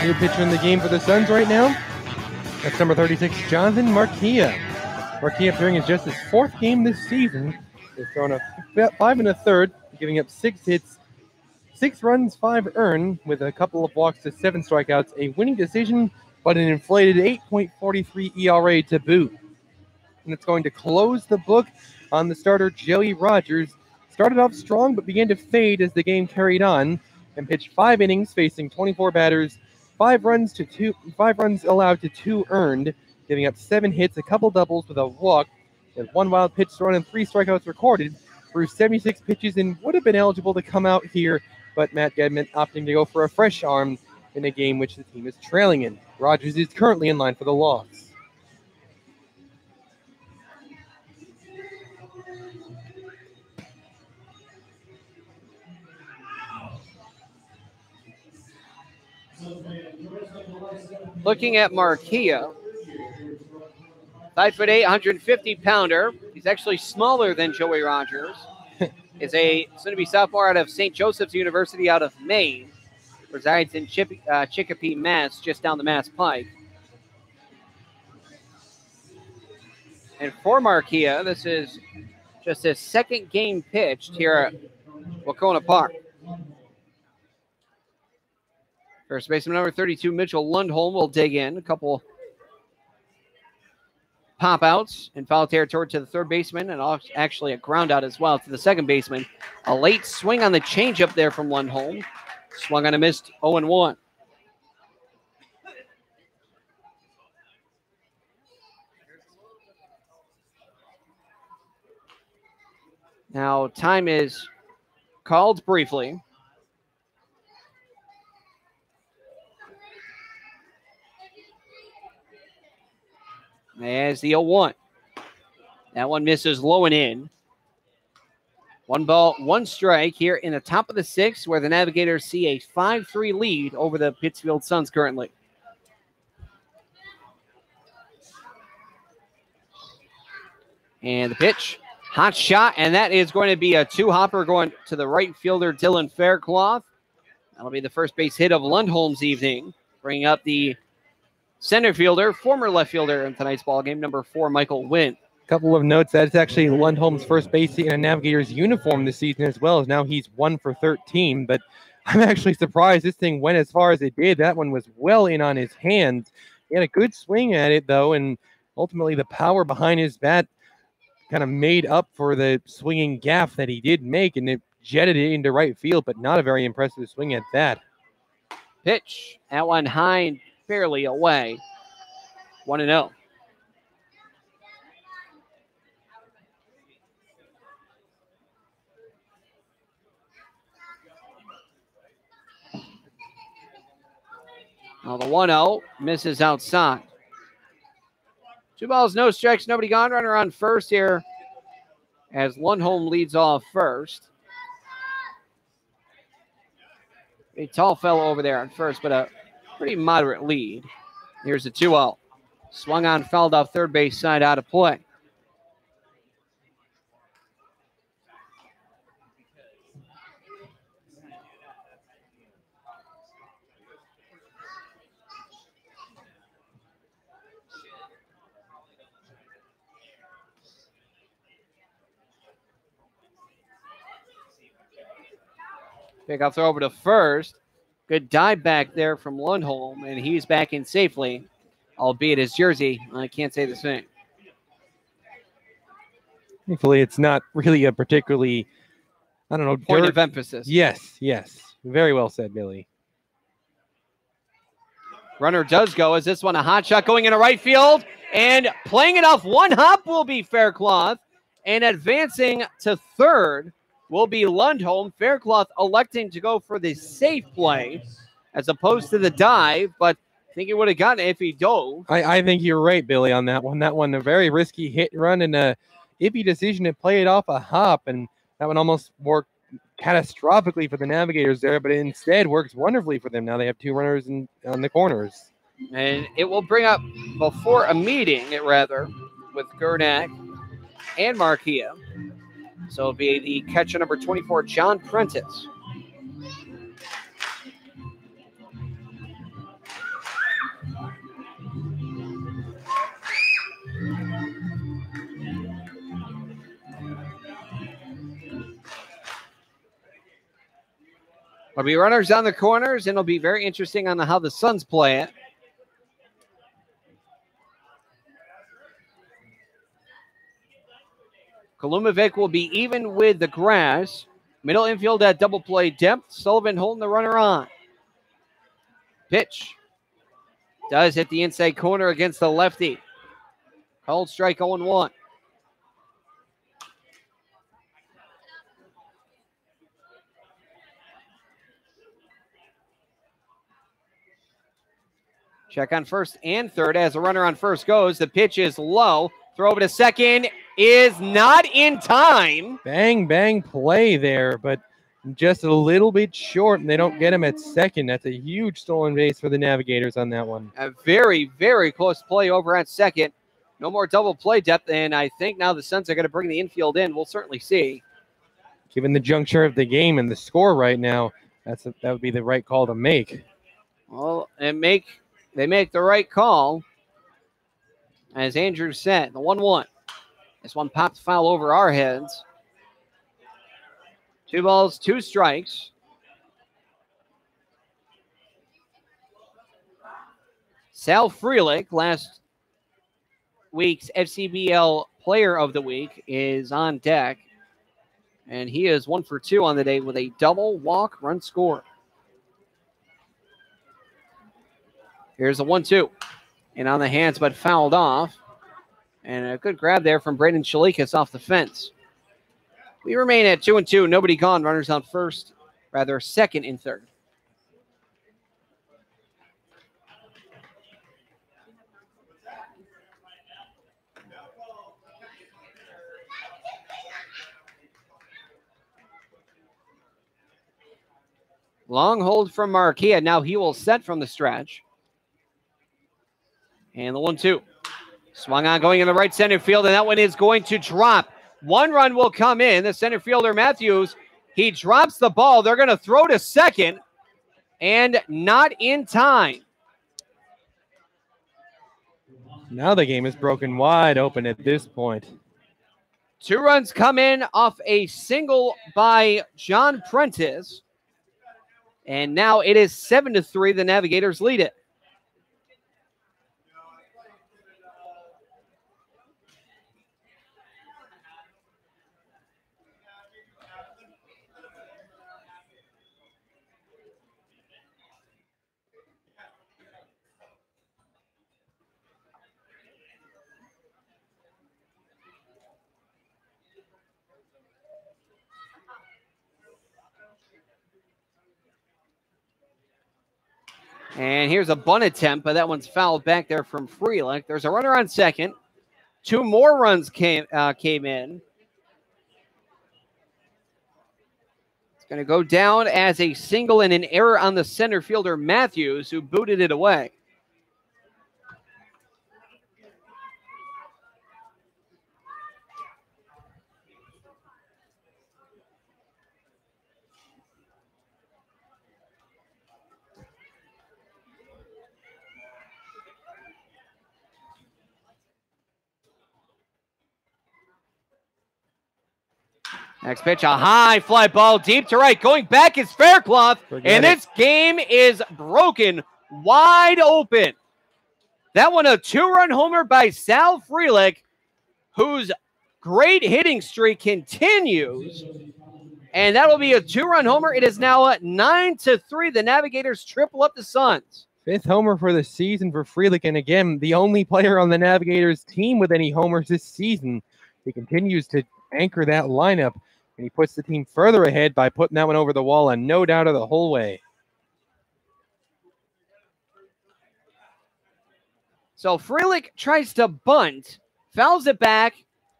New pitcher in the game for the Suns right now. That's number 36, Jonathan Marquia. Marquia appearing in just his 4th game this season. He's thrown a 5 1/3, giving up 6 hits, 6 runs, 5 earned, with a couple of walks to 7 strikeouts, a winning decision, but an inflated 8.43 ERA to boot. And it's going to close the book on the starter, Joey Rogers. Started off strong, but began to fade as the game carried on, and pitched 5 innings, facing 24 batters, 5 runs allowed to 2 earned, giving up 7 hits, a couple doubles with a walk, and 1 wild pitch thrown and 3 strikeouts recorded, threw 76 pitches and would have been eligible to come out here, but Matt Gedman opting to go for a fresh arm in a game which the team is trailing in. Rogers is currently in line for the loss. Looking at Marquia, 5'8", 150-pounder. He's actually smaller than Joey Rogers. Is a soon-to-be sophomore out of St. Joseph's University out of Maine. Resides in Chicopee, Mass, just down the Mass Pike. And for Marquia, this is just his 2nd game pitched here at Wahconah Park. First baseman number 32, Mitchell Lundholm, will dig in. A couple pop outs in foul territory to the 3rd baseman, and actually a ground out as well to the 2nd baseman. A late swing on the changeup there from Lundholm. Swung on a missed 0-1. Now, time is called briefly. As the 0-1. That one misses low and in. 1 ball, 1 strike here in the top of the 6th, where the Navigators see a 5-3 lead over the Pittsfield Suns currently. And the pitch, hot shot, and that is going to be a two-hopper going to the right fielder, Dylan Faircloth. That'll be the first base hit of Lundholm's evening, bringing up the center fielder, former left fielder in tonight's ball game, number 4, Michael Wynn. Couple of notes. That's actually Lundholm's first base in a Navigators uniform this season as well. As now he's 1 for 13, but I'm actually surprised this thing went as far as it did. That one was well in on his hands. He had a good swing at it, though, and ultimately the power behind his bat kind of made up for the swinging gaff that he did make, and it jetted it into right field, but not a very impressive swing at that. Pitch, that one high, barely away. 1-0. Now the 1-0 misses outside. 2 balls, no strikes, nobody gone. Runner on first here as Lundholm leads off first. A tall fellow over there on first, but a pretty moderate lead. Here's the 2-0. Swung on, fouled off third base side, out of play. Pickoff throw over to first. Good dive back there from Lundholm, and he's back in safely, albeit his jersey, I can't say the same. Thankfully, it's not really a particularly, I don't know, point of emphasis. Yes, yes. Very well said, Billy. Runner does go. Is this one a hot shot going into right field? And playing it off one hop will be Faircloth. And advancing to third will be Lundholm. Faircloth electing to go for the safe play as opposed to the dive, but I think he would have gotten it if he dove. I think you're right, Billy, on that one. That one, a very risky hit run and a iffy decision to play it off a hop, and that one almost worked catastrophically for the Navigators there, but it instead works wonderfully for them. Now they have 2 runners on the corners. And it will bring up, before a meeting, with Gernak and Marquia. So it'll be the catcher number 24, John Prentice. There'll be runners down the corners, and it'll be very interesting on how the Suns play it. Kalumovic will be even with the grass. Middle infield at double play depth. Sullivan holding the runner on. Pitch. Does hit the inside corner against the lefty. Called strike 0-1. Check on first and third as the runner on first goes. The pitch is low. Throw over to second is not in time. Bang, bang play there, but just a little bit short, and they don't get him at second. That's a huge stolen base for the Navigators on that one. A very, very close play over at second. No more double play depth, and I think now the Suns are going to bring the infield in. We'll certainly see. Given the juncture of the game and the score right now, that would be the right call to make. Well, they make the right call. As Andrew said, the 1-1. This one popped foul over our heads. 2 balls, 2 strikes. Sal Freelick, last week's FCBL Player of the Week, is on deck. And he is 1 for 2 on the day with a double, walk, run score. Here's a 1-2. And on the hands, but fouled off. And a good grab there from Braden Shalikas off the fence. We remain at 2-2. Nobody gone. Runners on second and third. Long hold from Marquia. Now he will set from the stretch. And the 1-2. Swung on going in the right center field, and that one is going to drop. 1 run will come in. The center fielder, Matthews, he drops the ball. They're going to throw to second, and not in time. Now the game is broken wide open at this point. 2 runs come in off a single by John Prentice. And now it is 7-3. The Navigators lead it. And here's a bunt attempt, but that one's fouled back there from Freelick. There's a runner on second. 2 more runs came in. It's going to go down as a single and an error on the center fielder, Matthews, who booted it away. Next pitch, a high fly ball deep to right. Going back is Faircloth, and this game is broken wide open. That one a 2-run homer by Sal Freelick, whose great hitting streak continues. And that will be a 2-run homer. It is now 9-3. The Navigators triple up the Suns. 5th homer for the season for Freelick, and again, the only player on the Navigators team with any homers this season. He continues to anchor that lineup, and he puts the team further ahead by putting that one over the wall, and no doubt of the whole way. So Freelick tries to bunt, fouls it back,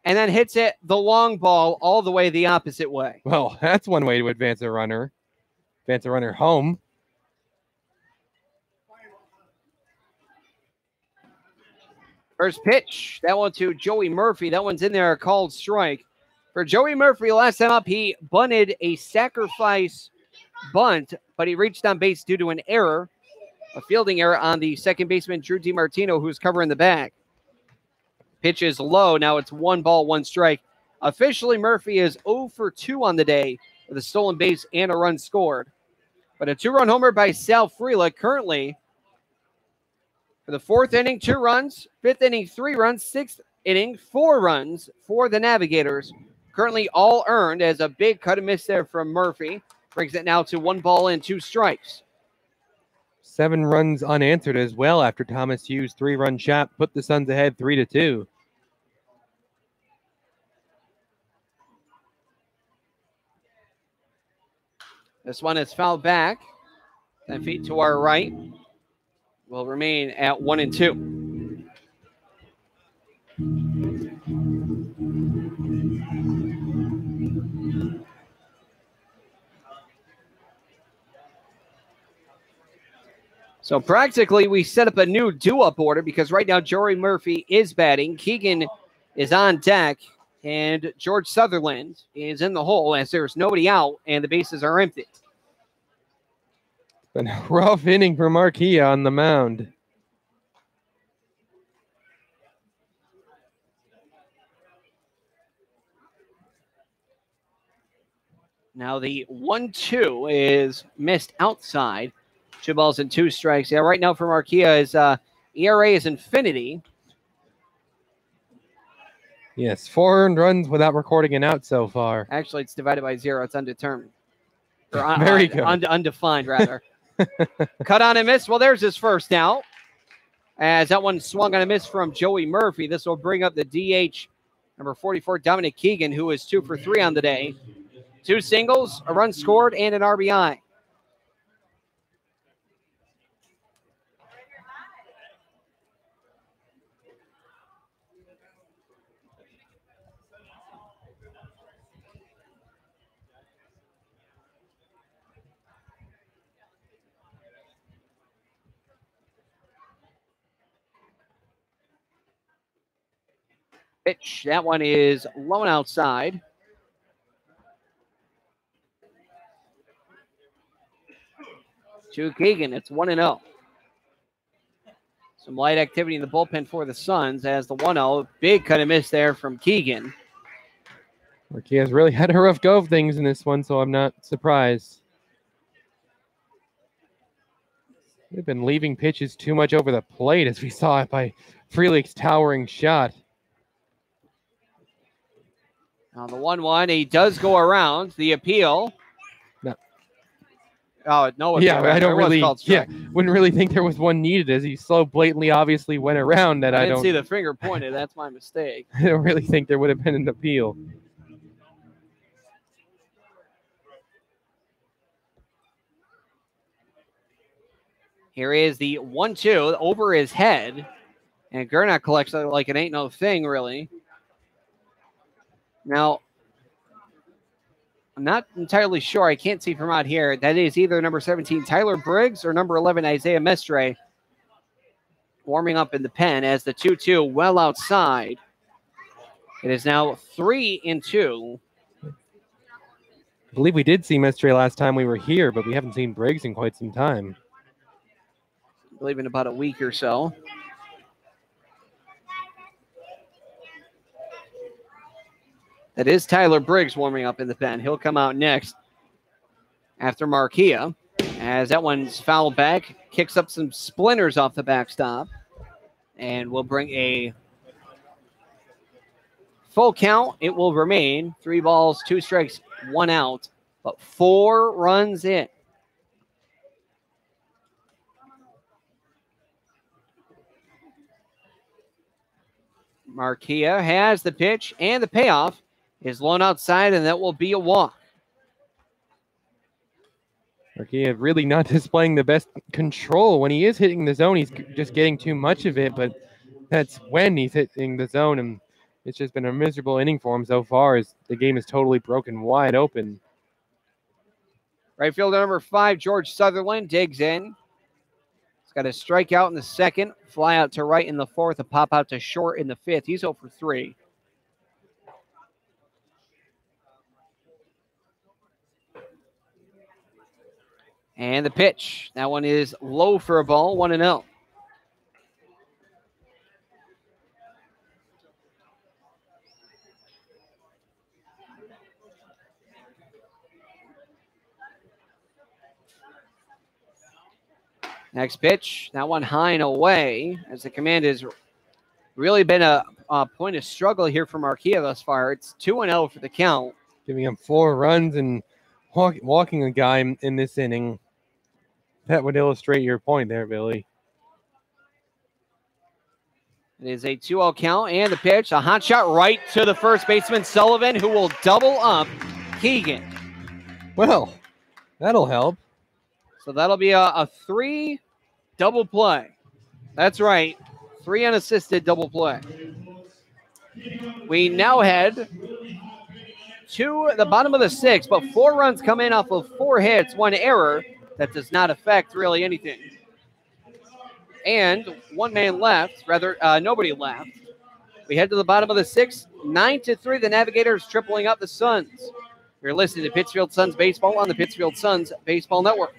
and then hits it the long ball all the way the opposite way. Well, that's one way to advance a runner. Advance a runner home. First pitch, that one to Joey Murphy. That one's in there, called strike. For Joey Murphy, last time up, he bunted a sacrifice bunt, but he reached on base due to an error, a fielding error on the second baseman, Drew DiMartino, who's covering the bag. Pitch is low. Now it's 1 ball, 1 strike. Officially, Murphy is 0 for 2 on the day with a stolen base and a run scored. But a 2-run homer by Sal Freelick currently. For the 4th inning, 2 runs. 5th inning, 3 runs. 6th inning, 4 runs for the Navigators. Currently all earned as a big cut and miss there from Murphy. Brings it now to 1 ball and 2 strikes. 7 runs unanswered as well after Thomas Hughes' 3-run shot put the Suns ahead 3-2. This one is fouled back. 10 feet to our right. Will remain at 1-2. So practically we set up a new do-up order because right now Joey Murphy is batting. Keegan is on deck, and George Sutherland is in the hole as there's nobody out and the bases are empty. Been a rough inning for Marquia on the mound. Now the 1-2 is missed outside. 2 balls and 2 strikes. Yeah, right now for Marquia is ERA is infinity. Yes, 4 earned runs without recording an out so far. Actually, it's divided by 0. It's undetermined. Or Very good. Undefined, rather. Cut on and miss. Well, there's his first out. As that one swung on a miss from Joey Murphy. This will bring up the DH, number 44, Dominic Keegan, who is 2 for 3 on the day. 2 singles, a run scored, and an RBI. Pitch. That one is low and outside. To Keegan. It's 1-0. Some light activity in the bullpen for the Suns as the 1-0. Big kind of miss there from Keegan. Marquez really had a rough go of things in this one, so I'm not surprised. They've been leaving pitches too much over the plate, as we saw it by Freelich's towering shot. Now the 1-1, he does go around the appeal. No. Oh, no. Yeah, I don't really, wouldn't really think there was one needed, as he so blatantly obviously went around that I didn't see the finger pointed. That's my mistake. I don't really think there would have been an appeal. Here is the 1-2 over his head. And Gernach collects it like it ain't no thing, really. Now, I'm not entirely sure. I can't see from out here. That is either number 17, Tyler Briggs, or number 11, Isaiah Mestre, warming up in the pen as the 2-2 well outside. It is now 3-2. I believe we did see Mestre last time we were here, but we haven't seen Briggs in quite some time. I believe in about a week or so. That is Tyler Briggs warming up in the pen. He'll come out next after Marquia, as that one's fouled back, kicks up some splinters off the backstop, and will bring a full count. It will remain 3 balls, 2 strikes, 1 out, but 4 runs in. Marquia has the pitch, and the payoff is blown outside, and that will be a walk. Marquia really not displaying the best control. When he is hitting the zone, he's just getting too much of it, but that's when he's hitting the zone, and it's just been a miserable inning for him so far as the game is totally broken wide open. Right fielder number 5, George Sutherland, digs in. He's got a strikeout in the second, fly out to right in the fourth, a pop out to short in the fifth. He's 0 for 3. And the pitch. That one is low for a ball, 1-0. Next pitch, that one high and away, as the command has really been a point of struggle here for Marquia thus far. It's 2-0 for the count. Giving him 4 runs and walking a guy in this inning. That would illustrate your point there, Billy. It is a 2-0 count, and the pitch, a hot shot right to the first baseman, Sullivan, who will double up Keegan. Well, that'll help. So that'll be a 3 double play. That's right, 3 unassisted double play. We now head to the bottom of the 6th, but 4 runs come in off of 4 hits, 1 error. That does not affect really anything. And 1 man left, nobody left. We head to the bottom of the 6th, 9-3, the Navigators tripling up the Suns. You're listening to Pittsfield Suns Baseball on the Pittsfield Suns Baseball Network.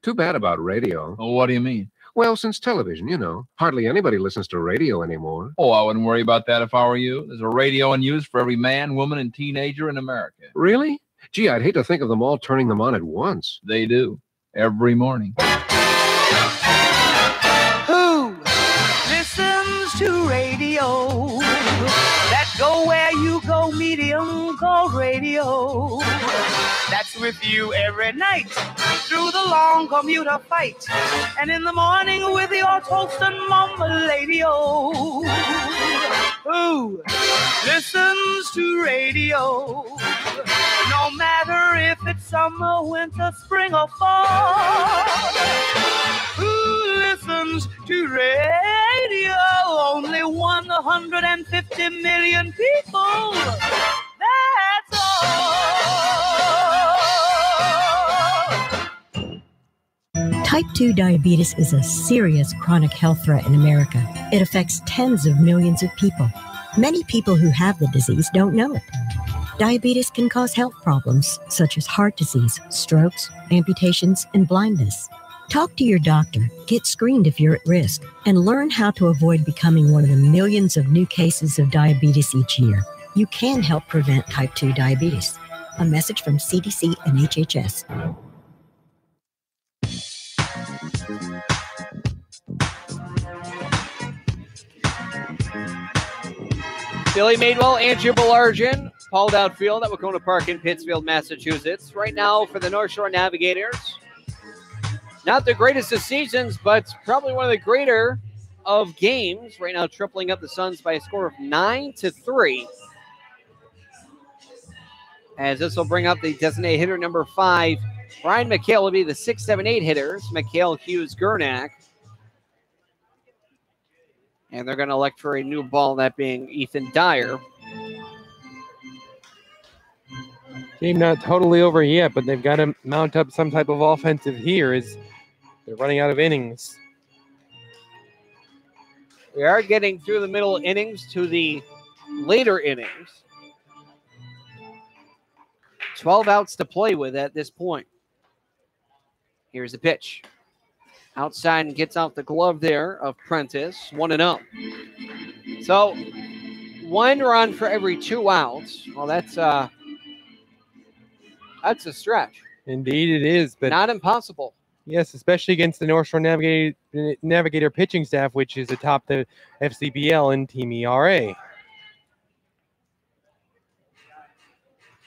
Too bad about radio. Oh, what do you mean? Well, since television, you know, hardly anybody listens to radio anymore. Oh, I wouldn't worry about that if I were you. There's a radio in use for every man, woman, and teenager in America. Really? Gee, I'd hate to think of them all turning them on at once. They do. Every morning. Who listens to radio? That go where you go, medium called radio. That's with you every night through the long commuter fight, and in the morning with your toast and mama lady-o. Who listens to radio? No matter if it's summer, winter, spring, or fall. Who listens to radio? Only 150 million people. That's all. Type 2 diabetes is a serious chronic health threat in America. It affects tens of millions of people. Many people who have the disease don't know it. Diabetes can cause health problems such as heart disease, strokes, amputations, and blindness. Talk to your doctor, get screened if you're at risk, and learn how to avoid becoming one of the millions of new cases of diabetes each year. You can help prevent type 2 diabetes. A message from CDC and HHS. Billy Madewell, Andrew Belargin, Paul Dowd Field at Wahconah Park in Pittsfield, Massachusetts. Right now for the North Shore Navigators. Not the greatest of seasons, but probably one of the greater of games. Right now tripling up the Suns by a score of 9-3. As this will bring up the designated hitter number 5. Brian McHale will be the 6, 7, 8 hitters. McHale, Hughes, Gurnak. And they're going to elect for a new ball, that being Ethan Dyer. Game not totally over yet, but they've got to mount up some type of offensive here as they're running out of innings. We are getting through the middle innings to the later innings. 12 outs to play with at this point. Here's the pitch. Outside and gets out the glove there of Prentice. 1-0. So 1 run for every 2 outs. Well, that's a stretch. Indeed it is, but not impossible. Yes, especially against the North Shore Navigator pitching staff, which is atop the FCBL in Team ERA.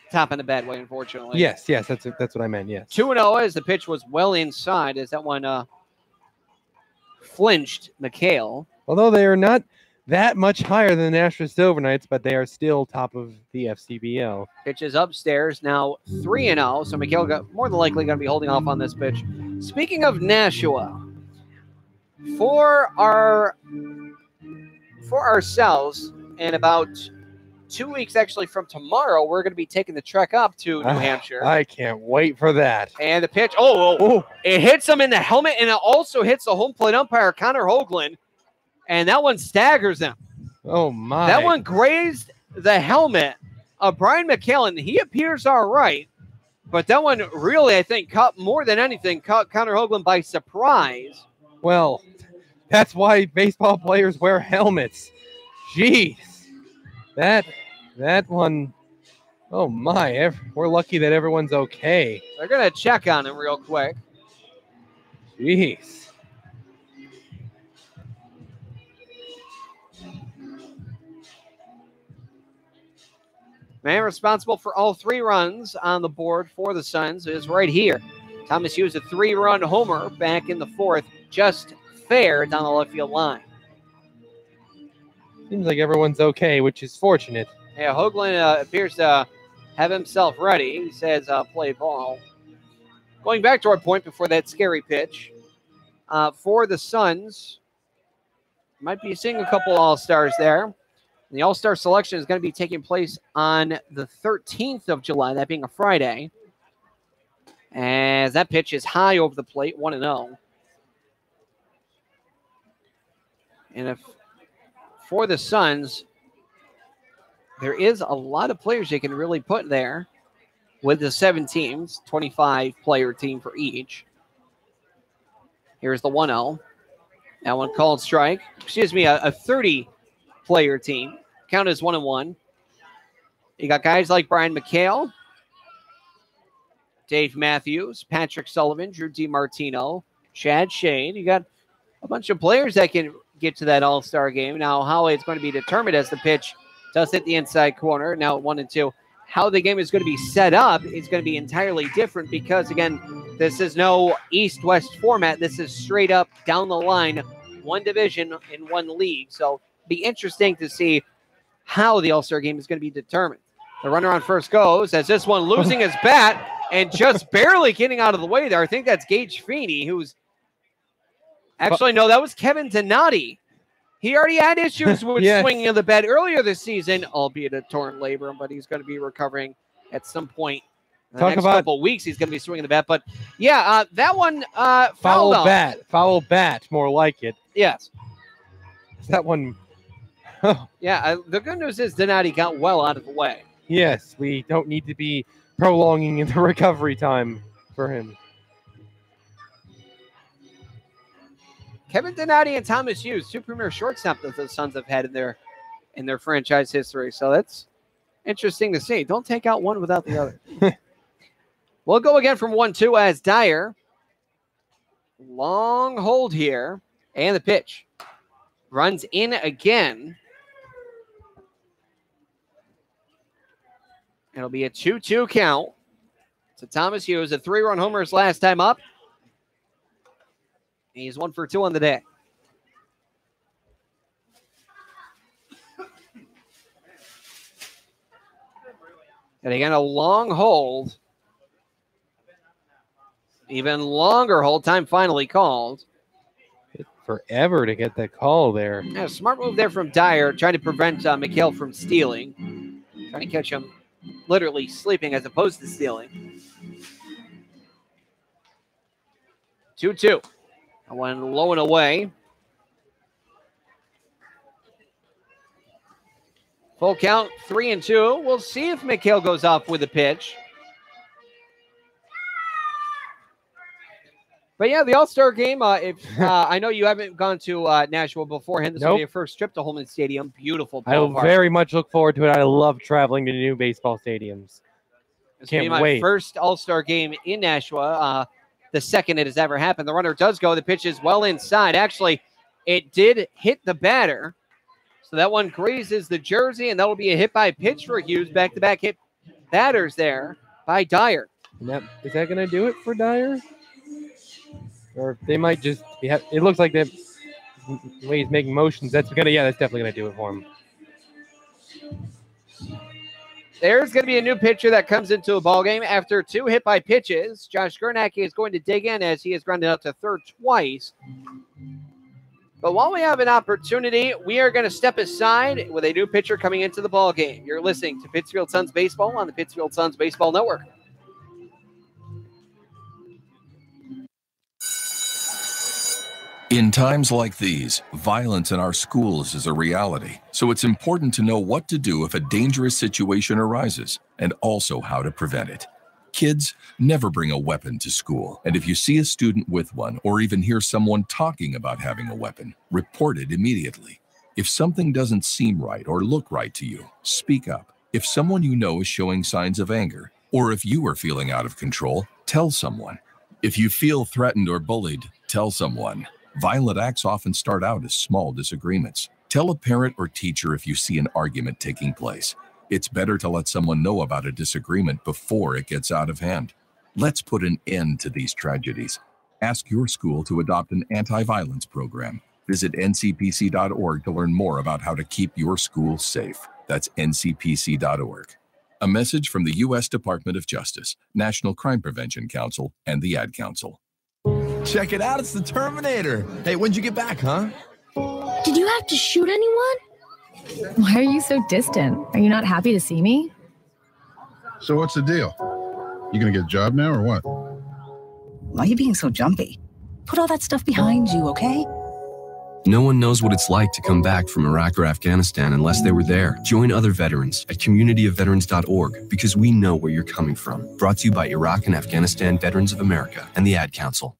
Top in a bad way, unfortunately. Yes, that's what I meant, yes. 2-0 as the pitch was well inside as that one flinched McHale. Although they are not that much higher than the Nashville Silverknights, but they are still top of the FCBL. Pitch is upstairs, now 3-0, so McHale got more than likely going to be holding off on this pitch. Speaking of Nashua, for ourselves, in about 2 weeks actually from tomorrow, we're going to be taking the trek up to New Hampshire. I can't wait for that. And the pitch, it hits him in the helmet, and it also hits the home plate umpire, Connor Hoagland, and that one staggers him. Oh, my. That one grazed the helmet of Brian McHale, and he appears all right, but that one really, I think, caught Connor Hoagland by surprise. Well, that's why baseball players wear helmets. Jeez. That one, oh my, we're lucky that everyone's okay. They're going to check on him real quick. Jeez. Man responsible for all 3 runs on the board for the Suns is right here. Thomas Hughes, a 3-run homer back in the 4th, just fair down the left field line. Seems like everyone's okay, which is fortunate. Yeah, Hoagland appears to have himself ready. He says, play ball. Going back to our point before that scary pitch, for the Suns, might be seeing a couple All-Stars there. The All-Star selection is going to be taking place on the 13th of July, that being a Friday. As that pitch is high over the plate, 1-0. And if for the Suns, there is a lot of players they can really put there with the 7 teams, 25-player team for each. Here's the 1-0. That one called strike. Excuse me, a 30-player team. Count as 1-1. You got guys like Brian McHale, Dave Matthews, Patrick Sullivan, Drew DiMartino, Chad Shade. You got a bunch of players that can get to that All-Star game. Now, how it's going to be determined as the pitch does hit the inside corner. Now at 1-2. How the game is going to be set up is going to be entirely different because, again, this is no East-West format. This is straight up down the line, one division in one league. So be interesting to see how the All-Star game is going to be determined. The runner on first goes as this one losing his bat and just barely getting out of the way there. I think that's Gage Feeney, who's actually, no, that was Kevin Donati. He already had issues with swinging of the bat earlier this season, albeit a torn labrum, but he's going to be recovering at some point The next couple weeks, he's going to be swinging the bat. But, yeah, that one foul bat. Foul bat, more like it. Yes. That one. Yeah, the good news is Donati got well out of the way. Yes, we don't need to be prolonging the recovery time for him. Kevin Donati and Thomas Hughes, 2 premier shortstops that the Suns have had in their franchise history. So that's interesting to see. Don't take out one without the other. We'll go again from 1-2 as Dyer. Long hold here. And the pitch. Runs in again. It'll be a 2-2 count to Thomas Hughes. A 3-run homer his last time up. He's 1 for 2 on the day. And again, a long hold. Even longer hold. Time finally called. Forever to get that call there. Yeah, smart move there from Dyer, trying to prevent McHale from stealing. Trying to catch him literally sleeping as opposed to stealing. 2-2. One low and away. Full count, 3-2. We'll see if McHale goes off with a pitch. But yeah, the All-Star game, I know you haven't gone to Nashville beforehand. This will be your first trip to Holman Stadium. Beautiful ballpark. I very much look forward to it. I love traveling to new baseball stadiums. This will be my first All-Star game in Nashville, the second it has ever happened. The runner does go. The pitch is well inside. Actually, it did hit the batter. So that one grazes the jersey, and that will be a hit by pitch for Hughes. Back-to-back hit batters there by Dyer. Is that going to do it for Dyer? Or they might just it looks like that the way he's making motions. That's definitely gonna do it for him. There's gonna be a new pitcher that comes into a ball game after 2 hit by pitches. Josh Gernacki is going to dig in as he has grounded out to third twice. But while we have an opportunity, we are going to step aside with a new pitcher coming into the ball game. You're listening to Pittsfield Suns Baseball on the Pittsfield Suns Baseball Network. In times like these, violence in our schools is a reality, so it's important to know what to do if a dangerous situation arises, and also how to prevent it. Kids, never bring a weapon to school, and if you see a student with one, or even hear someone talking about having a weapon, report it immediately. If something doesn't seem right or look right to you, speak up. If someone you know is showing signs of anger, or if you are feeling out of control, tell someone. If you feel threatened or bullied, tell someone. Violent acts often start out as small disagreements. Tell a parent or teacher if you see an argument taking place. It's better to let someone know about a disagreement before it gets out of hand. Let's put an end to these tragedies. Ask your school to adopt an anti-violence program. Visit ncpc.org to learn more about how to keep your school safe. That's ncpc.org. A message from the U.S. Department of Justice, National Crime Prevention Council, and the Ad Council. Check it out, it's the Terminator. Hey, when'd you get back, huh? Did you have to shoot anyone? Why are you so distant? Are you not happy to see me? So what's the deal? You gonna get a job now or what? Why are you being so jumpy? Put all that stuff behind you, okay? No one knows what it's like to come back from Iraq or Afghanistan unless they were there. Join other veterans at communityofveterans.org because we know where you're coming from. Brought to you by Iraq and Afghanistan Veterans of America and the Ad Council.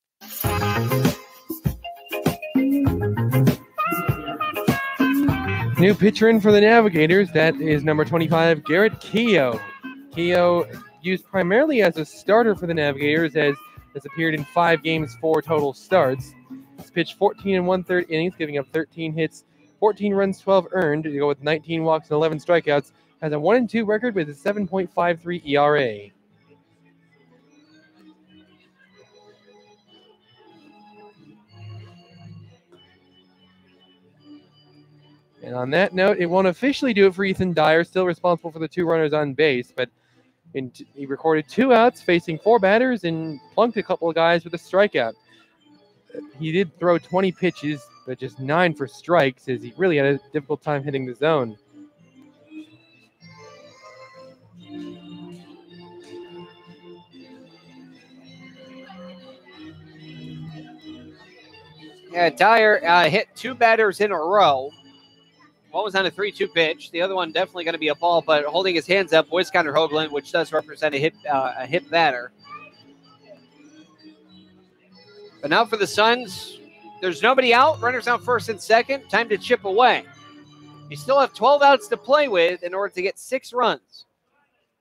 New pitcher in for the Navigators. That is number 25, Garrett Keogh. Keogh used primarily as a starter for the Navigators as has appeared in 5 games, 4 total starts. He's pitched 14 1/3 innings, giving up 13 hits, 14 runs, 12 earned. To go with 19 walks and 11 strikeouts. Has a 1-2 record with a 7.53 ERA. And on that note, it won't officially do it for Ethan Dyer, still responsible for the 2 runners on base, but he recorded 2 outs facing 4 batters and plunked a couple of guys with a strikeout. He did throw 20 pitches, but just 9 for strikes, as he really had a difficult time hitting the zone. Dyer hit 2 batters in a row. One was on a 3-2 pitch. The other one definitely going to be a ball, but holding his hands up was Connor Hoagland, which does represent a hit batter. But now for the Suns, there's nobody out. Runners on first and second. Time to chip away. You still have 12 outs to play with in order to get 6 runs.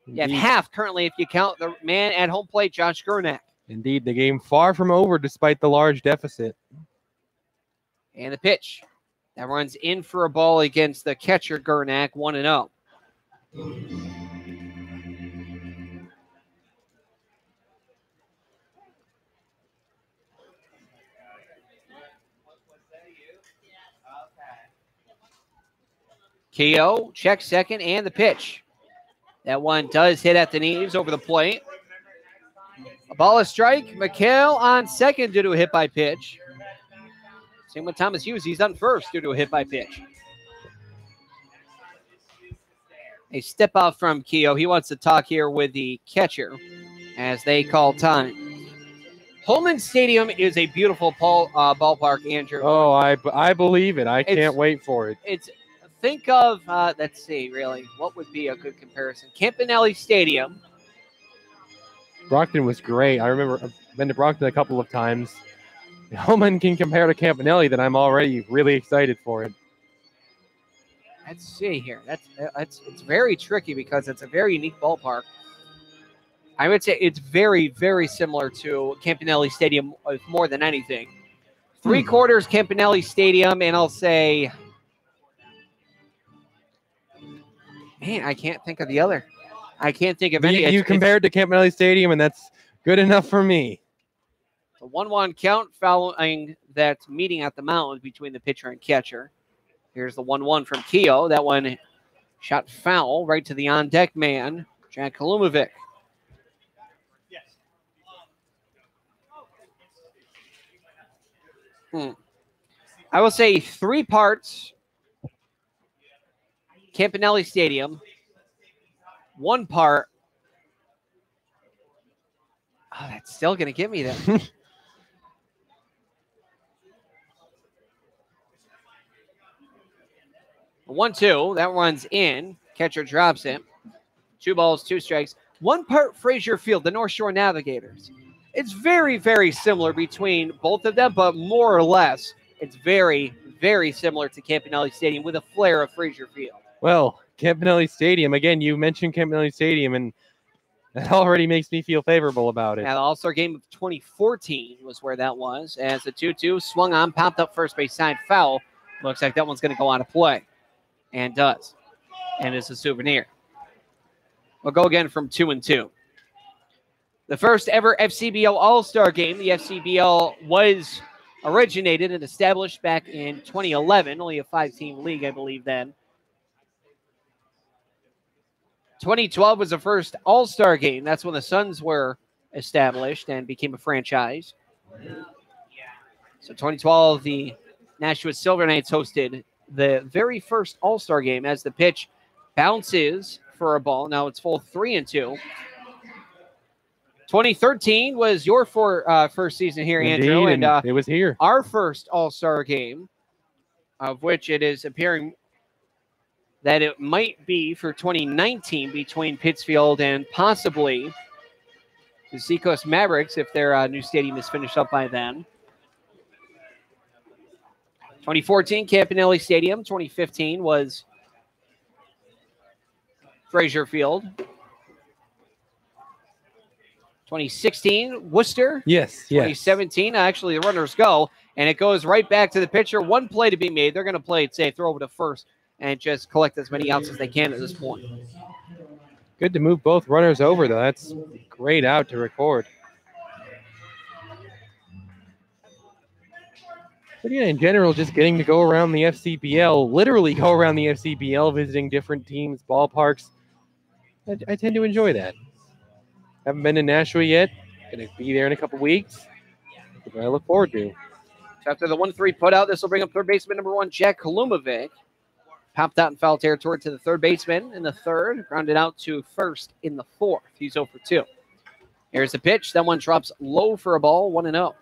You have half currently if you count the man at home plate, Josh Gurnak. Indeed, the game far from over despite the large deficit. And the pitch. That runs in for a ball against the catcher, Gurnak, 1-0. Keogh checks second and the pitch. That one does hit at the knees over the plate. A ball, a strike. McHale on second due to a hit by pitch. Same with Thomas Hughes. He's on first due to a hit by pitch. A step out from Keogh. He wants to talk here with the catcher as they call time. Holman Stadium is a beautiful ballpark, Andrew. Oh, I believe it. I can't wait for it. Think of, let's see, really, what would be a good comparison? Campanelli Stadium. Brockton was great. I remember I've been to Brockton a couple of times. Holman can compare to Campanelli, then I'm already really excited for it. Let's see here. It's very tricky because it's a very unique ballpark. I would say it's very, very similar to Campanelli Stadium more than anything. 3/4 Campanelli Stadium, and I'll say, man, I can't think of the other. I can't think of any. You compared to Campanelli Stadium, and that's good enough for me. A 1-1 count following that meeting at the mound between the pitcher and catcher. Here's the 1-1 from Keogh. That one shot foul right to the on-deck man, Jack Kalumovic. I will say 3 parts Campanelli Stadium, 1 part. Oh, that's still going to get me there. 1-2. That runs in. Catcher drops it. 2 balls, 2 strikes. 1 part Frazier Field, the North Shore Navigators. It's very, very similar between both of them, but more or less, it's very, very similar to Campanelli Stadium with a flair of Frazier Field. Well, Campanelli Stadium, again, you mentioned Campanelli Stadium, and that already makes me feel favorable about it. Now, the All-Star game of 2014 was where that was, as the 2-2 swung on, popped up first base side foul. Looks like that one's going to go out of play, and does, and it's a souvenir. We'll go again from 2-2. The first ever FCBL All-Star game. The FCBL was originated and established back in 2011, only a 5-team league, I believe, then. 2012 was the first All-Star game. That's when the Suns were established and became a franchise. So 2012, the Nashua Silver Knights hosted the very first All-Star game as the pitch bounces for a ball. Now it's full 3-2. 2013 was your first season here, Indeed, Andrew. And it was here. Our first All-Star game, of which it is appearing that it might be for 2019 between Pittsfield and possibly the Seacoast Mavericks if their new stadium is finished up by then. 2014, Campanelli Stadium. 2015 was Frazier Field. 2016, Worcester. Yes. 2017, actually the runners go, and it goes right back to the pitcher. 1 play to be made. They're going to play it safe, throw over to first, and just collect as many outs as they can at this point. Good to move both runners over, though. That's great out to record. But yeah, in general, just getting to go around the FCBL, literally go around the FCBL, visiting different teams, ballparks. I tend to enjoy that. Haven't been to Nashua yet. Going to be there in a couple weeks. What I look forward to. So after the 1-3 put out, this will bring up third baseman number 1, Jack Kalumovic. Popped out in foul territory to the third baseman in the third. Grounded out to first in the fourth. He's 0 for 2. Here's the pitch. That one drops low for a ball, 1-0.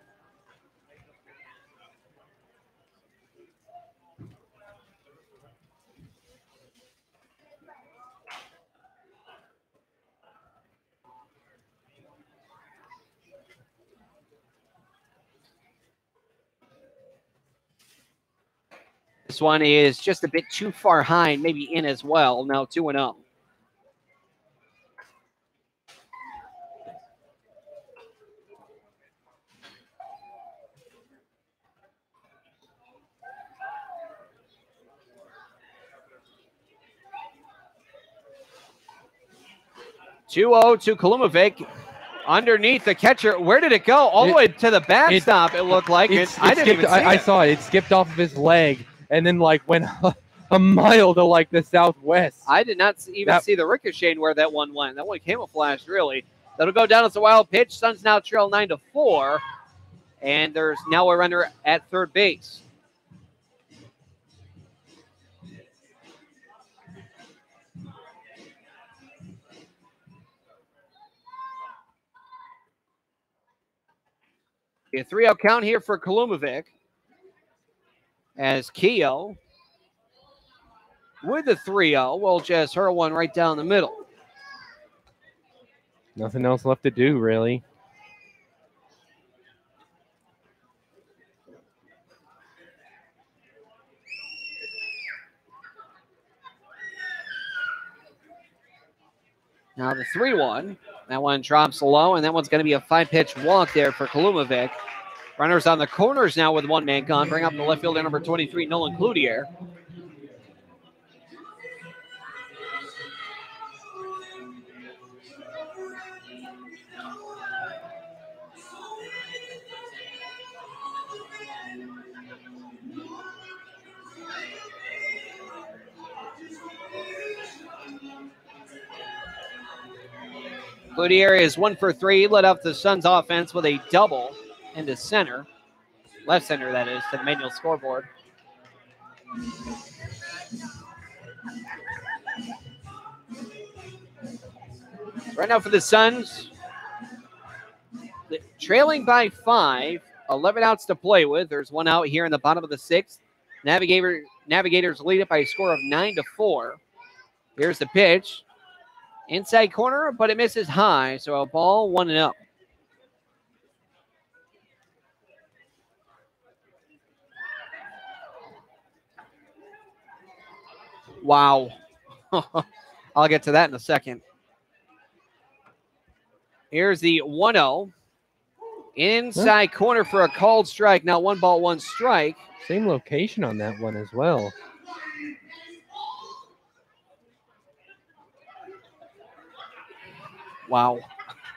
This one is just a bit too far high, maybe in as well. Now 2-0. To Kalumovic. Underneath the catcher. Where did it go? All the way to the backstop, it looked like. I didn't even see it. I saw it. It skipped off of his leg and then like went a mile to like the southwest. I did not even see the ricochet where that one went. That one camouflaged, really. That'll go down as a wild pitch. Suns now trail 9-4. And there's now a runner at third base. A 3-0 count here for Kalumovic as Keogh with the 3-0 will just hurl one right down the middle. Nothing else left to do, really. Now the 3-1. That one drops low, and that one's going to be a 5-pitch walk there for Kalumovic. Runners on the corners now with one man gone. Bring up the left fielder, number 23, Nolan Cloutier. Cloutier is 1 for 3. Lit up the Suns offense with a double into center. Left center, that is, to the manual scoreboard. Right now for the Suns, trailing by 5, 11 outs to play with. There's one out here in the bottom of the 6th. Navigators lead it by a score of 9-4. Here's the pitch. Inside corner, but it misses high, so a ball 1-0. Wow. I'll get to that in a second. Here's the 1-0. Inside corner for a called strike. Now 1 ball, 1 strike. Same location on that one as well. Wow.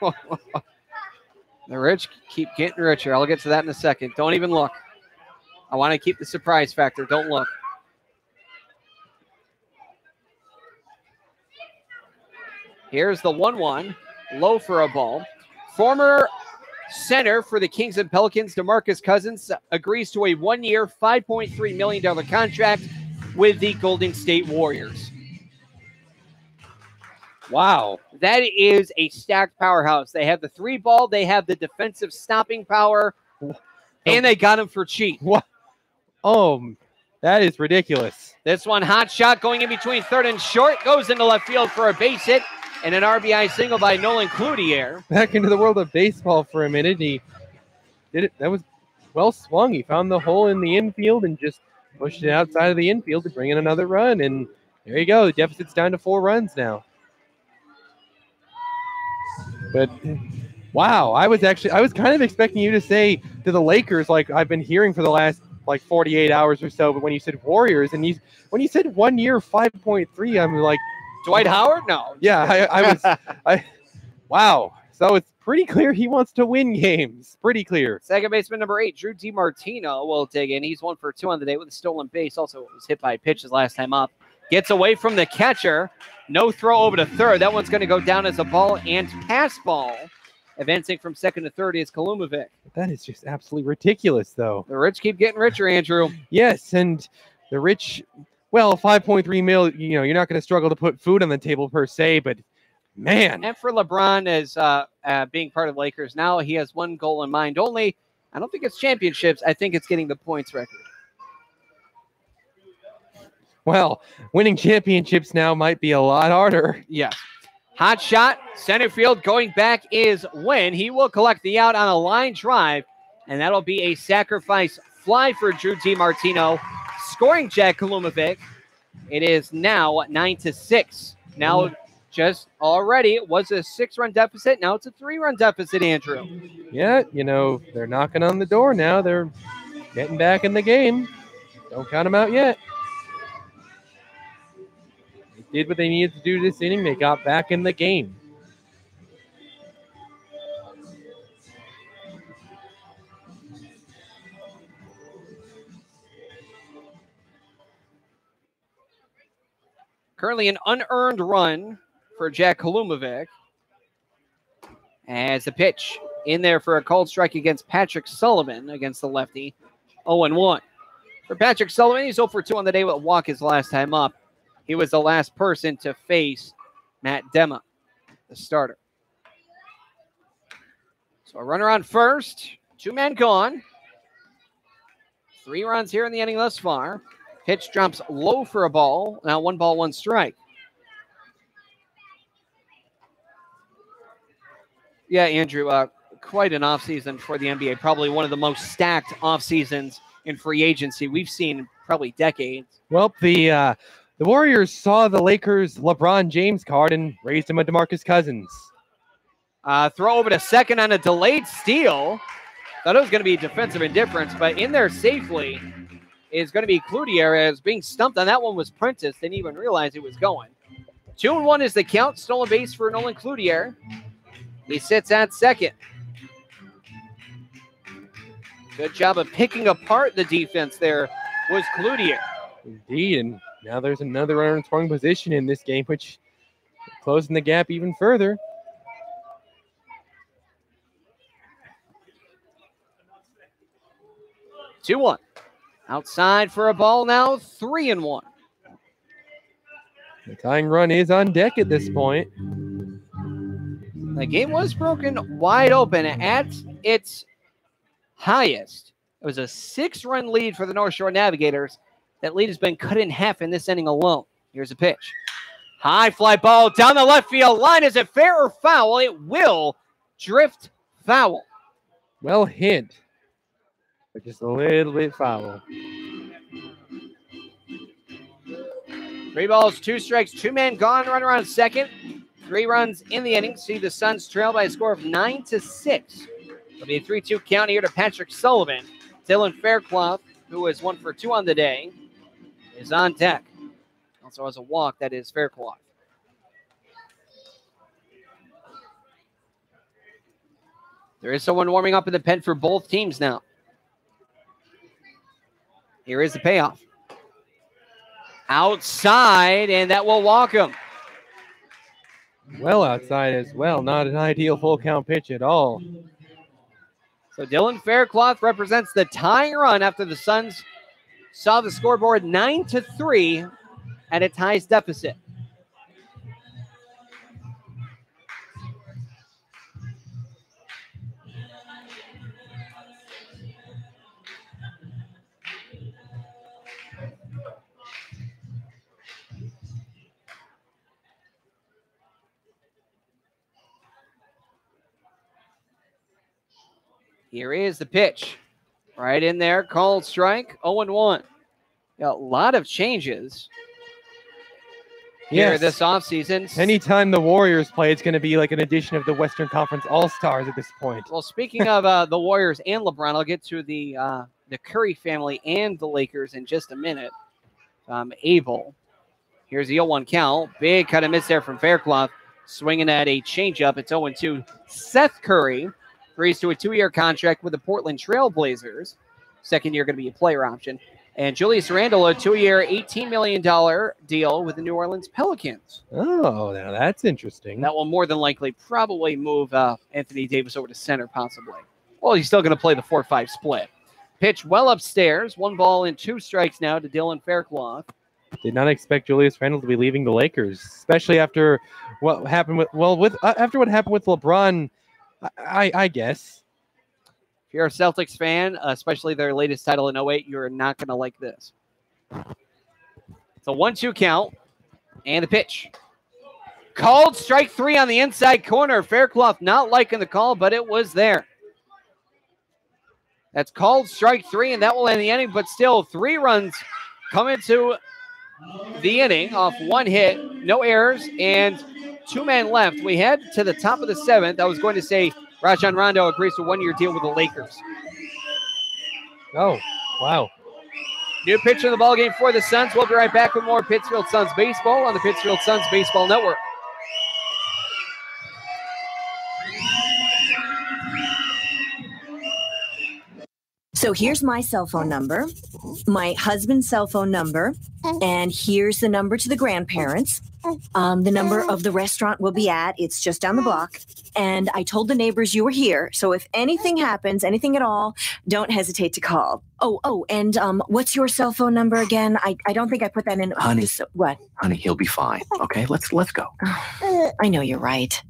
The rich keep getting richer. I'll get to that in a second. Don't even look. I want to keep the surprise factor. Don't look. Here's the 1-1. Low for a ball. Former center for the Kings and Pelicans, DeMarcus Cousins, agrees to a 1-year, $5.3 million contract with the Golden State Warriors. Wow. That is a stacked powerhouse. They have the 3-ball. They have the defensive stopping power. And they got him for cheap. What? Oh, that is ridiculous. This one, hot shot going in between third and short. Goes into left field for a base hit. And an RBI single by Nolan Cloutier. Back into the world of baseball for a minute. He did it. That was well swung. He found the hole in the infield and just pushed it outside of the infield to bring in another run. And there you go. The deficit's down to 4 runs now. But wow, I was kind of expecting you to say to the Lakers, like I've been hearing for the last like 48 hours or so. But when you said Warriors and when you said 1 year, 5.3, I'm like, Dwight Howard? No. Yeah, wow. So it's pretty clear he wants to win games. Pretty clear. Second baseman number 8, Drew DiMartino will dig in. He's 1 for 2 on the day with a stolen base. Also was hit by a pitch his last time up. Gets away from the catcher. No throw over to third. That one's going to go down as a ball and pass ball. Advancing from second to third is Kalumovic. That is just absolutely ridiculous, though. The rich keep getting richer, Andrew. Yes, and the rich... Well, 5.3 mil, you're not going to struggle to put food on the table per se, but man. And for LeBron as being part of Lakers, now he has one goal in mind only. I don't think it's championships. I think it's getting the points record. Well, winning championships now might be a lot harder. Yes. Hot shot, center field going back is Wynn. He will collect the out on a line drive, and that'll be a sacrifice fly for Drew DiMartino. outscoring Jack Kalumovic. It is now 9-6. Now, just already, it was a 6-run deficit. Now it's a 3-run deficit, Andrew. Yeah, they're knocking on the door now. They're getting back in the game. Don't count them out yet. They did what they needed to do this inning. They got back in the game. Currently an unearned run for Jack Kalumovic. As the pitch in there for a called strike against Patrick Sullivan against the lefty. 0-1. For Patrick Sullivan, he's 0-2 on the day with a walk his last time up. He was the last person to face Matt Dema, the starter. So a runner on first, 2 men gone. 3 runs here in the inning thus far. Pitch drops low for a ball. Now 1 ball, 1 strike. Yeah, Andrew, quite an offseason for the NBA. Probably one of the most stacked offseasons in free agency we've seen in probably decades. Well, the Warriors saw the Lakers' LeBron James card and raised him a DeMarcus Cousins. Throw over to second on a delayed steal. Thought it was going to be defensive indifference, but in there safely is going to be Cloutier, as being stumped on that one was Prentice. Didn't even realize it was going. 2-1 is the count. Stolen base for Nolan Cloutier. He sits at second. Good job of picking apart the defense there was Cloutier. Indeed, and now there's another runner in scoring position in this game, which closing the gap even further. Two-1. Outside for a ball now, 3-1. The tying run is on deck at this point. The game was broken wide open at its highest. It was a 6-run lead for the North Shore Navigators. That lead has been cut in half in this inning alone. Here's a pitch. High fly ball down the left field line. Is it fair or foul? It will drift foul. Well hit, but just a little bit foul. 3 balls, 2 strikes, 2 men gone. Runner on second. 3 runs in the inning. See the Suns trail by a score of 9-6. It'll be a 3-2 count here to Patrick Sullivan. Dylan Fairclough, who is 1 for 2 on the day, is on deck. Also has a walk, that is Fairclough. There is someone warming up in the pen for both teams now. Here is the payoff. Outside, and that will walk him. Well outside as well. Not an ideal full count pitch at all. So Dylan Fairclough represents the tying run after the Suns saw the scoreboard 9-3 at a ties deficit. Here is the pitch. Right in there, called strike, 0-1. A lot of changes here this offseason. Anytime the Warriors play, it's going to be like an edition of the Western Conference All-Stars at this point. Well, speaking of the Warriors and LeBron, I'll get to the Curry family and the Lakers in just a minute. Abel. Here's the 0-1 count. Big cut and miss there from Fairclough. Swinging at a changeup. It's 0-2. Seth Curry agrees to a 2-year contract with the Portland Trail Blazers. Second year going to be a player option. And Julius Randle, a 2-year, $18 million deal with the New Orleans Pelicans. Oh, now that's interesting. That will more than likely probably move Anthony Davis over to center, possibly. Well, he's still going to play the 4-5 split. Pitch well upstairs. 1 ball and 2 strikes now to Dylan Fairclough. Did not expect Julius Randle to be leaving the Lakers, especially after what happened with after what happened with LeBron. I guess. If you're a Celtics fan, especially their latest title in 08, you're not going to like this. It's a 1-2 count. And the pitch. Called strike 3 on the inside corner. Fairclough not liking the call, but it was there. That's called strike 3, and that will end the inning, but still 3 runs come into the inning off one hit, no errors, and 2 men left. We head to the top of the 7th. I was going to say Rajon Rondo agrees to a 1-year deal with the Lakers. Oh, wow. New pitcher in the ballgame for the Suns. We'll be right back with more Pittsfield Suns baseball on the Pittsfield Suns Baseball Network. So here's my cell phone number, my husband's cell phone number, and here's the number to the grandparents. The number of the restaurant we'll be at. It's just down the block. And I told the neighbors you were here. So if anything happens, anything at all, don't hesitate to call. And what's your cell phone number again? I don't think I put that in. Honey. What? Honey, he'll be fine. Okay, let's go. I know you're right.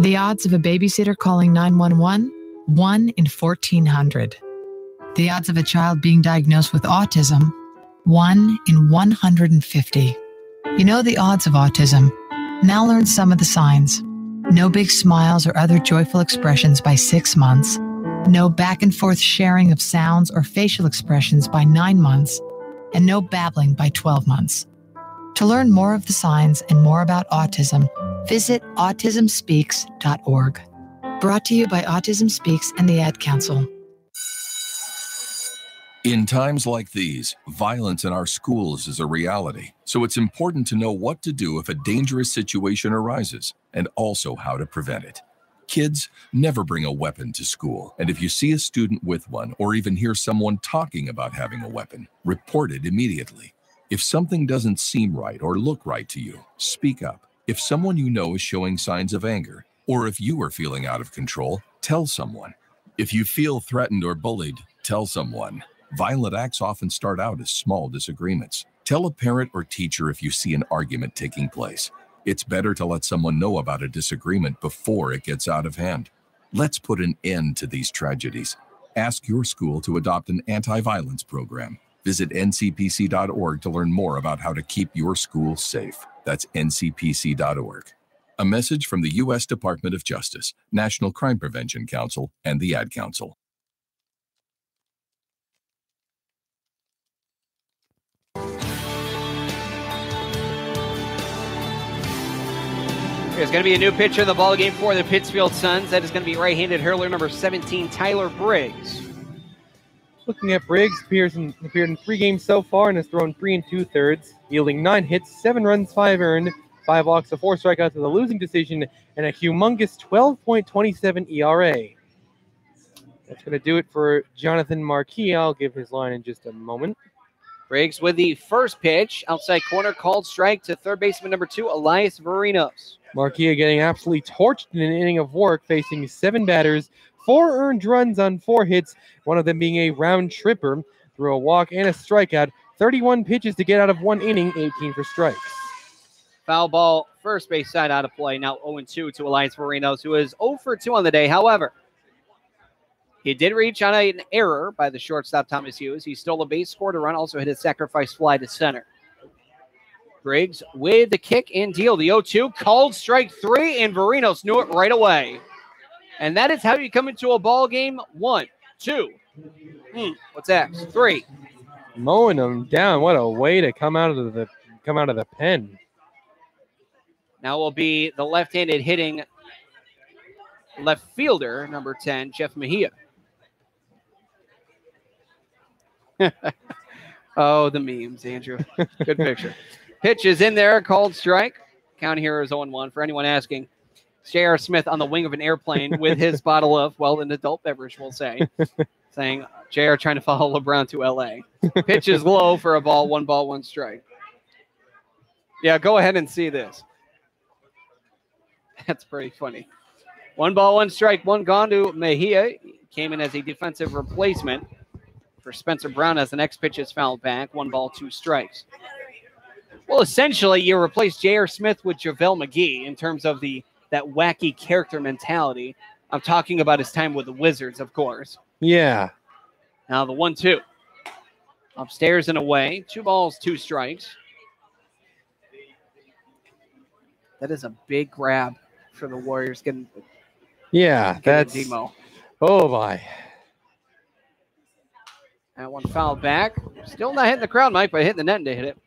The odds of a babysitter calling 911, 1 in 1,400. The odds of a child being diagnosed with autism, 1 in 150. You know the odds of autism. Now learn some of the signs. No big smiles or other joyful expressions by 6 months. No back and forth sharing of sounds or facial expressions by 9 months. And no babbling by 12 months. To learn more of the signs and more about autism, visit autismspeaks.org. Brought to you by Autism Speaks and the Ad Council. In times like these, violence in our schools is a reality, so it's important to know what to do if a dangerous situation arises, and also how to prevent it. Kids, never bring a weapon to school, and if you see a student with one, or even hear someone talking about having a weapon, report it immediately. If something doesn't seem right or look right to you, speak up. If someone you know is showing signs of anger, or if you are feeling out of control, tell someone. If you feel threatened or bullied, tell someone. Violent acts often start out as small disagreements. Tell a parent or teacher if you see an argument taking place. It's better to let someone know about a disagreement before it gets out of hand. Let's put an end to these tragedies. Ask your school to adopt an anti-violence program. Visit ncpc.org to learn more about how to keep your school safe. That's ncpc.org. A message from the U.S. Department of Justice, National Crime Prevention Council, and the Ad Council. There's going to be a new pitcher in the ballgame for the Pittsfield Suns. That is going to be right-handed hurler number 17, Tyler Briggs. Looking at Briggs, appeared in 3 games so far and has thrown 3 2/3, yielding 9 hits, 7 runs, 5 earned, 5 walks, 4 strikeouts with a losing decision, and a humongous 12.27 ERA. That's going to do it for Jonathan Marquis. I'll give his line in just a moment. Briggs with the first pitch, outside corner, called strike to third baseman number 2, Elias Varinos. Marquia getting absolutely torched in an inning of work, facing 7 batters, 4 earned runs on 4 hits, one of them being a round tripper, through a walk and a strikeout, 31 pitches to get out of 1 inning, 18 for strikes. Foul ball, first base side out of play, now 0-2 to Elias Varinos, who is 0 for 2 on the day. However, he did reach on an error by the shortstop, Thomas Hughes. He stole a base, scored a run, also hit a sacrifice fly to center. Briggs with the kick and deal. The 0-2, called strike 3, and Varinos knew it right away. And that is how you come into a ball game. 1, 2. What's that? 3. Mowing them down. What a way to come out of the pen. Now will be the left-handed hitting left fielder, number 10, Jeff Mejia. Oh, the memes, Andrew. Good picture. Pitch is in there, called strike. Count here is 0-1 for anyone asking. J.R. Smith on the wing of an airplane with his bottle of, well, an adult beverage, we'll say, saying J.R. trying to follow LeBron to L.A. Pitch is low for a ball, 1 strike. Yeah, go ahead and see this. That's pretty funny. 1 strike, 1 gone to Mejia. Came in as a defensive replacement for Spencer Brown as the next pitch is fouled back. 1 ball, 2 strikes. Well, essentially, you replace J.R. Smith with JaVale McGee in terms of that wacky character mentality. I'm talking about his time with the Wizards, of course. Yeah. Now the 1-2. Upstairs and away. 2 balls, 2 strikes. That is a big grab for the Warriors. Yeah, that's... Demo. Oh, my. That one fouled back. Still not hitting the crowd, Mike, but hitting the net to hit it.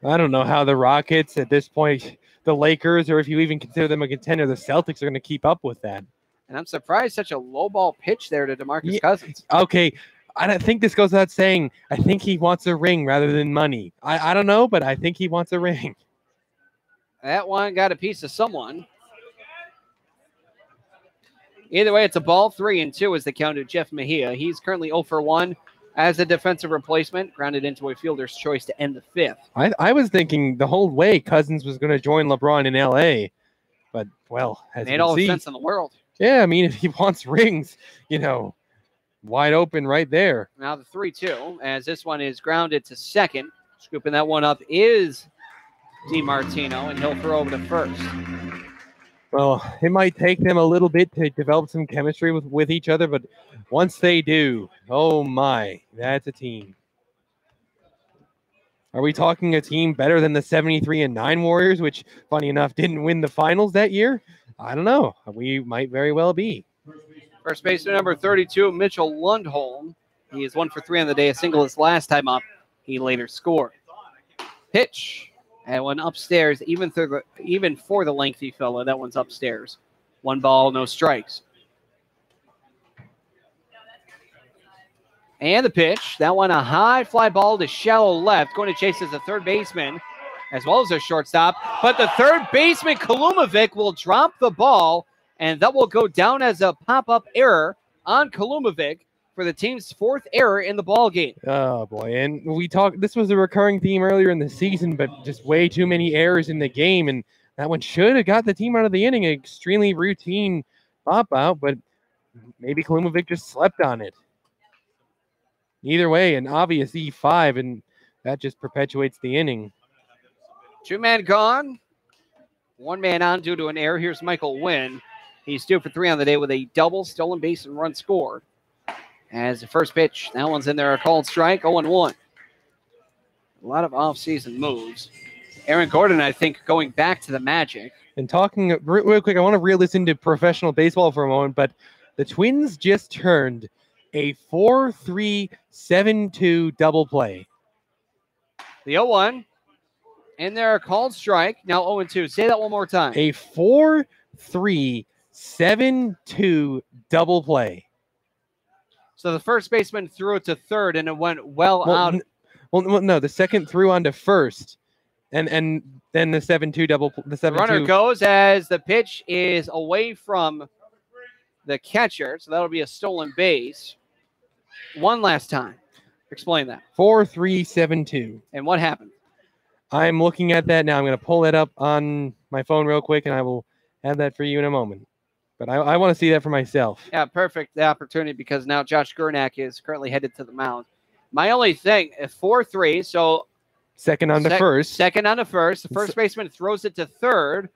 I don't know how the Rockets at this point, the Lakers, or if you even consider them a contender, the Celtics are going to keep up with that. And I'm surprised such a low ball pitch there to DeMarcus Cousins. Okay, I don't think this goes without saying. I think he wants a ring rather than money. I don't know, but I think he wants a ring. That one got a piece of someone. Either way, it's a ball. 3-2 is the count to Jeff Mejia. He's currently 0 for 1 as a defensive replacement, grounded into a fielder's choice to end the 5th. I was thinking the whole way Cousins was going to join LeBron in L.A., but, well, as made all the sense in the world. Yeah, I mean, if he wants rings, wide open right there. Now the 3-2, as this one is grounded to second. Scooping that one up is DiMartino, and he'll throw over to first. Well, it might take them a little bit to develop some chemistry with each other, but once they do, oh my, that's a team. Are we talking a team better than the 73-9 Warriors, which, funny enough, didn't win the finals that year? I don't know. We might very well be. First baseman number 32, Mitchell Lundholm. He is 1 for 3 on the day, a single his last time up. He later scored. Pitch. And one upstairs, even for the lengthy fella, that one's upstairs. 1 ball, no strikes. And the pitch. That one, a high fly ball to shallow left. Going to chase as a third baseman, as well as a shortstop. But the third baseman, Kalumovic, will drop the ball, and that will go down as a pop-up error on Kalumovic for the team's 4th error in the ball game. Oh, boy. And this was a recurring theme earlier in the season, but just way too many errors in the game. And that one should have got the team out of the inning. An extremely routine pop-out, but maybe Kalumovic just slept on it. Either way, an obvious E5, and that just perpetuates the inning. 2 men gone. 1 man on due to an error. Here's Michael Wynn. He's 2 for 3 on the day with a double, stolen base, and run scored. As the first pitch, that one's in there, a called strike, 0-1. A lot of off-season moves. Aaron Gordon, I think, going back to the Magic. And talking real quick, I want to reel this into professional baseball for a moment, but the Twins just turned a 4-3-7-2 double play. The 0-1. In there, a called strike. Now 0-2. Say that one more time. A 4-3-7-2 double play. So the first baseman threw it to third, and it went out. No, the second threw on to first, and then the 7-2 double. The 7-2 runner goes as the pitch is away from the catcher, so that'll be a stolen base. One last time. Explain that. 4-3-7-2. And what happened? I'm looking at that now. I'm going to pull that up on my phone real quick, and I will have that for you in a moment. But I want to see that for myself. Yeah, perfect opportunity because now Josh Gurnak is currently headed to the mound. My only thing, 4-3, so second on the first. Second on the first. The first baseman throws it to third,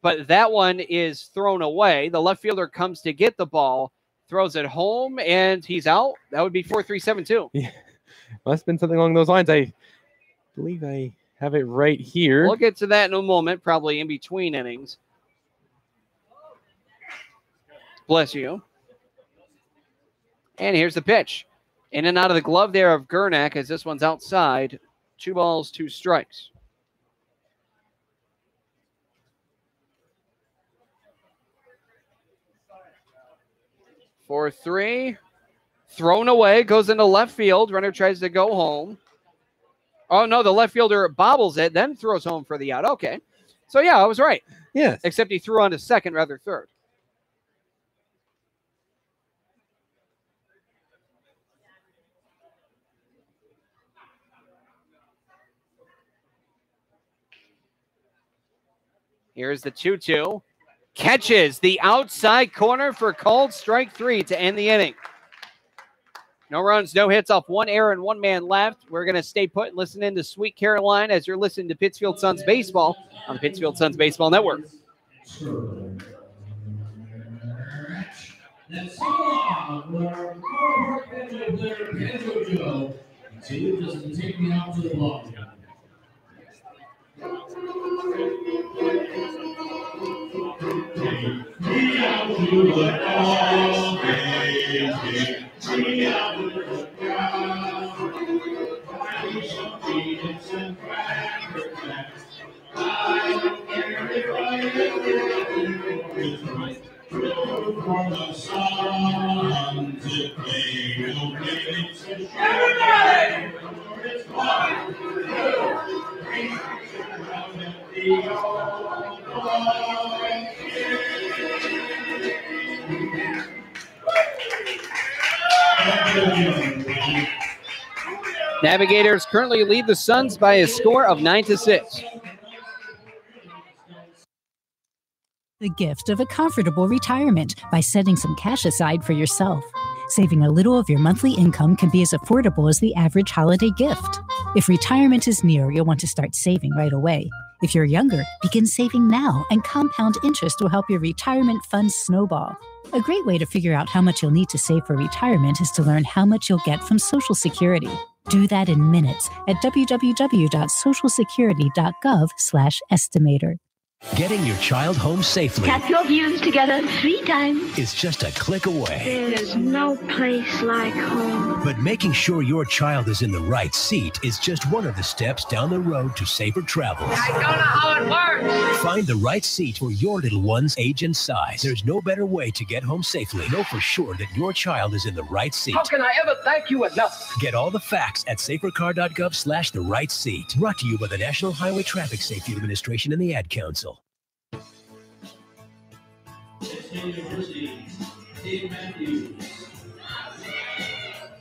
but that one is thrown away. The left fielder comes to get the ball, throws it home, and he's out. That would be 4-3-7-2. Yeah, must have been something along those lines. I believe I have it right here. We'll get to that in a moment, probably in between innings. Bless you. And here's the pitch. In and out of the glove there of Gurnak as this one's outside. 2 balls, 2 strikes. For 3. Thrown away. Goes into left field. Runner tries to go home. Oh, no. The left fielder bobbles it, then throws home for the out. Okay. So, yeah, I was right. Yes. Except he threw on to second rather third. Here's the 2-2. Catches the outside corner for called strike 3 to end the inning. No runs, no hits off 1 error and 1 man left. We're going to stay put and listen in to Sweet Caroline as you're listening to Pittsfield Suns Baseball on the Pittsfield Suns Baseball Network. Navigators currently lead the Suns by a score of 9-6. The gift of a comfortable retirement by setting some cash aside for yourself. Saving a little of your monthly income can be as affordable as the average holiday gift. If retirement is near, you'll want to start saving right away. If you're younger, begin saving now, and compound interest will help your retirement funds snowball. A great way to figure out how much you'll need to save for retirement is to learn how much you'll get from Social Security. Do that in minutes at www.socialsecurity.gov/estimator. Getting your child home safely Tap your views together 3 times. is just a click away. There's no place like home. But making sure your child is in the right seat is just one of the steps down the road to safer travels. I don't know how it works. Find the right seat for your little one's age and size. There's no better way to get home safely. Know for sure that your child is in the right seat. How can I ever thank you enough? Get all the facts at safercar.gov/the right seat. Brought to you by the National Highway Traffic Safety Administration and the Ad Council.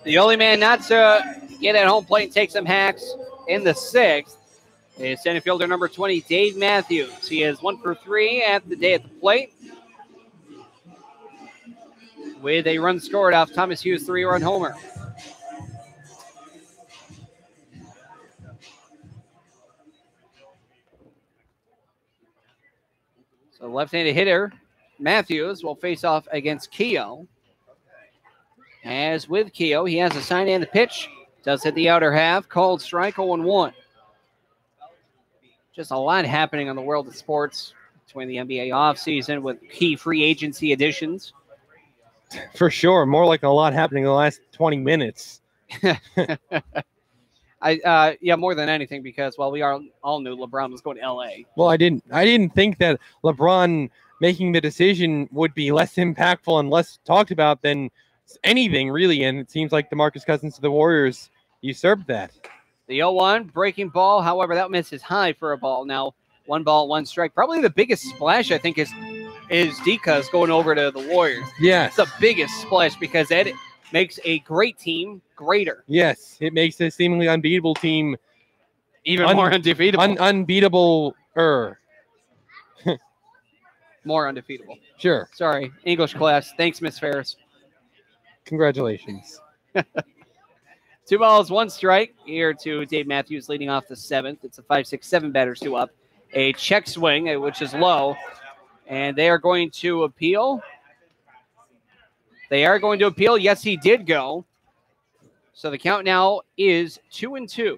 The only man not to get at home plate and take some hacks in the 6th is center fielder number 20, Dave Matthews. He is 1 for 3 at the day at the plate, with a run scored off Thomas Hughes' 3-run homer. So left-handed hitter Matthews will face off against Keogh. As with Keogh, he has a sign and the pitch. Does hit the outer half. Called strike, 0-1. Just a lot happening on the world of sports between the NBA offseason with key free agency additions. For sure. More like a lot happening in the last 20 minutes. Yeah, more than anything, because, well, we all knew LeBron was going to LA. Well, I didn't think that LeBron making the decision would be less impactful and less talked about than anything, really. And it seems like DeMarcus Cousins to the Warriors usurped that. The 0-1 breaking ball. However, that misses high for a ball. Now, 1 ball, 1 strike. Probably the biggest splash, I think, is Dicas going over to the Warriors. Yes. It's the biggest splash because that makes a great team greater. Yes, it makes a seemingly unbeatable team even more undefeatable. Unbeatable-er. More undefeatable. Sure. Sorry, English class. Thanks, Miss Ferris. Congratulations. 2 balls, 1 strike here to Dave Matthews leading off the 7th. It's a 5-6-7 batters 2 up. A check swing, which is low, and they are going to appeal. They are going to appeal. Yes, he did go. So the count now is 2-2.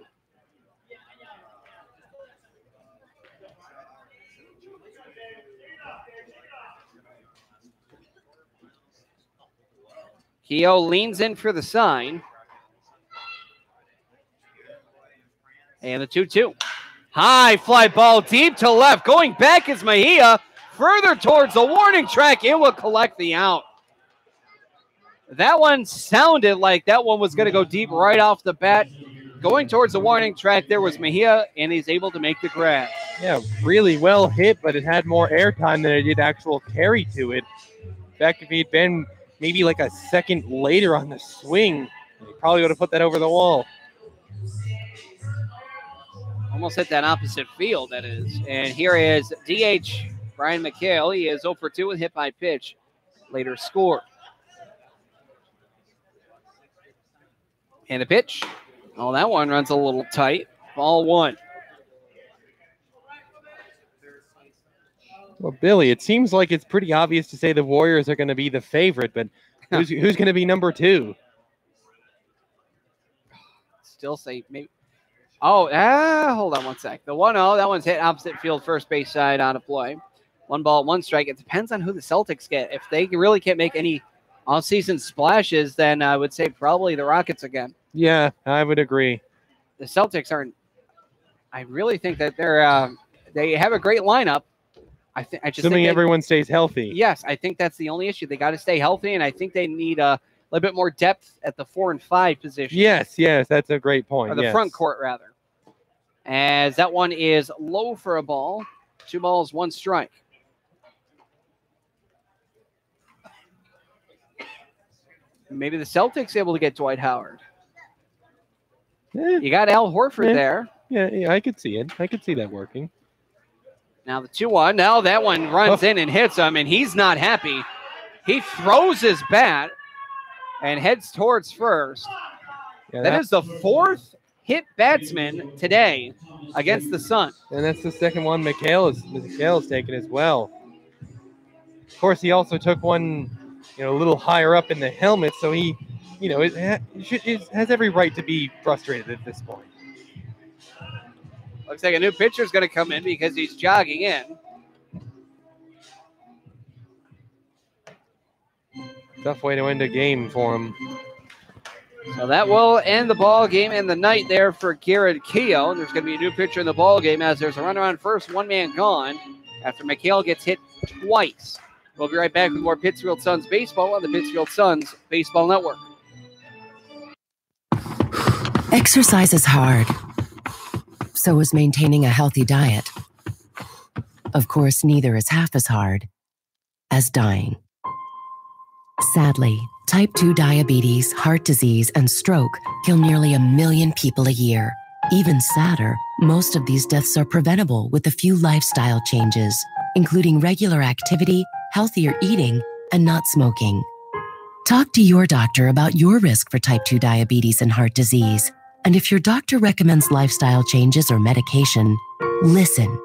Keogh leans in for the sign. And the 2-2. High fly ball deep to left. Going back is Mejia. Further towards the warning track. It will collect the out. That one sounded like that one was going to go deep right off the bat. Going towards the warning track, there was Mejia, and he's able to make the grab. Yeah, really well hit, but it had more airtime than it did actual carry to it. In fact, if he'd been maybe like a second later on the swing, he probably would have put that over the wall. Almost hit that opposite field, that is. And here is DH Brian McHale. He is 0 for 2 with hit by pitch. Later scored. And the pitch. Oh, that one runs a little tight. Ball 1. Well, Billy, it seems like it's pretty obvious to say the Warriors are going to be the favorite, but who's going to be number 2? Still say maybe. Oh, hold on one sec. The 1-0, that one's hit opposite field, first base side on a play. 1 ball, 1 strike. It depends on who the Celtics get. If they really can't make any all-season splashes, then I would say probably the Rockets again. Yeah, I would agree. The Celtics aren't. I really think that they have a great lineup. Assuming everyone stays healthy. Yes, I think that's the only issue. They got to stay healthy, and I think they need a little bit more depth at the 4 and 5 position. Yes, that's a great point. Or the front court, rather. As that one is low for a ball. 2 balls, 1 strike. Maybe the Celtics able to get Dwight Howard. You got Al Horford there. Yeah, I could see it. I could see that working. Now the 2-1. Now that one runs in and hits him, and he's not happy. He throws his bat and heads towards first. That is the 4th hit batsman today against the Sun. And that's the second one McHale's taken as well. Of course, he also took one, a little higher up in the helmet, so he, has every right to be frustrated at this point. Looks like a new pitcher is going to come in because he's jogging in. Tough way to end a game for him. So that will end the ball game and the night there for Garrett Keogh. There's going to be a new pitcher in the ball game as there's a runner on first, 1 man gone after McHale gets hit twice. We'll be right back with more Pittsfield Suns baseball on the Pittsfield Suns Baseball Network. Exercise is hard. So is maintaining a healthy diet. Of course, neither is half as hard as dying. Sadly, type 2 diabetes, heart disease, and stroke kill nearly 1 million people a year. Even sadder, most of these deaths are preventable with a few lifestyle changes, including regular activity, healthier eating, and not smoking. Talk to your doctor about your risk for type 2 diabetes and heart disease. And if your doctor recommends lifestyle changes or medication, listen.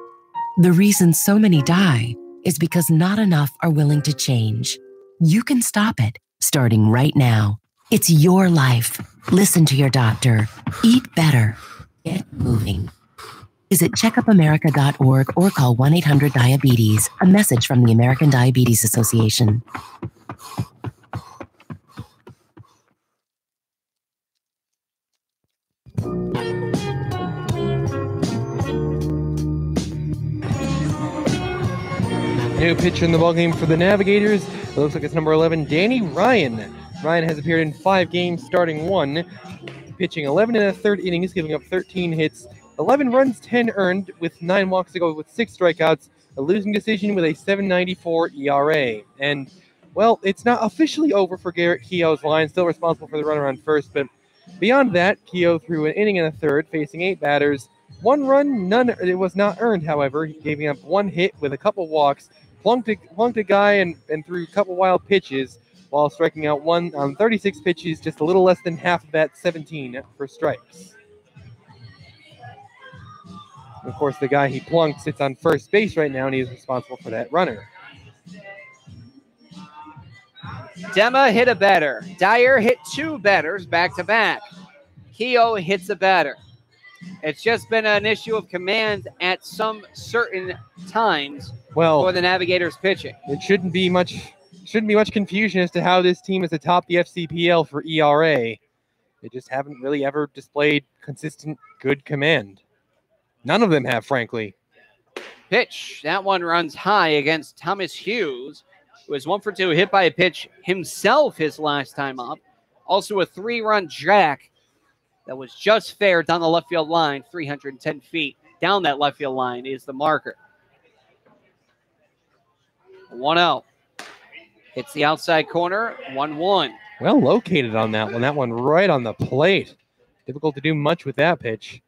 The reason so many die is because not enough are willing to change. You can stop it, starting right now. It's your life. Listen to your doctor. Eat better. Get moving. Visit checkupamerica.org or call 1-800-DIABETES. A message from the American Diabetes Association. New pitcher in the ballgame for the Navigators. It looks like it's number 11, Danny Ryan. Ryan has appeared in 5 games, starting 1. Pitching 11 1/3 innings, giving up 13 hits, 11 runs, 10 earned, with 9 walks to go with 6 strikeouts, a losing decision with a 7.94 ERA. And, well, it's not officially over for Garrett Keogh's line, still responsible for the runner on first, but beyond that, Keogh threw an inning and a third, facing 8 batters. 1 run, none. It was not earned, however, giving up 1 hit with a couple walks, plunked a guy and threw a couple wild pitches while striking out 1 on 36 pitches, just a little less than half of that, 17 for strikes. Of course, the guy he plunked sits on first base right now, and he is responsible for that runner. Dema hit a batter. Dyer hit 2 batters back-to-back. Keogh hits a batter. It's just been an issue of command at some certain times for the Navigators pitching. It shouldn't be much confusion as to how this team is atop the FCPL for ERA. They just haven't really ever displayed consistent good command. None of them have, frankly. Pitch. That one runs high against Thomas Hughes, who was 1 for 2, hit by a pitch himself his last time up. Also a 3-run jack that was just fair down the left field line, 310 feet. Down that left field line is the marker. 1-0. Hits the outside corner, 1-1. Well located on that one. That one right on the plate. Difficult to do much with that pitch.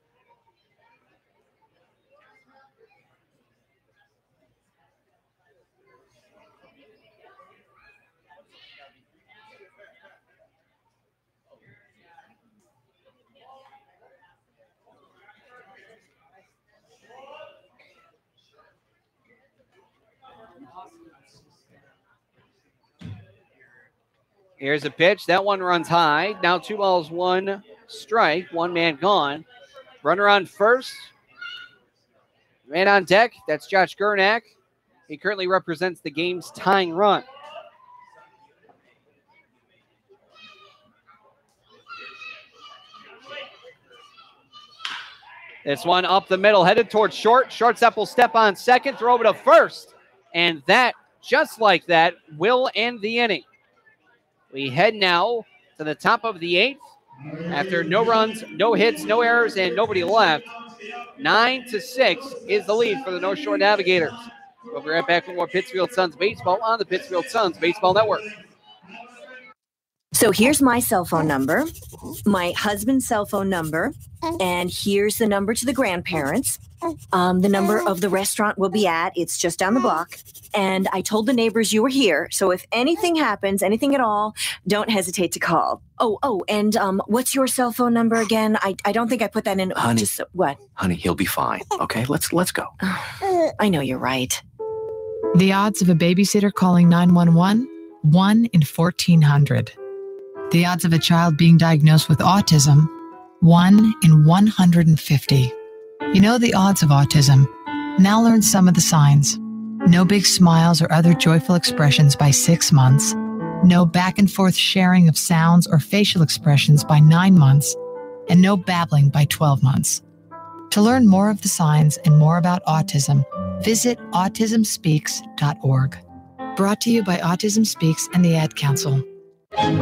Here's a pitch. That one runs high. Now 2 balls, 1 strike. 1 man gone. Runner on first. Man on deck. That's Josh Gernak. He currently represents the game's tying run. This one up the middle, headed towards short. Shortstop will step on second, throw over to first. And that, just like that, will end the inning. We head now to the top of the 8th. After no runs, no hits, no errors, and nobody left, 9-6 is the lead for the North Shore Navigators. We'll be right back with more Pittsfield Suns baseball on the Pittsfield Suns Baseball Network. So here's my cell phone number, my husband's cell phone number, and here's the number to the grandparents. The number of the restaurant we'll be at, it's just down the block. And I told the neighbors you were here, so if anything happens, anything at all, don't hesitate to call. And what's your cell phone number again? I don't think I put that in. Honey. What? Honey, he'll be fine. Okay, let's go. I know you're right. The odds of a babysitter calling 911, 1 in 1,400. The odds of a child being diagnosed with autism, 1 in 150. You know the odds of autism. Now learn some of the signs. No big smiles or other joyful expressions by 6 months. No back and forth sharing of sounds or facial expressions by 9 months. And no babbling by 12 months. To learn more of the signs and more about autism, visit autismspeaks.org. Brought to you by Autism Speaks and the Ad Council. You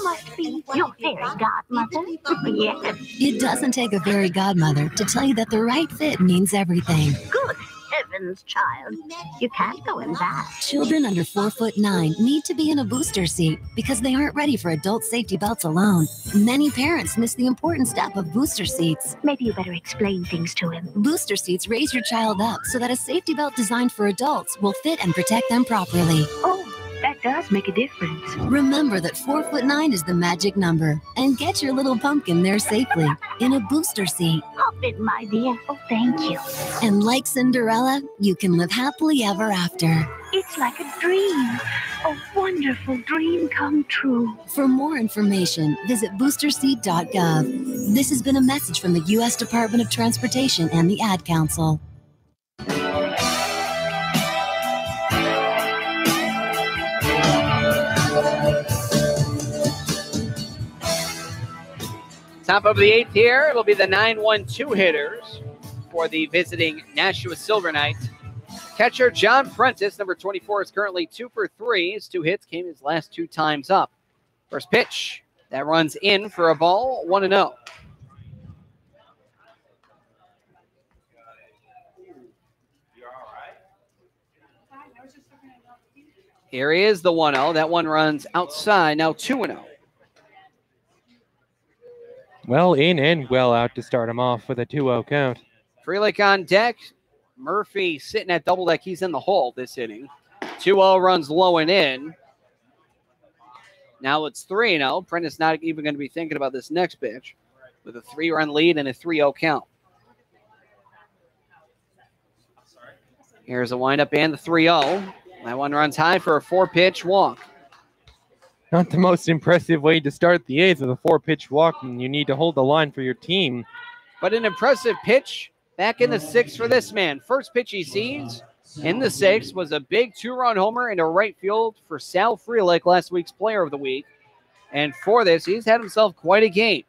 must be your fairy godmother. Yes. It doesn't take a fairy godmother to tell you that the right fit means everything. Good heavens, child. You can't go in that. Children under 4'9" need to be in a booster seat because they aren't ready for adult safety belts alone. Many parents miss the important step of booster seats. Maybe you better explain things to him. Booster seats raise your child up so that a safety belt designed for adults will fit and protect them properly. Oh, that does make a difference. Remember that 4'9" is the magic number, and get your little pumpkin there safely in a booster seat. Hop in, my dear. Oh, thank you. And like Cinderella, you can live happily ever after. It's like a dream. A wonderful dream come true. For more information, visit boosterseat.gov. This has been a message from the U.S. Department of Transportation and the Ad Council. Top of the 8th here, it'll be the 9-1-2 hitters for the visiting Nashua Silver Knights. Catcher John Prentice, number 24, is currently 2 for 3. His 2 hits came his last 2 times up. First pitch, that runs in for a ball, 1-0. Here is the 1-0. That one runs outside, now 2-0. Well in and well out to start him off with a 2-0 count. Freelick on deck. Murphy sitting at double deck. He's in the hole this inning. 2-0 runs low and in. Now it's 3-0. Prentice not even going to be thinking about this next pitch with a 3-run lead and a 3-0 count. Here's a windup and the 3-0. That one runs high for a 4-pitch walk. Not the most impressive way to start the 8th with a 4-pitch walk, and you need to hold the line for your team. But an impressive pitch back in the 6th for this man. First pitch he sees in the 6th was a big 2-run homer into right field for Sal Freelick, last week's Player of the Week. And for this, he's had himself quite a game.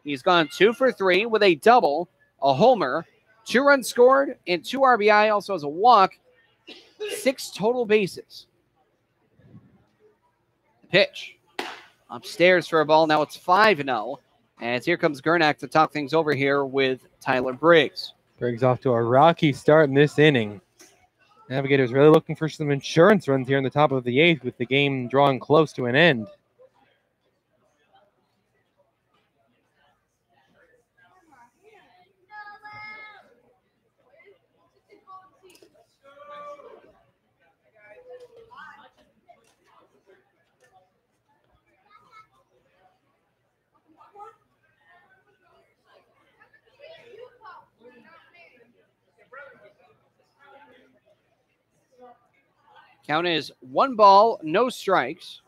He's gone 2 for 3 with a double, a homer, 2 runs scored, and 2 RBI. Also has a walk, 6 total bases. Pitch upstairs for a ball. Now it's 5-0. As here comes Gernak to talk things over here with Tyler Briggs. Briggs off to a rocky start in this inning. Navigators really looking for some insurance runs here in the top of the 8th with the game drawing close to an end. Count is 1 ball, no strikes,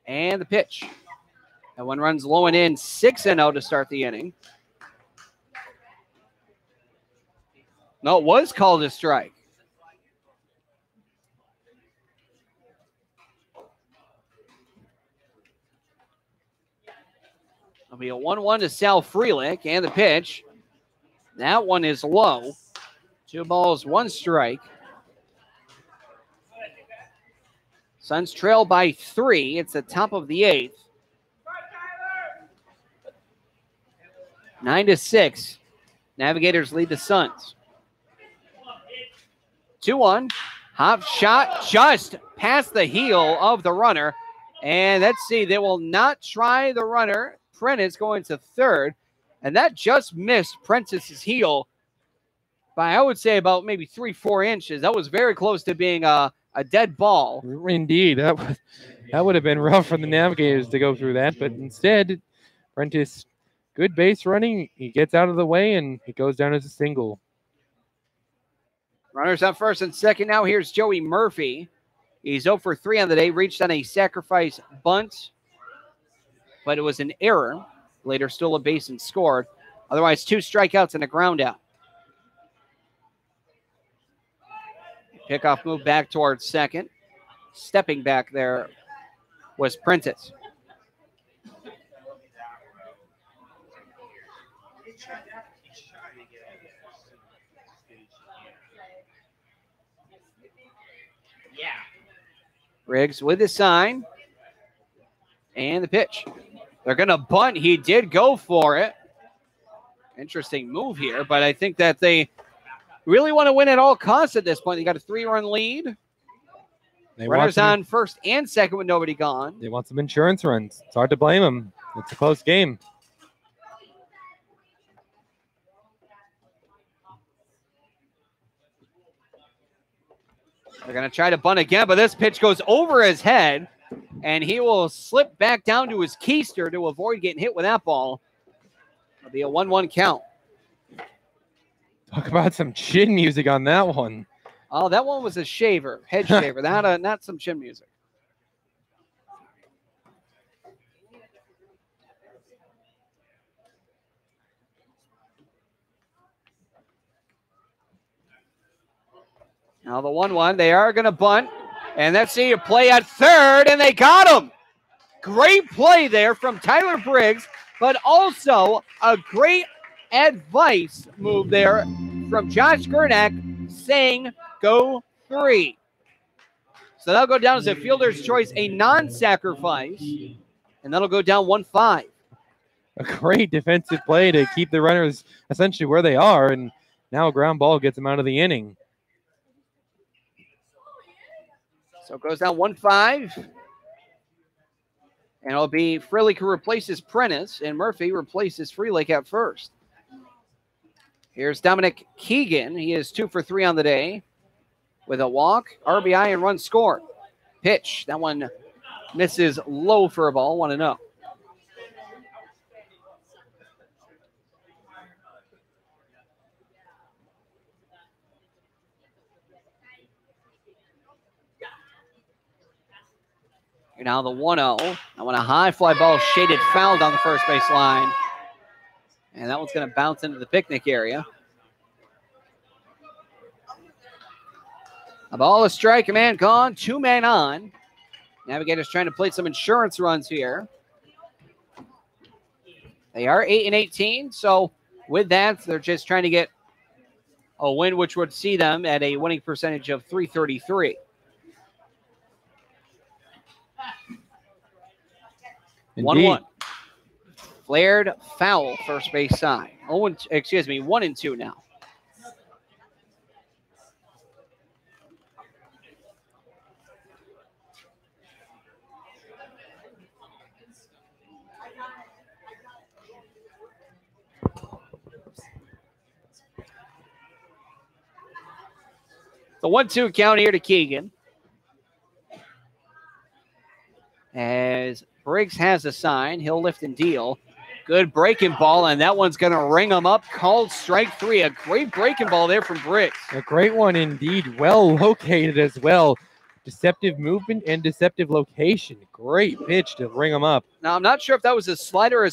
and the pitch. That one runs low and in, 6-0 to start the inning. No, it was called a strike. It'll be a 1-1 to Sal Freelick, and the pitch. That one is low. 2 balls, 1 strike. Suns trail by 3. It's the top of the 8th. 9-6. Navigators lead the Suns. 2-1. Hop shot just past the heel of the runner. And let's see, they will not try the runner. Prentice going to third. And that just missed Prentice's heel by, I would say, about maybe 3-4 inches. That was very close to being a dead ball. Indeed. That would have been rough for the Navigators to go through that. But instead, Prentice, good base running. He gets out of the way, and it goes down as a single. Runners on first and second now. Here's Joey Murphy. He's 0 for 3 on the day. Reached on a sacrifice bunt, but it was an error. Later stole a base and scored. Otherwise, 2 strikeouts and a ground out. Pickoff move back towards second. Stepping back there was Prentice. Briggs with the sign. And the pitch. They're going to bunt. He did go for it. Interesting move here, but I think that they really want to win at all costs at this point. They got a 3-run lead. Runners on first and second with nobody gone. They want some insurance runs. It's hard to blame them. It's a close game. They're going to try to bunt again, but this pitch goes over his head, and he will slip back down to his keister to avoid getting hit with that ball. It'll be a 1-1 count. Talk about some chin music on that one. Oh, that one was a shaver, head shaver, not some chin music. Now the 1-1, they are going to bunt, and let's see a play at third, and they got him. Great play there from Tyler Briggs, but also a great advice move there from Josh Gernak saying go 3. So that'll go down as a fielder's choice, a non-sacrifice, and that'll go down 1-5. A great defensive play to keep the runners essentially where they are, and now a ground ball gets them out of the inning. So it goes down 1-5. And it'll be Freelick who replaces Prentice, and Murphy replaces Freelick at first. Here's Dominic Keegan. He is 2 for 3 on the day with a walk, RBI, and run scored. Pitch. That one misses low for a ball, 1-0. Now the 1-0. I want a high fly ball shaded foul down the first base line. And that one's going to bounce into the picnic area. A ball, a strike, a man gone, 2 men on. Navigators trying to play some insurance runs here. They are 8-18, so with that, they're just trying to get a win, which would see them at a winning percentage of .333. Indeed. 1-1. Flared foul, first base side. 1-2 now. The 1-2 count here to Keegan. As Briggs has a sign, he'll lift and deal. Good breaking ball, and that one's going to ring him up. Called strike 3. A great breaking ball there from Briggs. A great one indeed. Well located as well. Deceptive movement and deceptive location. Great pitch to ring him up. Now, I'm not sure if that was a slider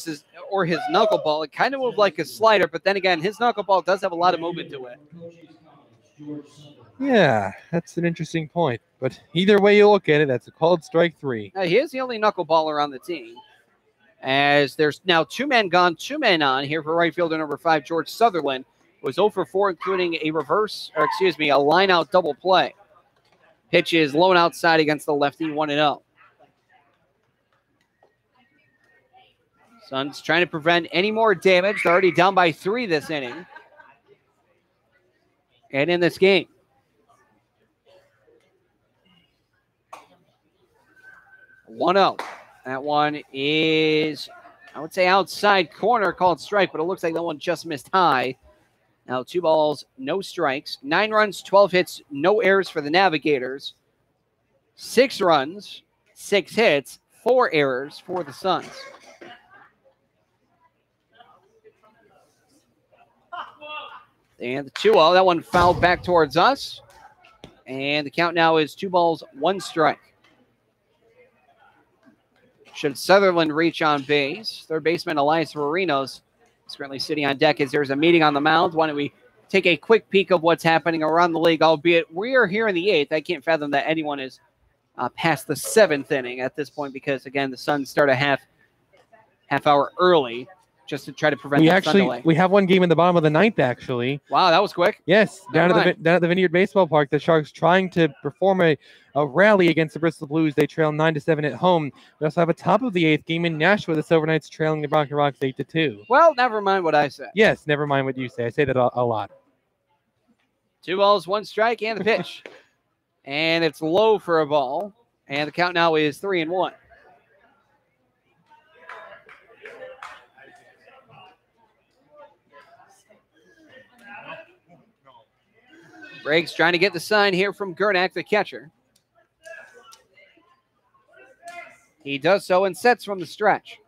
or his knuckleball. It kind of moved like a slider, but then again, his knuckleball does have a lot of movement to it. Yeah, that's an interesting point. But either way you look at it, that's a called strike 3. He is the only knuckleballer on the team. as there's now 2 men gone, 2 men on here for right fielder number 5, George Sutherland, was 0 for 4, including a line-out double play. Pitch is low and outside against the lefty, 1-0. Suns trying to prevent any more damage. They're already down by 3 this inning. And in this game. One 0. That one is, I would say, outside corner, called strike, but it looks like that one just missed high. Now 2 balls, no strikes. 9 runs, 12 hits, no errors for the Navigators. 6 runs, 6 hits, 4 errors for the Suns. And the 2-0, that one fouled back towards us. And the count now is 2 balls, 1 strike. Should Sutherland reach on base, third baseman Elias Marinos is currently sitting on deck as there's a meeting on the mound. Why don't we take a quick peek of what's happening around the league, albeit we are here in the 8th. I can't fathom that anyone is past the 7th inning at this point because, again, the Suns start a half hour early just to try to prevent that sun delay. We have one game in the bottom of the 9th, actually. Wow, that was quick. Yes, down at the Vineyard Baseball Park, the Sharks trying to perform a rally against the Bristol Blues. They trail 9-7 at home. We also have a top of the 8th game in Nashua. The Silver Knights trailing the Bronco Rocks 8-2. Well, never mind what I said. Yes, never mind what you say. I say that a lot. 2 balls, 1 strike, and the pitch. And it's low for a ball. And the count now is 3-1. Briggs trying to get the sign here from Gernak, the catcher. He does so and sets from the stretch.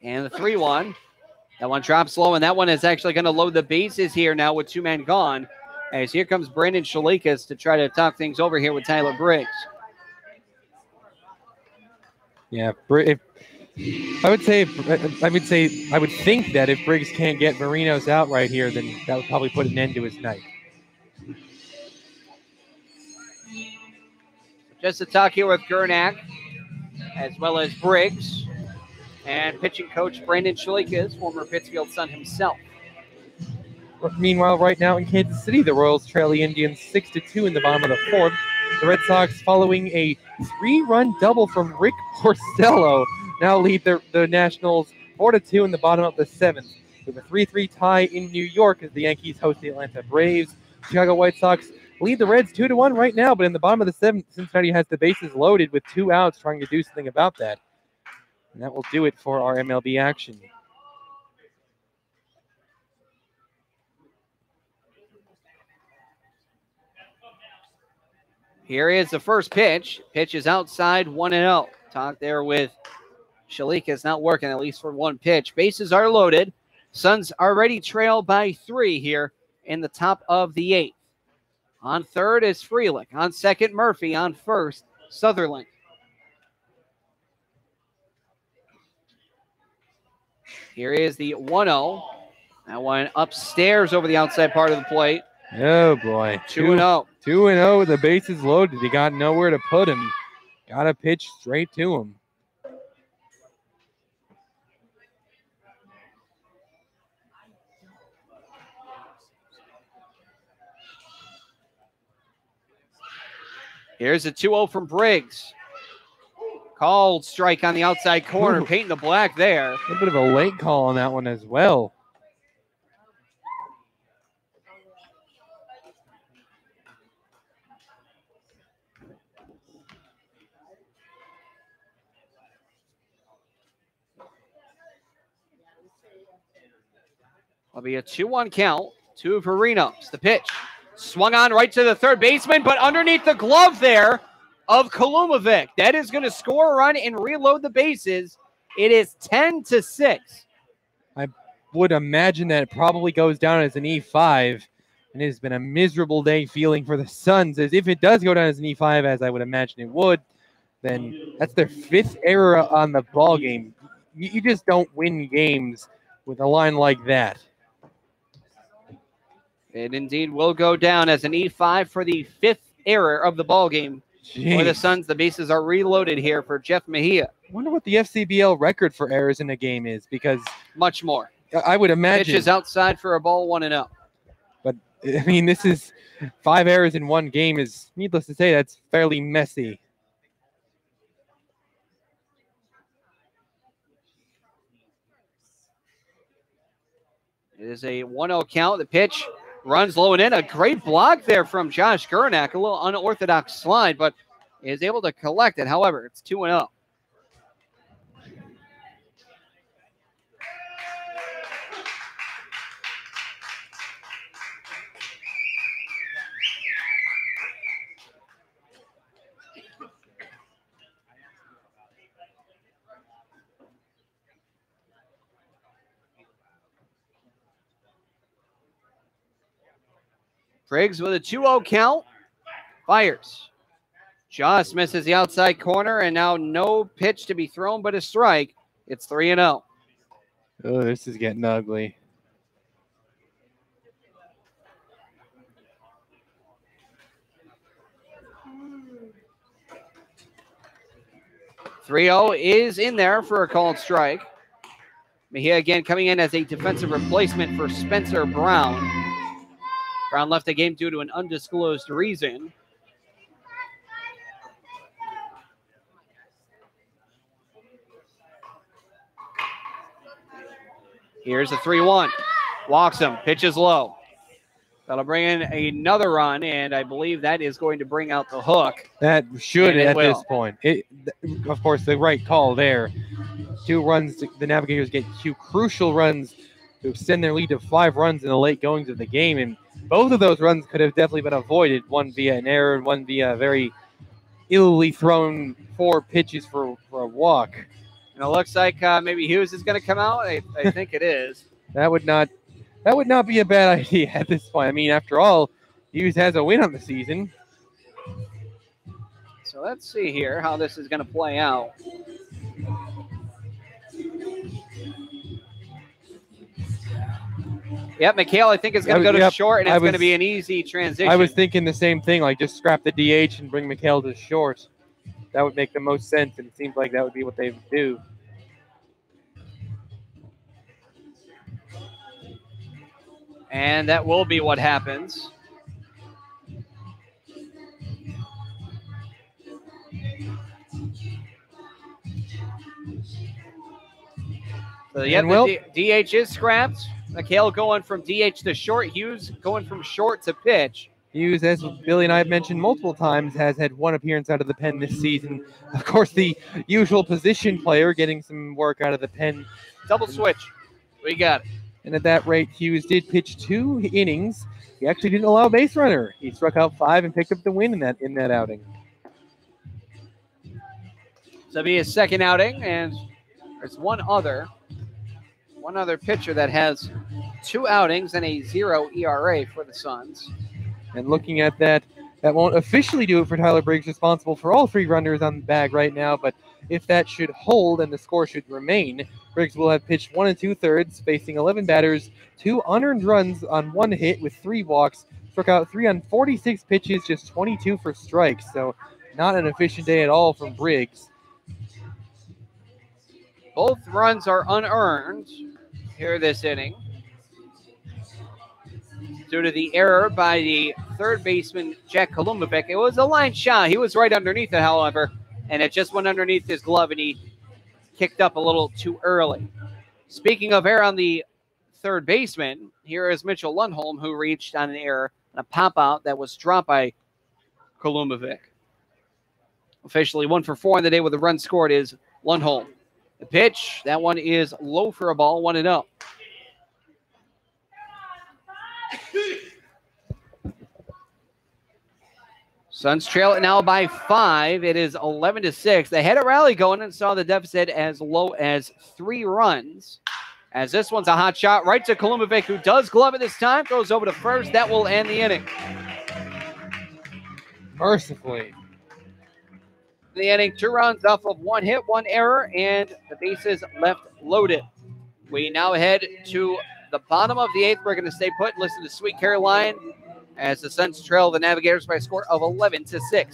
And the 3-1. That one drops low, and that one is actually going to load the bases here now with 2 men gone. As here comes Brandon Shalikas to try to talk things over here with Tyler Briggs. Yeah, I would think that if Briggs can't get Marinos out right here, then that would probably put an end to his night. Just to talk here with Gernak, as well as Briggs, and pitching coach Brandon Shalikas, former Pittsfield Sun himself. Meanwhile, right now in Kansas City, the Royals trail the Indians 6-2 in the bottom of the 4th. The Red Sox, following a 3-run double from Rick Porcello, now lead the Nationals 4-2 in the bottom of the 7th. With a 3-3 tie in New York as the Yankees host the Atlanta Braves. Chicago White Sox lead the Reds 2-1 right now, but in the bottom of the 7th, Cincinnati has the bases loaded with 2 outs trying to do something about that. And that will do it for our MLB action. Here is the first pitch. Pitch is outside, 1-0. Talk there with Shalikas, not working at least for 1 pitch. Bases are loaded. Suns already trail by 3 here in the top of the 8th. On third is Freelick. On second, Murphy. On first, Sutherland. Here is the 1-0. That one upstairs over the outside part of the plate. Oh, boy. 2-0. 2-0 with the bases loaded. He got nowhere to put him. Got to pitch straight to him. Here's a 2-0 from Briggs. Called strike on the outside corner, painting the black there. A little bit of a late call on that one as well. It'll be a 2-1 count. 2 for Marinos. The pitch. Swung on right to the third baseman, but underneath the glove there of Kalumovic. That is going to score a run and reload the bases. It is 10-6. I would imagine that it probably goes down as an E5. And it has been a miserable day feeling for the Suns. As if it does go down as an E5, as I would imagine it would, then that's their 5th error on the ball game. You just don't win games with a line like that. It indeed will go down as an E5 for the 5th error of the ball game For the Suns, the bases are reloaded here for Jeff Mejia. I wonder what the FCBL record for errors in a game is, because much more. I would imagine. Pitch is outside for a ball, 1-0. But, I mean, this is 5 errors in one game is, needless to say, that's fairly messy. It is a 1-0 count. The pitch runs low and in. A great block there from Josh Gurnak. A little unorthodox slide, but is able to collect it. However, it's 2-0. Briggs with a 2-0 count. Fires. Just misses the outside corner, and now no pitch to be thrown but a strike. It's 3-0. Oh, this is getting ugly. .30 is in there for a called strike. Mejia again coming in as a defensive replacement for Spencer Brown. Brown left the game due to an undisclosed reason. Here's a 3-1. Walks him. Pitches low. That'll bring in another run, and I believe that is going to bring out the hook. That should at this point. Of course, the right call there. 2 runs. The Navigators get 2 crucial runs to extend their lead to 5 runs in the late goings of the game, and both of those runs could have definitely been avoided, one via an error and one via a very illy thrown 4 pitches for a walk. And it looks like maybe Hughes is going to come out. I think it is. That would not be a bad idea at this point. I mean, after all, Hughes has a win on the season. So let's see here how this is going to play out. Yep, McHale, I think, is going to go to short, and it's going to be an easy transition. I was thinking the same thing, like just scrap the DH and bring McHale to short. That would make the most sense, and it seems like that would be what they would do. And that will be what happens. So, yep, the DH is scrapped. McHale going from DH to short. Hughes going from short to pitch. Hughes, as Billy and I have mentioned multiple times, has had 1 appearance out of the pen this season. Of course, the usual position player getting some work out of the pen. Double switch. We got it. And at that rate, Hughes did pitch 2 innings. He actually didn't allow a base runner. He struck out 5 and picked up the win in that outing. So it'll be his second outing, and there's one other pitcher that has 2 outings and a 0 ERA for the Suns. And looking at that won't officially do it for Tyler Briggs, responsible for all 3 runners on the bag right now. But if that should hold and the score should remain, Briggs will have pitched 1 2/3, facing 11 batters, 2 unearned runs on 1 hit with 3 walks, struck out 3 on 46 pitches, just 22 for strikes. So not an efficient day at all from Briggs. Both runs are unearned here this inning, due to the error by the third baseman, Jack Kolumbovich. It was a line shot. He was right underneath it, however, and it just went underneath his glove, and he kicked up a little too early. Speaking of error on the third baseman, here is Mitchell Lundholm, who reached on an error and a pop-out that was dropped by Kolumbovich. Officially 1 for 4 on the day with a run scored is Lundholm. The pitch, that one is low for a ball, 1-0. Suns trail it now by 5. It is 11-6. They had a rally going and saw the deficit as low as 3 runs. As this one's a hot shot right to Kolumbovich, who does glove it this time. Throws over to first. That will end the inning. Mercifully. The inning, 2 runs off of 1 hit, 1 error, and the bases left loaded. We now head to the bottom of the 8th. We're going to stay put and listen to Sweet Caroline as the Suns trail the Navigators by a score of 11-6.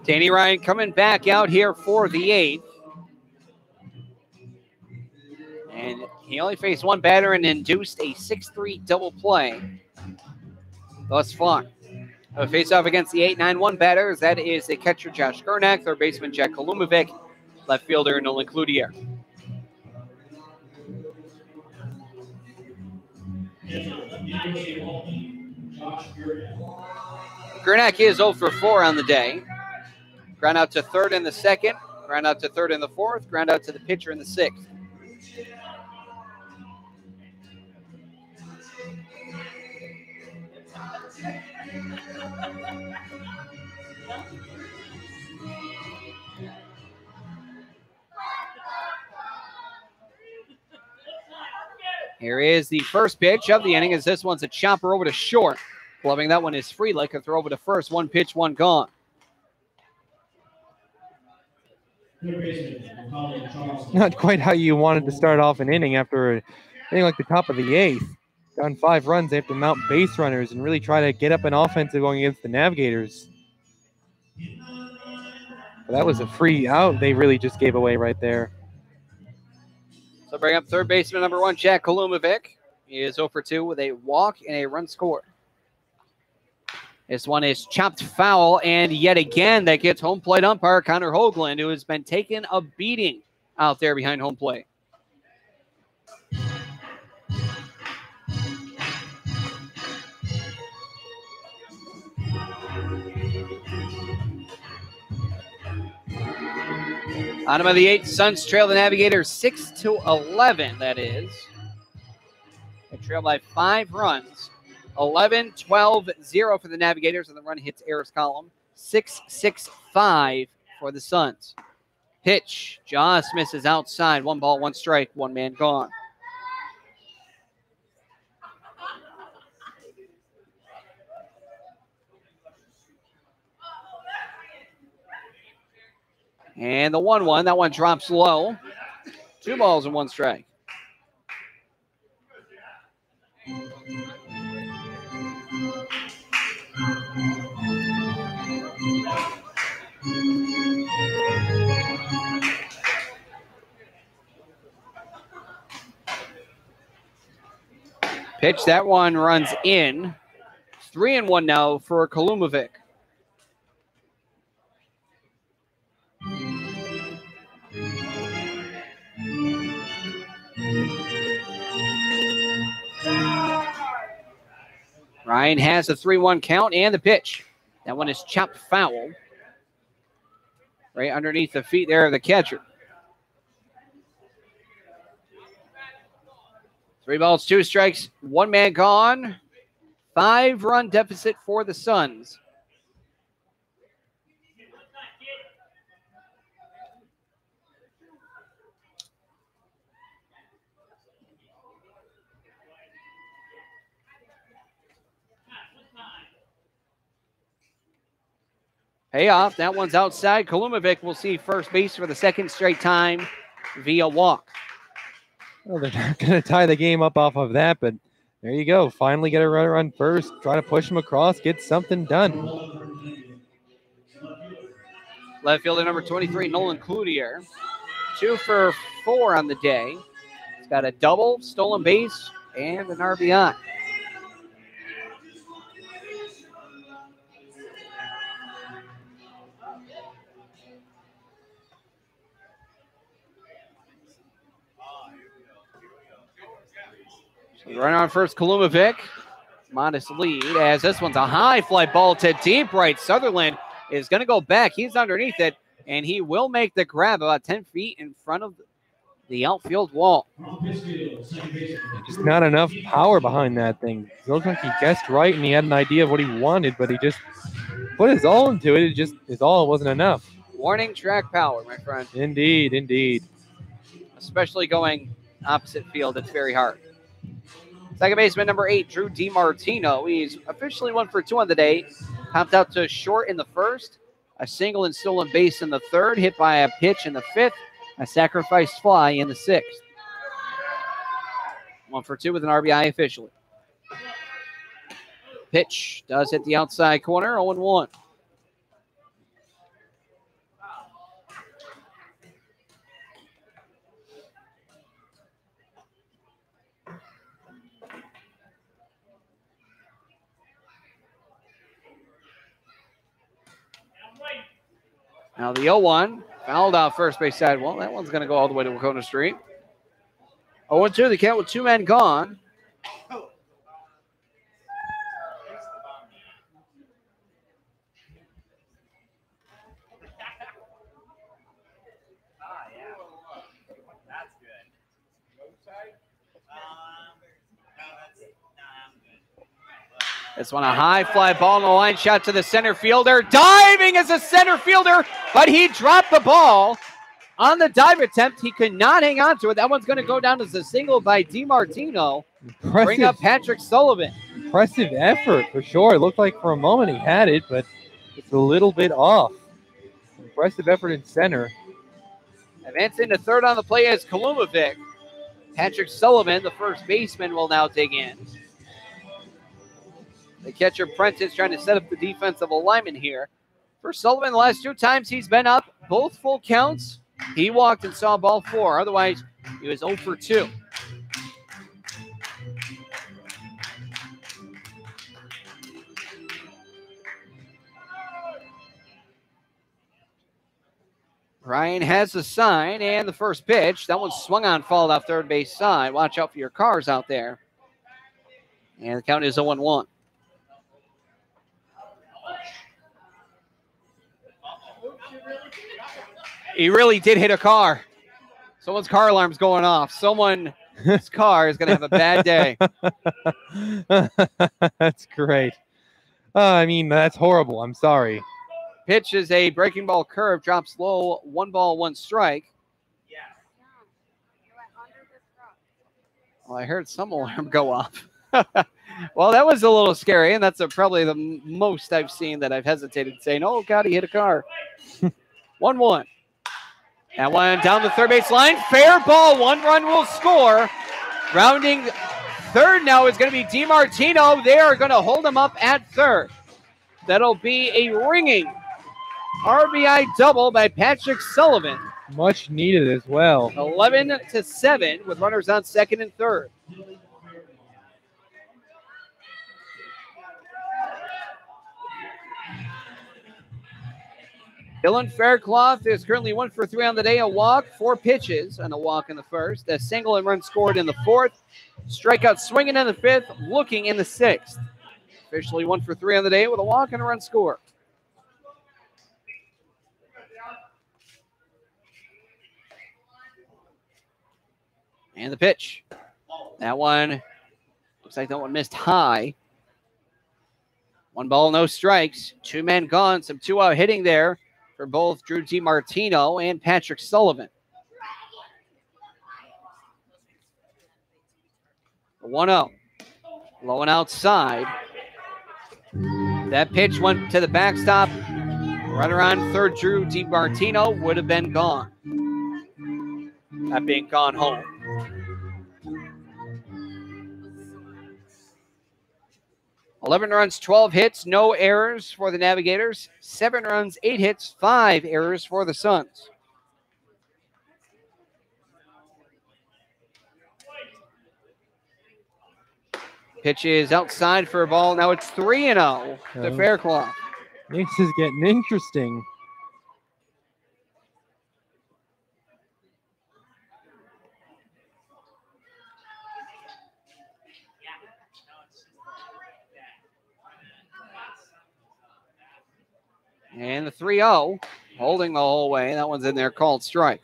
Danny Ryan coming back out here for the 8th. And he only faced one batter and induced a 6-3 double play thus far. A face-off against the 8-9-1 batters. That is the catcher Josh Gernak, third baseman Jack Kalumovic, left fielder Nolan Cloutier. Gernak is 0 for 4 on the day. Ground out to third in the second, ground out to third in the fourth, ground out to the pitcher in the 6th. Here is the first pitch of the inning as this one's a chopper over to short. Gloving that one is free, like a throw over to first. One pitch, one gone. Not quite how you wanted to start off an inning after a inning like the top of the 8th. Down 5 runs, they have to mount base runners and really try to get up an offensive going against the Navigators. But that was a free out they really just gave away right there. So bring up third baseman number 1, Jack Kalumovic. He is 0 for 2 with a walk and a run scored. This one is chopped foul, and yet again that gets home plate umpire Connor Hoagland, who has been taking a beating out there behind home plate. Bottom of the 8th, Suns trail the Navigators 6-11, that is. They trail by 5 runs. 11-12-0 for the Navigators, and the run hits Eric's column. 6-6-5 for the Suns. Pitch just misses outside. 1 ball, 1 strike, 1 man gone. And the 1-1, that one drops low. 2 balls and 1 strike. Pitch, that one runs in. 3-1 now for Kalumovic. Ryan has a 3-1 count and the pitch. That one is chopped foul. Right underneath the feet there of the catcher. 3 balls, 2 strikes, 1 man gone. 5-run deficit for the Suns. Payoff. That one's outside. Kalumovic will see first base for the 2nd straight time via walk. Well, they're not going to tie the game up off of that, but there you go. Finally get a runner on first. Try to push him across, get something done. Left fielder number 23, Nolan Cloutier. 2 for 4 on the day. He's got a double, stolen base, and an RBI. So runner on first, Kalumovic. Modest lead as this one's a high fly ball to deep right. Sutherland is going to go back. He's underneath it, and he will make the grab about 10 feet in front of the outfield wall. Just not enough power behind that thing. It looked like he guessed right and he had an idea of what he wanted, but he just put his all into it. It just, his all wasn't enough. Warning track power, my friend. Indeed, indeed. Especially going opposite field, it's very hard. Second baseman number 8, Drew DiMartino. He's officially 1 for 2 on the day. Popped out to short in the first, a single and stolen base in the third, hit by a pitch in the fifth, a sacrifice fly in the sixth. 1 for 2 with an RBI officially. Pitch does hit the outside corner, 0-1. Now the 0-1, fouled out first base side. Well, that one's going to go all the way to Wahconah Street. 0-2, the count with 2 men gone. This one a high fly ball on the line shot to the center fielder. Diving as a center fielder, but he dropped the ball on the dive attempt. He could not hang on to it. That one's going to go down as a single by DiMartino. Bring up Patrick Sullivan. Impressive effort for sure. It looked like for a moment he had it, but it's a little bit off. Impressive effort in center. Advancing to third on the play is Kalumovic. Patrick Sullivan, the first baseman, will now dig in. The catcher Prentice trying to set up the defensive alignment here. For Sullivan, the last 2 times he's been up, both full counts. He walked and saw ball 4. Otherwise, he was 0 for 2. Ryan has the sign and the first pitch. That one swung on, fouled off third base side. Watch out for your cars out there. And the count is 0-1. He really did hit a car. Someone's car alarm's going off. Someone's car is going to have a bad day. That's great. I mean, that's horrible. I'm sorry. Pitch is a breaking ball curve. Drops low. 1 ball, 1 strike. Well, I heard some alarm go off. Well, that was a little scary, and that's probably the most I've seen that I've hesitated saying, oh, God, he hit a car. 1-1. That one down the third base line. Fair ball. 1 run will score. Rounding third now is going to be DiMartino. They are going to hold him up at third. That'll be a ringing RBI double by Patrick Sullivan. Much needed as well. 11-7 with runners on second and third. Dylan Faircloth is currently 1 for 3 on the day. A walk, 4 pitches, and a walk in the first. A single and run scored in the fourth. Strikeout swinging in the fifth, looking in the sixth. Officially 1 for 3 on the day with a walk and a run score. And the pitch. That one looks like that one missed high. 1 ball, no strikes. 2 men gone. Some 2-out hitting there for both Drew DiMartino and Patrick Sullivan. 1-0. Low and outside. That pitch went to the backstop. Runner on third, Drew DiMartino would have been gone. That being gone home. $11 runs, 12 hits, no errors for the Navigators. 7 runs, 8 hits, 5 errors for the Suns. Pitch is outside for a ball. Now it's 3-0 to Faircloth. This is getting interesting. And the 3-0, holding the whole way. That one's in there, called strike.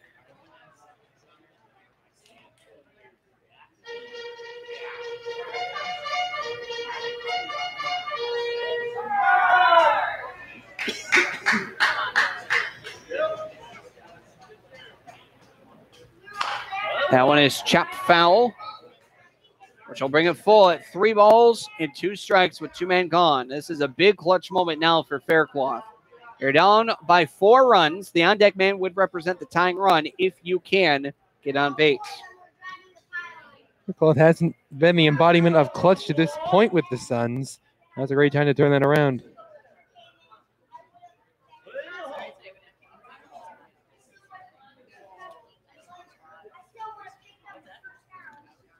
That one is chopped foul, which will bring it full at 3 balls and 2 strikes with 2 men gone. This is a big clutch moment now for Faircloth. You're down by 4 runs. The on-deck man would represent the tying run if you can get on base. Faircloth hasn't been the embodiment of clutch to this point with the Suns. Now's a great time to turn that around.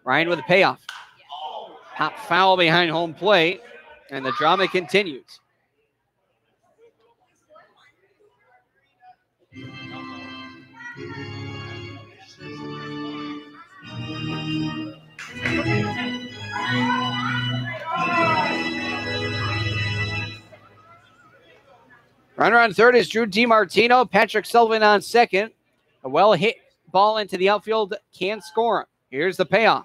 Ryan with a payoff. Pop foul behind home plate, and the drama continues. Runner on third is Drew DiMartino. Patrick Sullivan on second. A well-hit ball into the outfield can score him. Here's the payoff.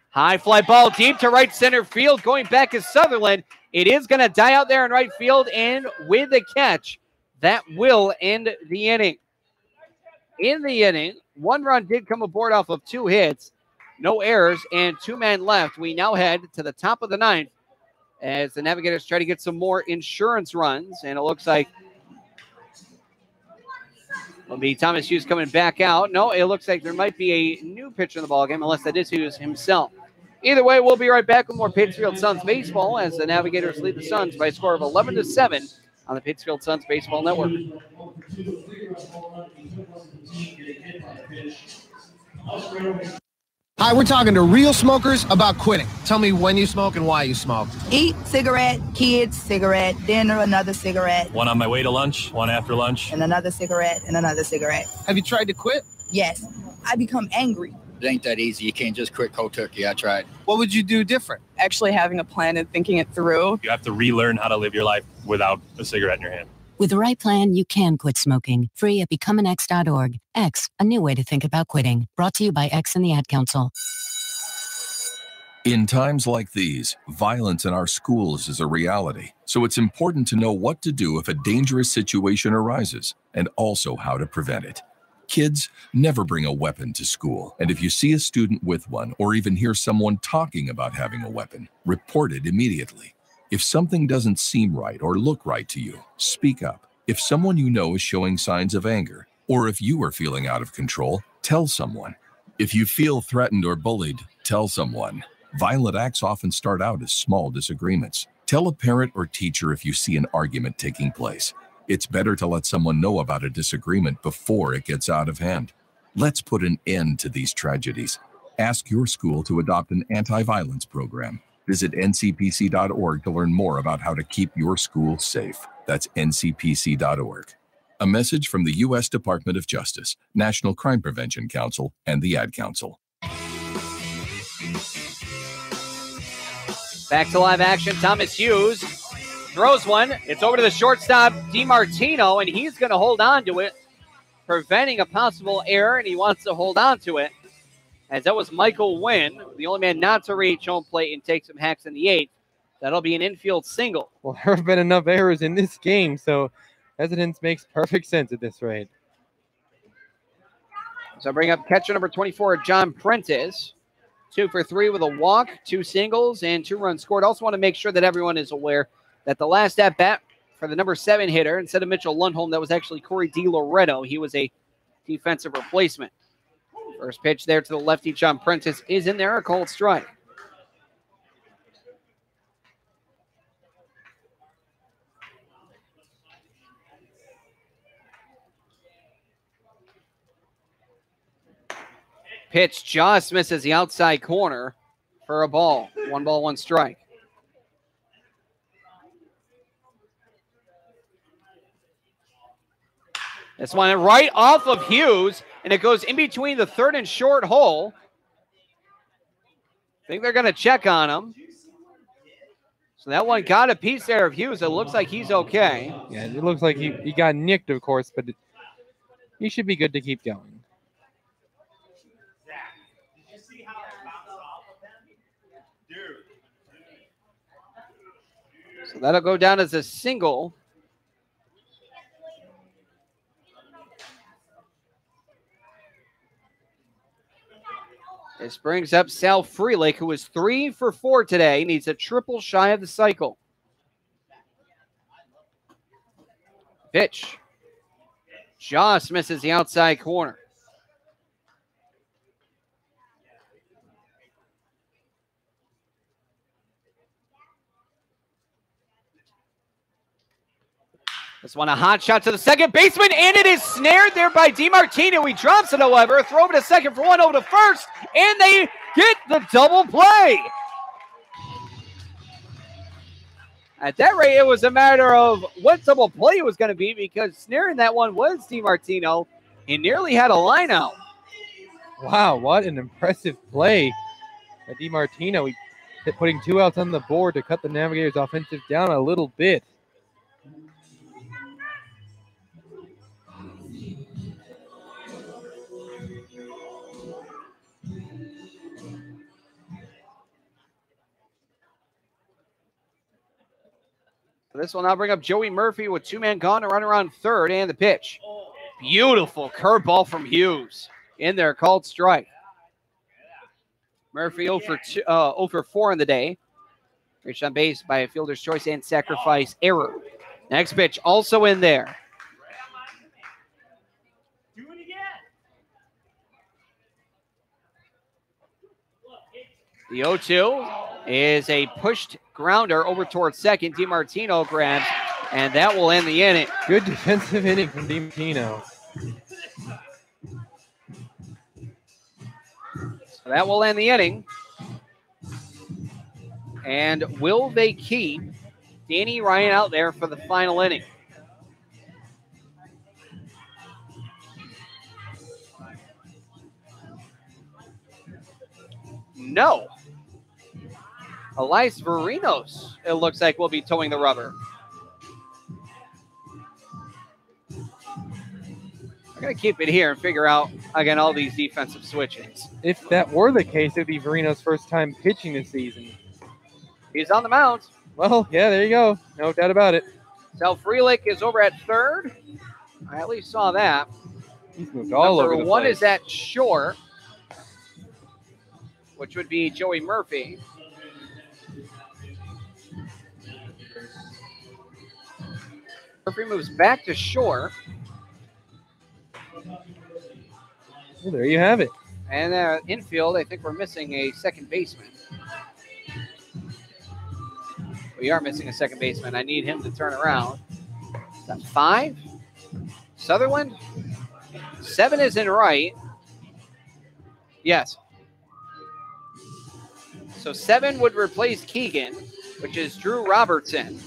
High fly ball deep to right center field. Going back is Sutherland. It is going to die out there in right field, and with the catch, that will end the inning. In the inning, 1 run did come aboard off of 2 hits. No errors, and 2 men left. We now head to the top of the 9th as the Navigators try to get some more insurance runs, and it looks like it'll be Thomas Hughes coming back out. No, it looks like there might be a new pitcher in the ballgame, unless that is Hughes himself. Either way, we'll be right back with more Pittsfield Suns baseball as the Navigators lead the Suns by a score of 11-7 on the Pittsfield Suns Baseball Network. Hi, we're talking to real smokers about quitting. Tell me when you smoke and why you smoke. Eat, cigarette, kids, cigarette, dinner, another cigarette. One on my way to lunch, one after lunch. And another cigarette, and another cigarette. Have you tried to quit? Yes. I become angry. It ain't that easy. You can't just quit cold turkey. I tried. What would you do different? Actually having a plan and thinking it through. You have to relearn how to live your life without a cigarette in your hand. With the right plan, you can quit smoking. Free at becomeanx.org. X, a new way to think about quitting. Brought to you by X and the Ad Council. In times like these, violence in our schools is a reality. So it's important to know what to do if a dangerous situation arises, and also how to prevent it. Kids, never bring a weapon to school. And if you see a student with one, or even hear someone talking about having a weapon, report it immediately. If something doesn't seem right or look right to you, speak up. If someone you know is showing signs of anger, or if you are feeling out of control, tell someone. If you feel threatened or bullied, tell someone. Violent acts often start out as small disagreements. Tell a parent or teacher if you see an argument taking place. It's better to let someone know about a disagreement before it gets out of hand. Let's put an end to these tragedies. Ask your school to adopt an anti-violence program. Visit ncpc.org to learn more about how to keep your school safe. That's ncpc.org. A message from the U.S. Department of Justice, National Crime Prevention Council, and the Ad Council. Back to live action. Thomas Hughes throws one. It's over to the shortstop, DiMartino, and he's going to hold on to it, preventing a possible error, and he wants to hold on to it, as that was Michael Wynn, the only man not to reach home plate and take some hacks in the 8th. That'll be an infield single. Well, there have been enough errors in this game, so hesitance makes perfect sense at this rate. So bring up catcher number 24, John Prentice. 2 for 3 with a walk, 2 singles, and 2 runs scored. Also want to make sure that everyone is aware that the last at-bat for the number 7 hitter, instead of Mitchell Lundholm, that was actually Corey DiLoretto. He was a defensive replacement. First pitch there to the lefty, John Prentice, is in there, a called strike. Pitch just misses the outside corner for a ball. 1 ball, 1 strike. This one right off of Hughes, and it goes in between the third and short hole. I think they're going to check on him. So that one got a piece there of Hughes. It looks like he's okay. Yeah, it looks like he got nicked, of course, but he should be good to keep going. So that'll go down as a single. This brings up Sal Freelick, who was 3 for 4 today. Needs a triple shy of the cycle. Pitch. Just misses the outside corner. This one a hot shot to the second baseman, and it is snared there by DiMartino. He drops it, however. Throw over to second for one, over to first, and they get the double play. At that rate, it was a matter of what double play it was going to be, because snaring that one was DiMartino. He nearly had a line out. Wow, what an impressive play by DiMartino. He putting 2 outs on the board to cut the Navigators' offensive down a little bit. This will now bring up Joey Murphy with 2 men gone to run around third, and the pitch. Beautiful curveball from Hughes. In there, called strike. Murphy 0 for 4 in the day. Reached on base by a fielder's choice and sacrifice error. Next pitch also in there. The 0-2 is a pushed grounder over towards second. DiMartino grabs, and that will end the inning. Good defensive inning from DiMartino. So that will end the inning. And will they keep Danny Ryan out there for the final inning? No. Elias Verinos, it looks like, will be towing the rubber. We're going to keep it here and figure out, again, all these defensive switches. If that were the case, it would be Verinos' first time pitching this season. He's on the mound. Well, yeah, there you go. No doubt about it. Sal Freelick is over at third. I at least saw that. He's moved all over the place. Number 1 is at short, which would be Joey Murphy. Murphy moves back to short. Well, there you have it. And infield, I think we're missing a second baseman. We are missing a second baseman. I need him to turn around. That's 5. Sutherland. 7 is in right. Yes. So 7 would replace Keegan, which is Drew Robertson.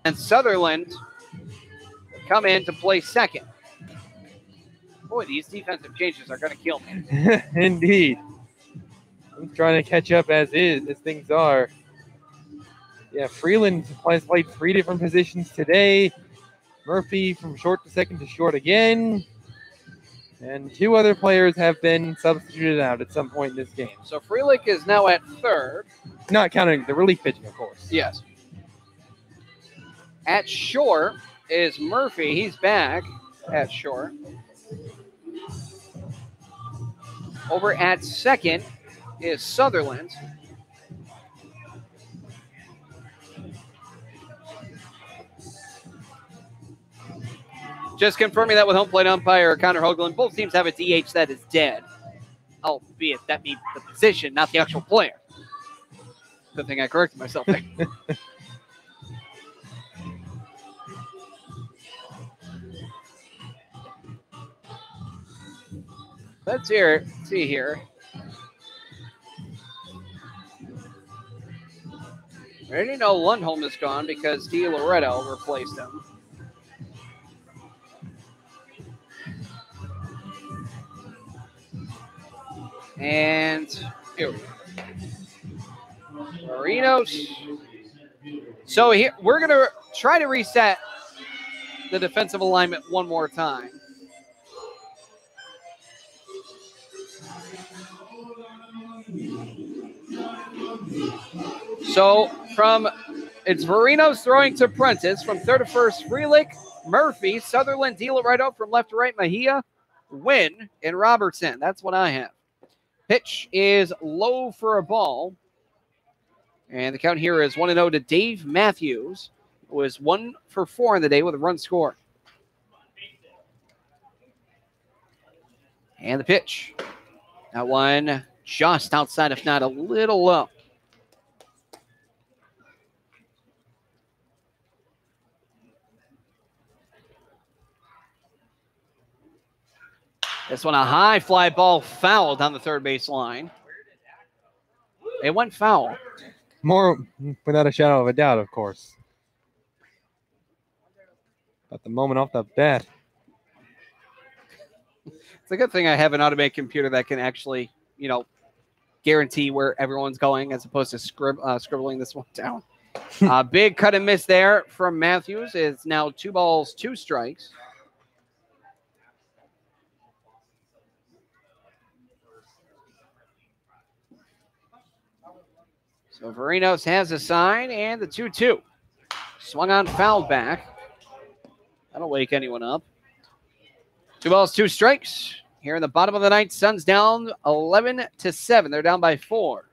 And Sutherland will come in to play second. Boy, these defensive changes are going to kill me. Indeed. I'm trying to catch up as things are. Yeah, Freeland has played 3 different positions today. Murphy from short to second to short again. And 2 other players have been substituted out at some point in this game. So Freelick is now at third. Not counting the relief pitching, of course. Yes. At short is Murphy. He's back at short. Over at second is Sutherland. Just confirming that with home plate umpire Connor Hoagland. Both teams have a DH that is dead, albeit that be the position, not the actual player. Good thing I corrected myself there. Let's see here. I already know Lundholm is gone because D. Loretto replaced him. And here we go. Marinos. So here we're going to try to reset the defensive alignment one more time. So it's Verinos throwing to Prentice. From third to first, Freelick, Murphy, Sutherland, deal it right up from left to right, Mejia, Wynn, and Robertson. That's what I have. Pitch is low for a ball. And the count here is 1-0 to Dave Matthews, who is 1 for 4 in the day with a run scored. And the pitch. That one just outside, if not a little low. This one, a high fly ball fouled on the third base line. It went foul. More without a shadow of a doubt, of course. At the moment off the bat. It's a good thing I have an automated computer that can actually, guarantee where everyone's going as opposed to scribbling this one down. Big cut and miss there from Matthews. It's now 2 balls, 2 strikes. So Verinos has a sign, and the 2-2. Swung on, fouled back. That'll wake anyone up. 2 balls, 2 strikes. Here in the bottom of the ninth, Suns down 11-7. They're down by 4.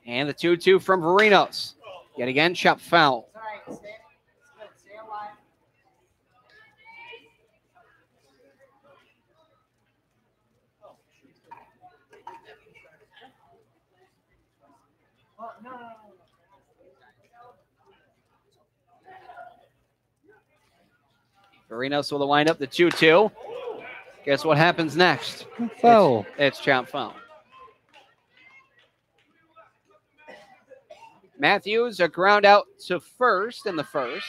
And the 2-2 from Verinos. Yet again, chop foul. Verinos will wind up the 2-2. Guess what happens next? Foul. It's chop foul. Matthews, a ground out to first in the first.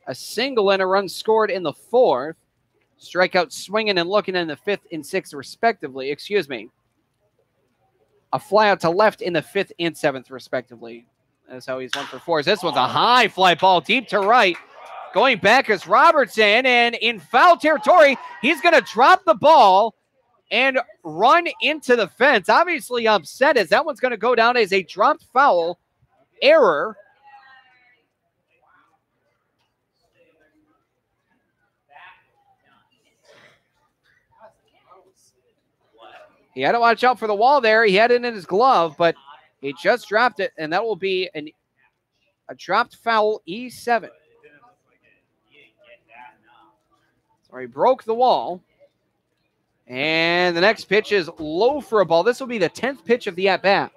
A single and a run scored in the fourth. Strikeout swinging and looking in the fifth and sixth, respectively. Excuse me. A fly out to left in the fifth and seventh, respectively. That's how he's 1 for 4. This one's a high fly ball deep to right. Going back is Robertson, and in foul territory, he's going to drop the ball and run into the fence. Obviously upset as that one's going to go down as a dropped foul error. He had to watch out for the wall there. He had it in his glove, but he just dropped it, and that will be a dropped foul E7. So he broke the wall. And the next pitch is low for a ball. This will be the 10th pitch of the at-bat.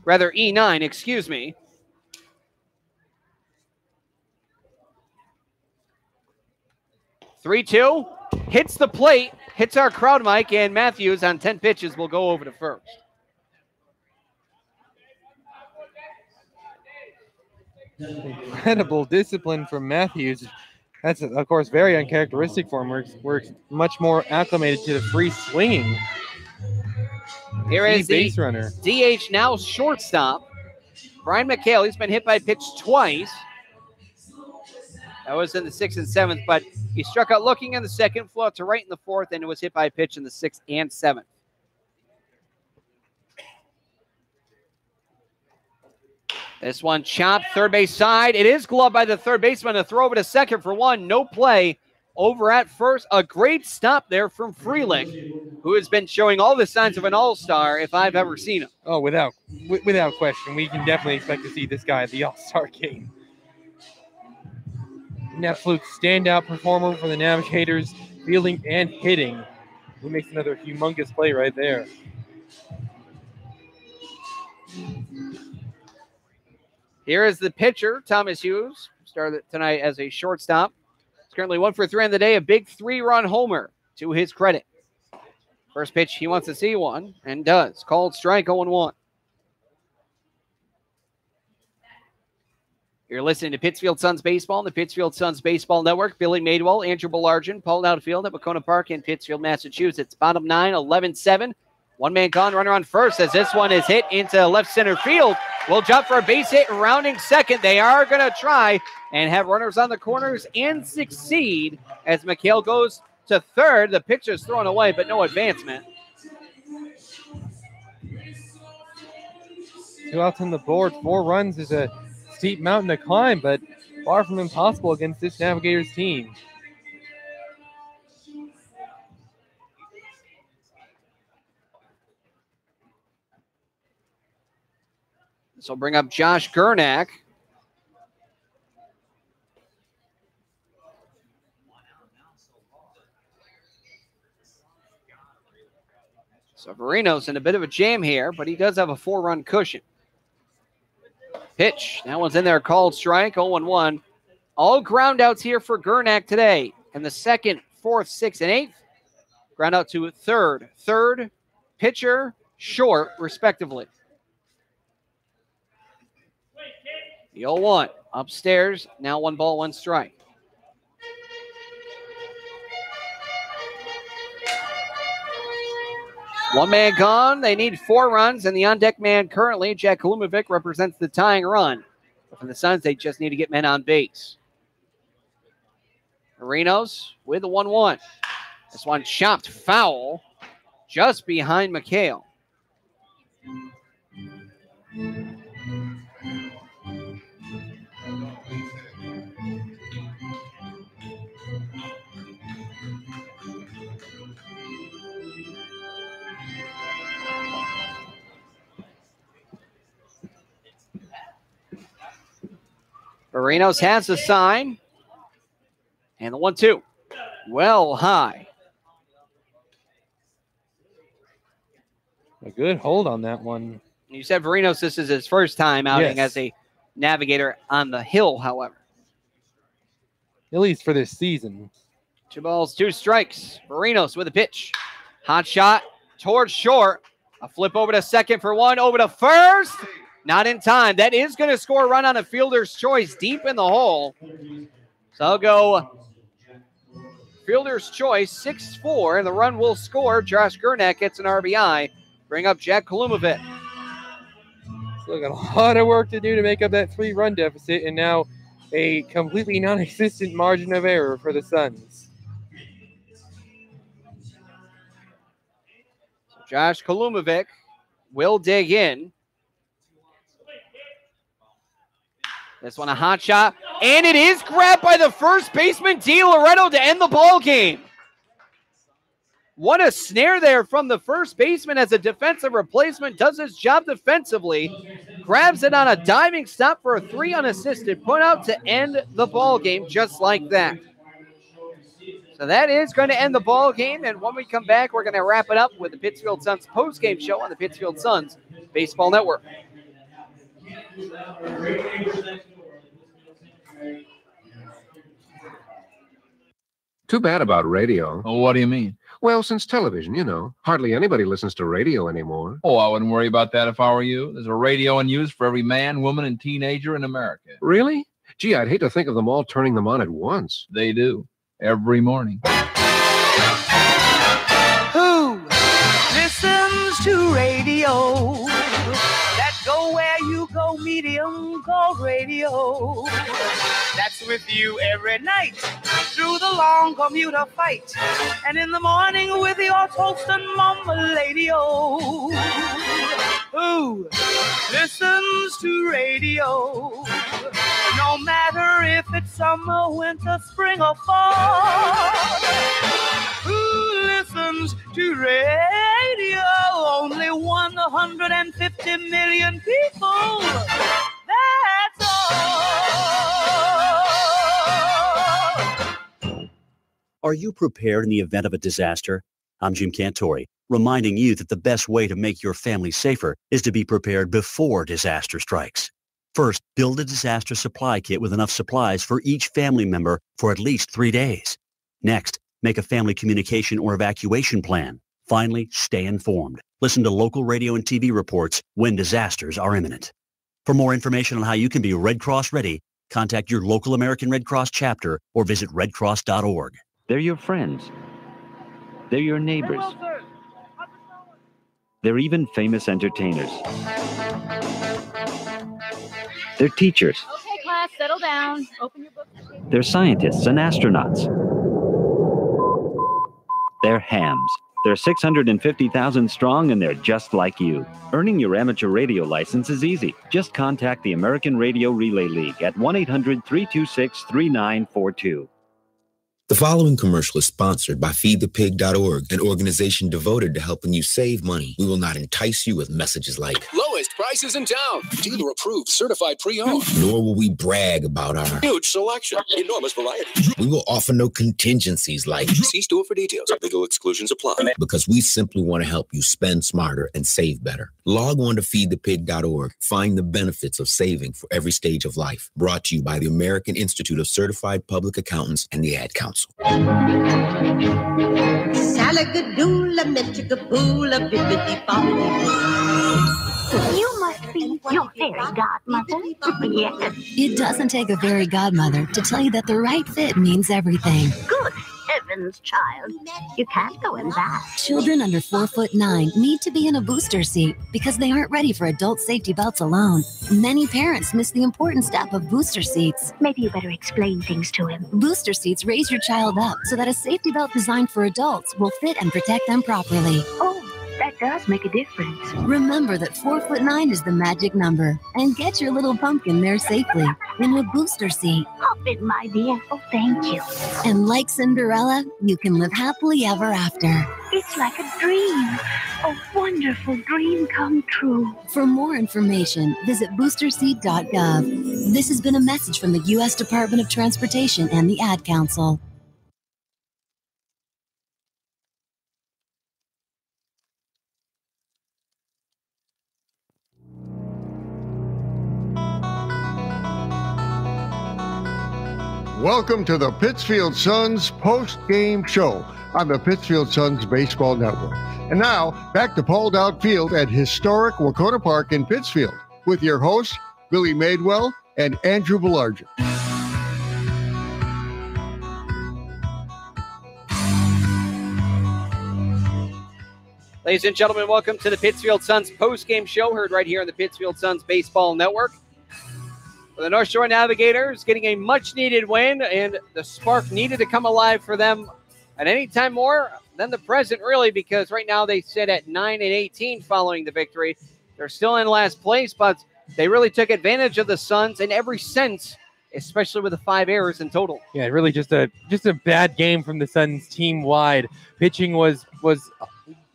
Rather, E9, excuse me. Three-two, hits the plate, hits our crowd mic, and Matthews on 10 pitches will go over to first. Incredible discipline from Matthews. That's, of course, very uncharacteristic for him. We're much more acclimated to the free swinging. Here is the base runner. DH, now shortstop. Brian McHale, he's been hit by a pitch twice. That was in the 6th and 7th, but he struck out looking in the 2nd, flew out to right in the 4th, and it was hit by a pitch in the 6th and 7th. This one chopped third base side. It is gloved by the third baseman. A throw over to second for 1. No play over at first. A great stop there from Freelick, who has been showing all the signs of an all-star if I've ever seen him. Oh, without question. We can definitely expect to see this guy at the all-star game. An absolute standout performer for the Navigators, fielding and hitting. He makes another humongous play right there. Here is the pitcher, Thomas Hughes, started tonight as a shortstop. He's currently 1 for 3 in the day, a big 3-run homer to his credit. First pitch, he wants to see one, and does. Called strike, 0-1. You're listening to Pittsfield Suns Baseball on the Pittsfield Suns Baseball Network. Billy Madewell, Andrew Belargin, Paul Outfield at Wahconah Park in Pittsfield, Massachusetts. Bottom 9, 11-7. One man gone, runner on first as this one is hit into left center field. Will jump for a base hit, rounding second. They are going to try and have runners on the corners and succeed as McHale goes to third. The pitch is thrown away, but no advancement. 2 outs on the board. 4 runs is a steep mountain to climb, but far from impossible against this Navigators team. This will bring up Josh Gernak. Severino's in a bit of a jam here, but he does have a 4-run cushion. Pitch. That one's in there, called strike, 0-1. All ground outs here for Gernak today. And the 2nd, 4th, 6th, and 8th. Ground out to third, pitcher, short, respectively. The 0-1 upstairs. Now 1 ball, 1 strike. One man gone. They need 4 runs, and the on-deck man currently, Jack Kalumovic, represents the tying run. But for the Suns, they just need to get men on base. Marinos with the 1-1. This one chopped foul just behind McHale. Marinos has the sign. And the 1-2. Well high. A good hold on that one. You said Marinos, this is his first time outing as a Navigator on the hill, however. At least for this season. 2 balls, 2 strikes. Marinos with a pitch. Hot shot towards short. A flip over to second for 1. Over to first. Not in time. That is going to score a run on a fielder's choice deep in the hole. So I'll go fielder's choice, 6-4, and the run will score. Josh Gernak gets an RBI. Bring up Jack Kalumovic. So got a lot of work to do to make up that 3-run deficit, and now a completely non-existent margin of error for the Suns. So Josh Kalumovic will dig in. This one a hot shot, and it is grabbed by the first baseman, D. Loretto, to end the ball game. What a snare there from the first baseman as a defensive replacement. Does his job defensively. Grabs it on a diving stop for a 3 unassisted put out to end the ball game just like that. So that is going to end the ball game, and when we come back, we're going to wrap it up with the Pittsfield Suns postgame show on the Pittsfield Suns Baseball Network. Too bad about radio. Oh, what do you mean? Well, since television, you know, hardly anybody listens to radio anymore. Oh, I wouldn't worry about that if I were you. There's a radio in use for every man, woman, and teenager in America. Really? Gee, I'd hate to think of them all turning them on at once. They do. Every morning. Who listens to radio? That go where you go, medium called radio. That's with you every night through the long commuter fight, and in the morning with your toast and mama lady-o. Who listens to radio? No matter if it's summer, winter, spring, or fall. Who listens to radio? Only 150 million people. That's all. Are you prepared in the event of a disaster? I'm Jim Cantori, reminding you that the best way to make your family safer is to be prepared before disaster strikes. First, build a disaster supply kit with enough supplies for each family member for at least 3 days. Next, make a family communication or evacuation plan. Finally, stay informed. Listen to local radio and TV reports when disasters are imminent. For more information on how you can be Red Cross ready, Contact your local American Red Cross chapter or visit redcross.org. They're your friends. They're your neighbors. They're even famous entertainers. They're teachers. Okay, class, settle down. Open your book. They're scientists and astronauts. They're hams. They're 650,000 strong, and they're just like you. Earning your amateur radio license is easy. Just contact the American Radio Relay League at 1-800-326-3942. The following commercial is sponsored by feedthepig.org, an organization devoted to helping you save money. We will not entice you with messages like Lowest prices in town. Dealer approved, certified pre-owned. Nor will we brag about our Huge selection. Enormous variety. We will offer no contingencies like See store for details. Legal exclusions apply. Because we simply want to help you spend smarter and save better. Log on to feedthepig.org. Find the benefits of saving for every stage of life. Brought to you by the American Institute of Certified Public Accountants and the Ad Council. Salagadoola, metricaboola, bibbidi bobbidi. You must be your fairy godmother. Yes. It doesn't take a fairy godmother to tell you that the right fit means everything. Good heavens, child. You can't go in that. Children under 4'9" need to be in a booster seat because they aren't ready for adult safety belts alone. Many parents miss the important step of booster seats. Maybe you better explain things to him. Booster seats raise your child up so that a safety belt designed for adults will fit and protect them properly. Oh, that does make a difference. Remember that 4'9" is the magic number, and get your little pumpkin there safely in a booster seat. Hop in, my dear. Oh, thank you. And like Cinderella, you can live happily ever after. It's like a dream. A wonderful dream come true. For more information, visit boosterseat.gov. This has been a message from the U.S. Department of Transportation and the Ad Council. Welcome to the Pittsfield Suns post-game show on the Pittsfield Suns Baseball Network. And now, back to Paul Dowd Field at historic Wahconah Park in Pittsfield with your hosts, Billy Madewell and Andrew Belargin. Ladies and gentlemen, welcome to the Pittsfield Suns post-game show, heard right here on the Pittsfield Suns Baseball Network. For the North Shore Navigators, getting a much-needed win, and the spark needed to come alive for them at any time more than the present, really, because right now they sit at 9-18 following the victory. They're still in last place, but they really took advantage of the Suns in every sense, especially with the 5 errors in total. Yeah, really just a bad game from the Suns team-wide. Pitching was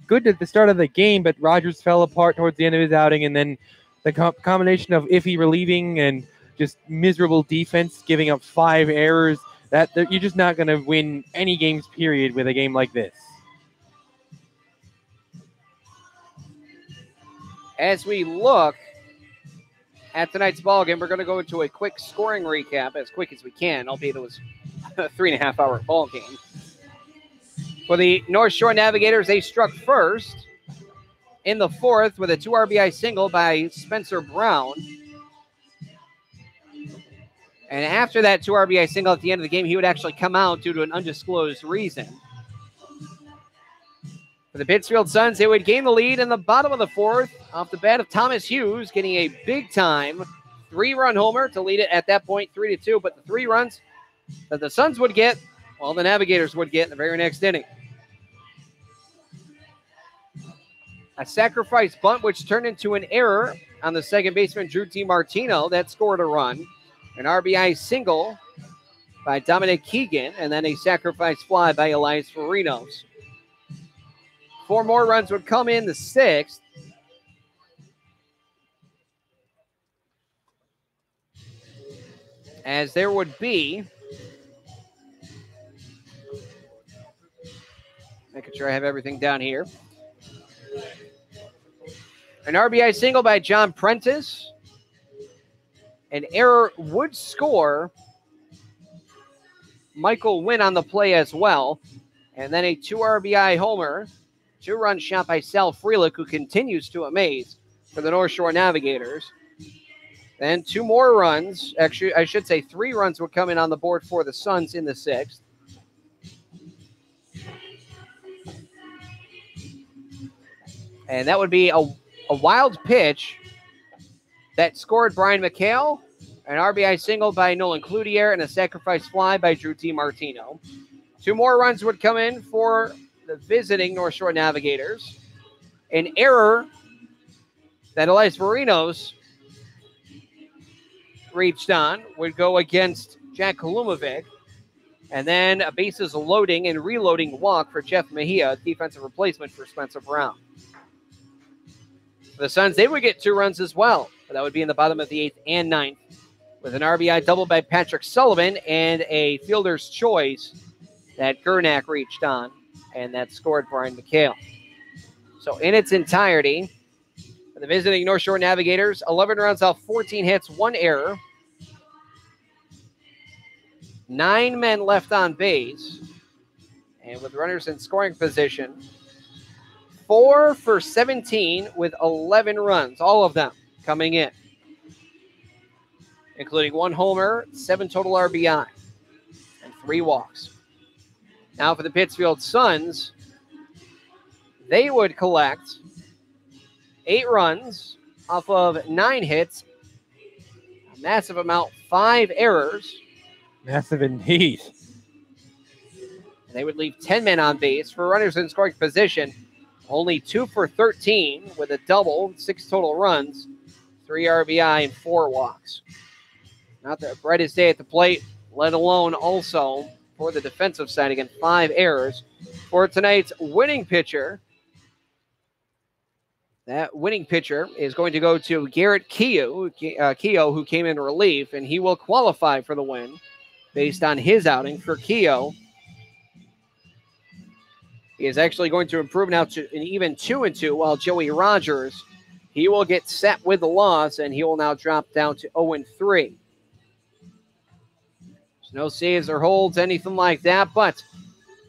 good at the start of the game, but Rogers fell apart towards the end of his outing, and then the combination of Iffy relieving and just miserable defense, giving up 5 errors. That you're just not going to win any games, period, with a game like this. As we look at tonight's ballgame, we're going to go into a quick scoring recap, as quick as we can, albeit it was a 3.5-hour ballgame. For the North Shore Navigators, they struck first in the 4th with a 2 RBI single by Spencer Brown. And after that 2 RBI single at the end of the game, he would actually come out due to an undisclosed reason. For the Pittsfield Suns, they would gain the lead in the bottom of the 4th off the bat of Thomas Hughes, getting a big-time 3-run homer to lead it at that point 3-2. But the 3 runs that the Suns would get, well, the Navigators would get in the very next inning. A sacrifice bunt, which turned into an error on the second baseman, Drew DiMartino, that scored a run. An RBI single by Dominic Keegan, and then a sacrifice fly by Elias Farinos. 4 more runs would come in the 6th. As there would be, making sure I have everything down here, an RBI single by John Prentice. An error would score Michael Wynn on the play as well. And then a 2 RBI homer, 2-run shot by Sal Freelick, who continues to amaze for the North Shore Navigators. Then 2 more runs. Actually, I should say 3 runs would come in on the board for the Suns in the 6th. And that would be a wild pitch that scored Brian McHale, an RBI single by Nolan Cloutier, and a sacrifice fly by Drew DiMartino. 2 more runs would come in for the visiting North Shore Navigators. An error that Elias Varinos reached on would go against Jack Kalumovic. And then a bases loading and reloading walk for Jeff Mejia, defensive replacement for Spencer Brown. For the Suns, they would get 2 runs as well. But that would be in the bottom of the 8th and 9th with an RBI double by Patrick Sullivan and a fielder's choice that Gernak reached on, and that scored Brian McHale. So in its entirety, for the visiting North Shore Navigators, 11 runs off 14 hits, 1 error. 9 men left on base. And with runners in scoring position, 4 for 17 with 11 runs, all of them coming in, including 1 homer, 7 total RBI, and 3 walks. Now for the Pittsfield Suns, they would collect 8 runs off of 9 hits, a massive amount, 5 errors. Massive indeed. And they would leave 10 men on base. For runners in scoring position, only 2 for 13 with a double, 6 total runs, 3 RBI, and 4 walks. Not the brightest day at the plate, let alone also for the defensive side. Again, 5 errors. For tonight's winning pitcher, that winning pitcher is going to go to Garrett Keogh, who came in relief, and he will qualify for the win based on his outing. For Keogh, he is actually going to improve now to an even 2-2, while Joey Rogers, he will get set with the loss, and he will now drop down to 0-3. No saves or holds, anything like that, but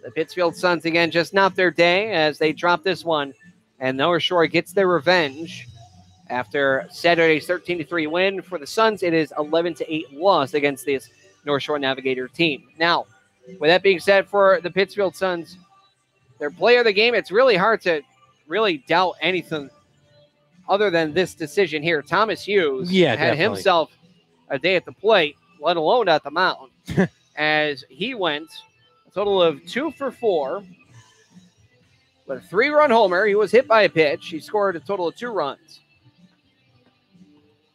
the Pittsfield Suns, again, just not their day as they drop this one, and North Shore gets their revenge after Saturday's 13-3 win. For the Suns, it is 11-8 loss against this North Shore Navigator team. Now, with that being said, for the Pittsfield Suns, their player of the game, it's really hard to really doubt anything other than this decision here. Thomas Hughes had himself a day at the plate, let alone at the mound, as he went a total of 2 for 4 with a 3-run homer. He was hit by a pitch. He scored a total of 2 runs.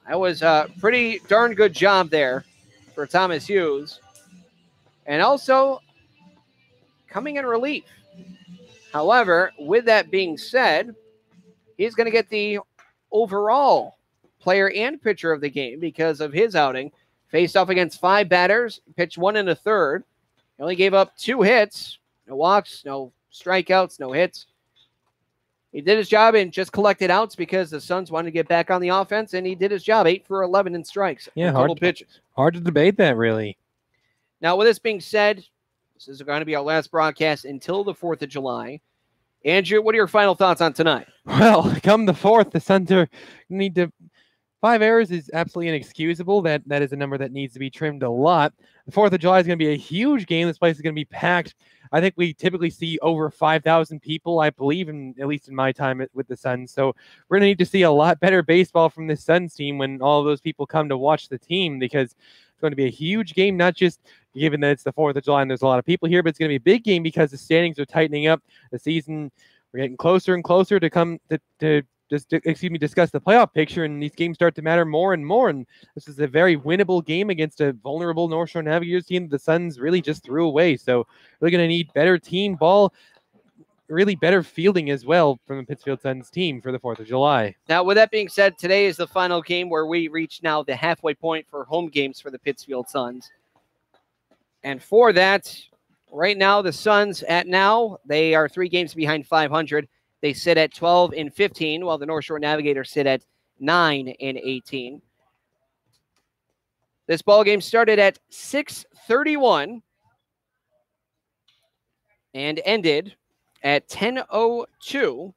That was a pretty darn good job there for Thomas Hughes. And also coming in relief. However, with that being said, he's going to get the overall player and pitcher of the game because of his outing. Faced off against 5 batters, pitched 1 1/3. He only gave up 2 hits, no walks, no strikeouts, no hits. He did his job and just collected outs because the Suns wanted to get back on the offense, and he did his job, 8 for 11 in strikes. Yeah, total pitches. Hard to debate that, really. Now, with this being said, this is going to be our last broadcast until the 4th of July. Andrew, what are your final thoughts on tonight? Well, come the 4th, the Suns need to... 5 errors is absolutely inexcusable. That is a number that needs to be trimmed a lot. The 4th of July is going to be a huge game. This place is going to be packed. I think we typically see over 5,000 people, I believe, at least in my time with the Suns. So we're going to need to see a lot better baseball from this Suns team when all of those people come to watch the team, because it's going to be a huge game, not just given that it's the 4th of July and there's a lot of people here, but it's going to be a big game because the standings are tightening up. The season, we're getting closer and closer to discuss the playoff picture, and these games start to matter more and more. And this is a very winnable game against a vulnerable North Shore Navigators team that the Suns really just threw away. So we're going to need better team ball, really better fielding as well from the Pittsfield Suns team for the 4th of July. Now, with that being said, today is the final game where we reach now the halfway point for home games for the Pittsfield Suns. And for that, right now, the Suns they are 3 games behind 500. They sit at 12-15, while the North Shore Navigators sit at 9-18. This ball game started at 6:31 and ended at 10:02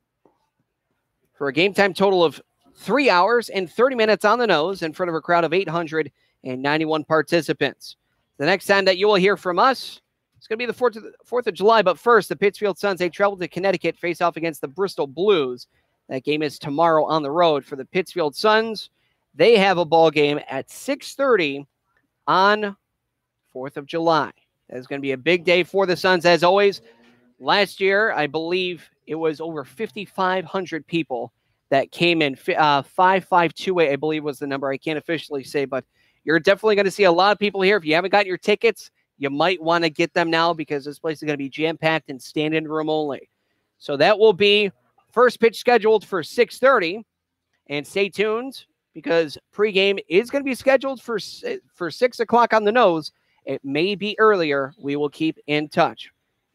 for a game time total of 3 hours and 30 minutes on the nose in front of a crowd of 891 participants. The next time that you will hear from us, it's going to be the 4th of July. But first, the Pittsfield Suns, they travel to Connecticut, face off against the Bristol Blues. That game is tomorrow on the road for the Pittsfield Suns. They have a ball game at 6:30 on 4th of July. That's going to be a big day for the Suns, as always. Last year, I believe it was over 5,500 people that came in. 5528, I believe, was the number. I can't officially say, but you're definitely going to see a lot of people here. If you haven't gotten your tickets, you might want to get them now because this place is going to be jam-packed and stand-in room only. So that will be first pitch scheduled for 6:30. And stay tuned because pregame is going to be scheduled for 6 o'clock on the nose. It may be earlier. We will keep in touch.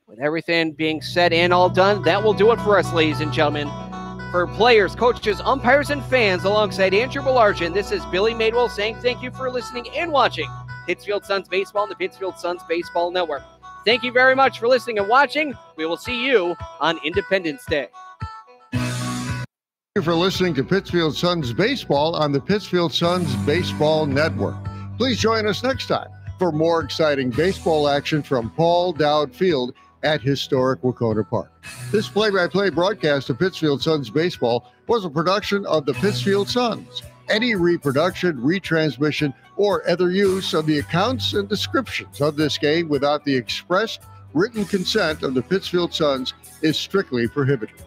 With everything being said and all done, that will do it for us, ladies and gentlemen. For players, coaches, umpires, and fans, alongside Andrew Belargin, this is Billy Madewell saying thank you for listening and watching Pittsfield Suns Baseball on the Pittsfield Suns Baseball Network. Thank you very much for listening and watching. We will see you on Independence Day. Thank you for listening to Pittsfield Suns Baseball on the Pittsfield Suns Baseball Network. Please join us next time for more exciting baseball action from Paul Dowd Field at historic Wahconah Park. This play-by-play broadcast of Pittsfield Suns Baseball was a production of the Pittsfield Suns. Any reproduction, retransmission, or other use of the accounts and descriptions of this game without the expressed written consent of the Pittsfield Suns is strictly prohibited.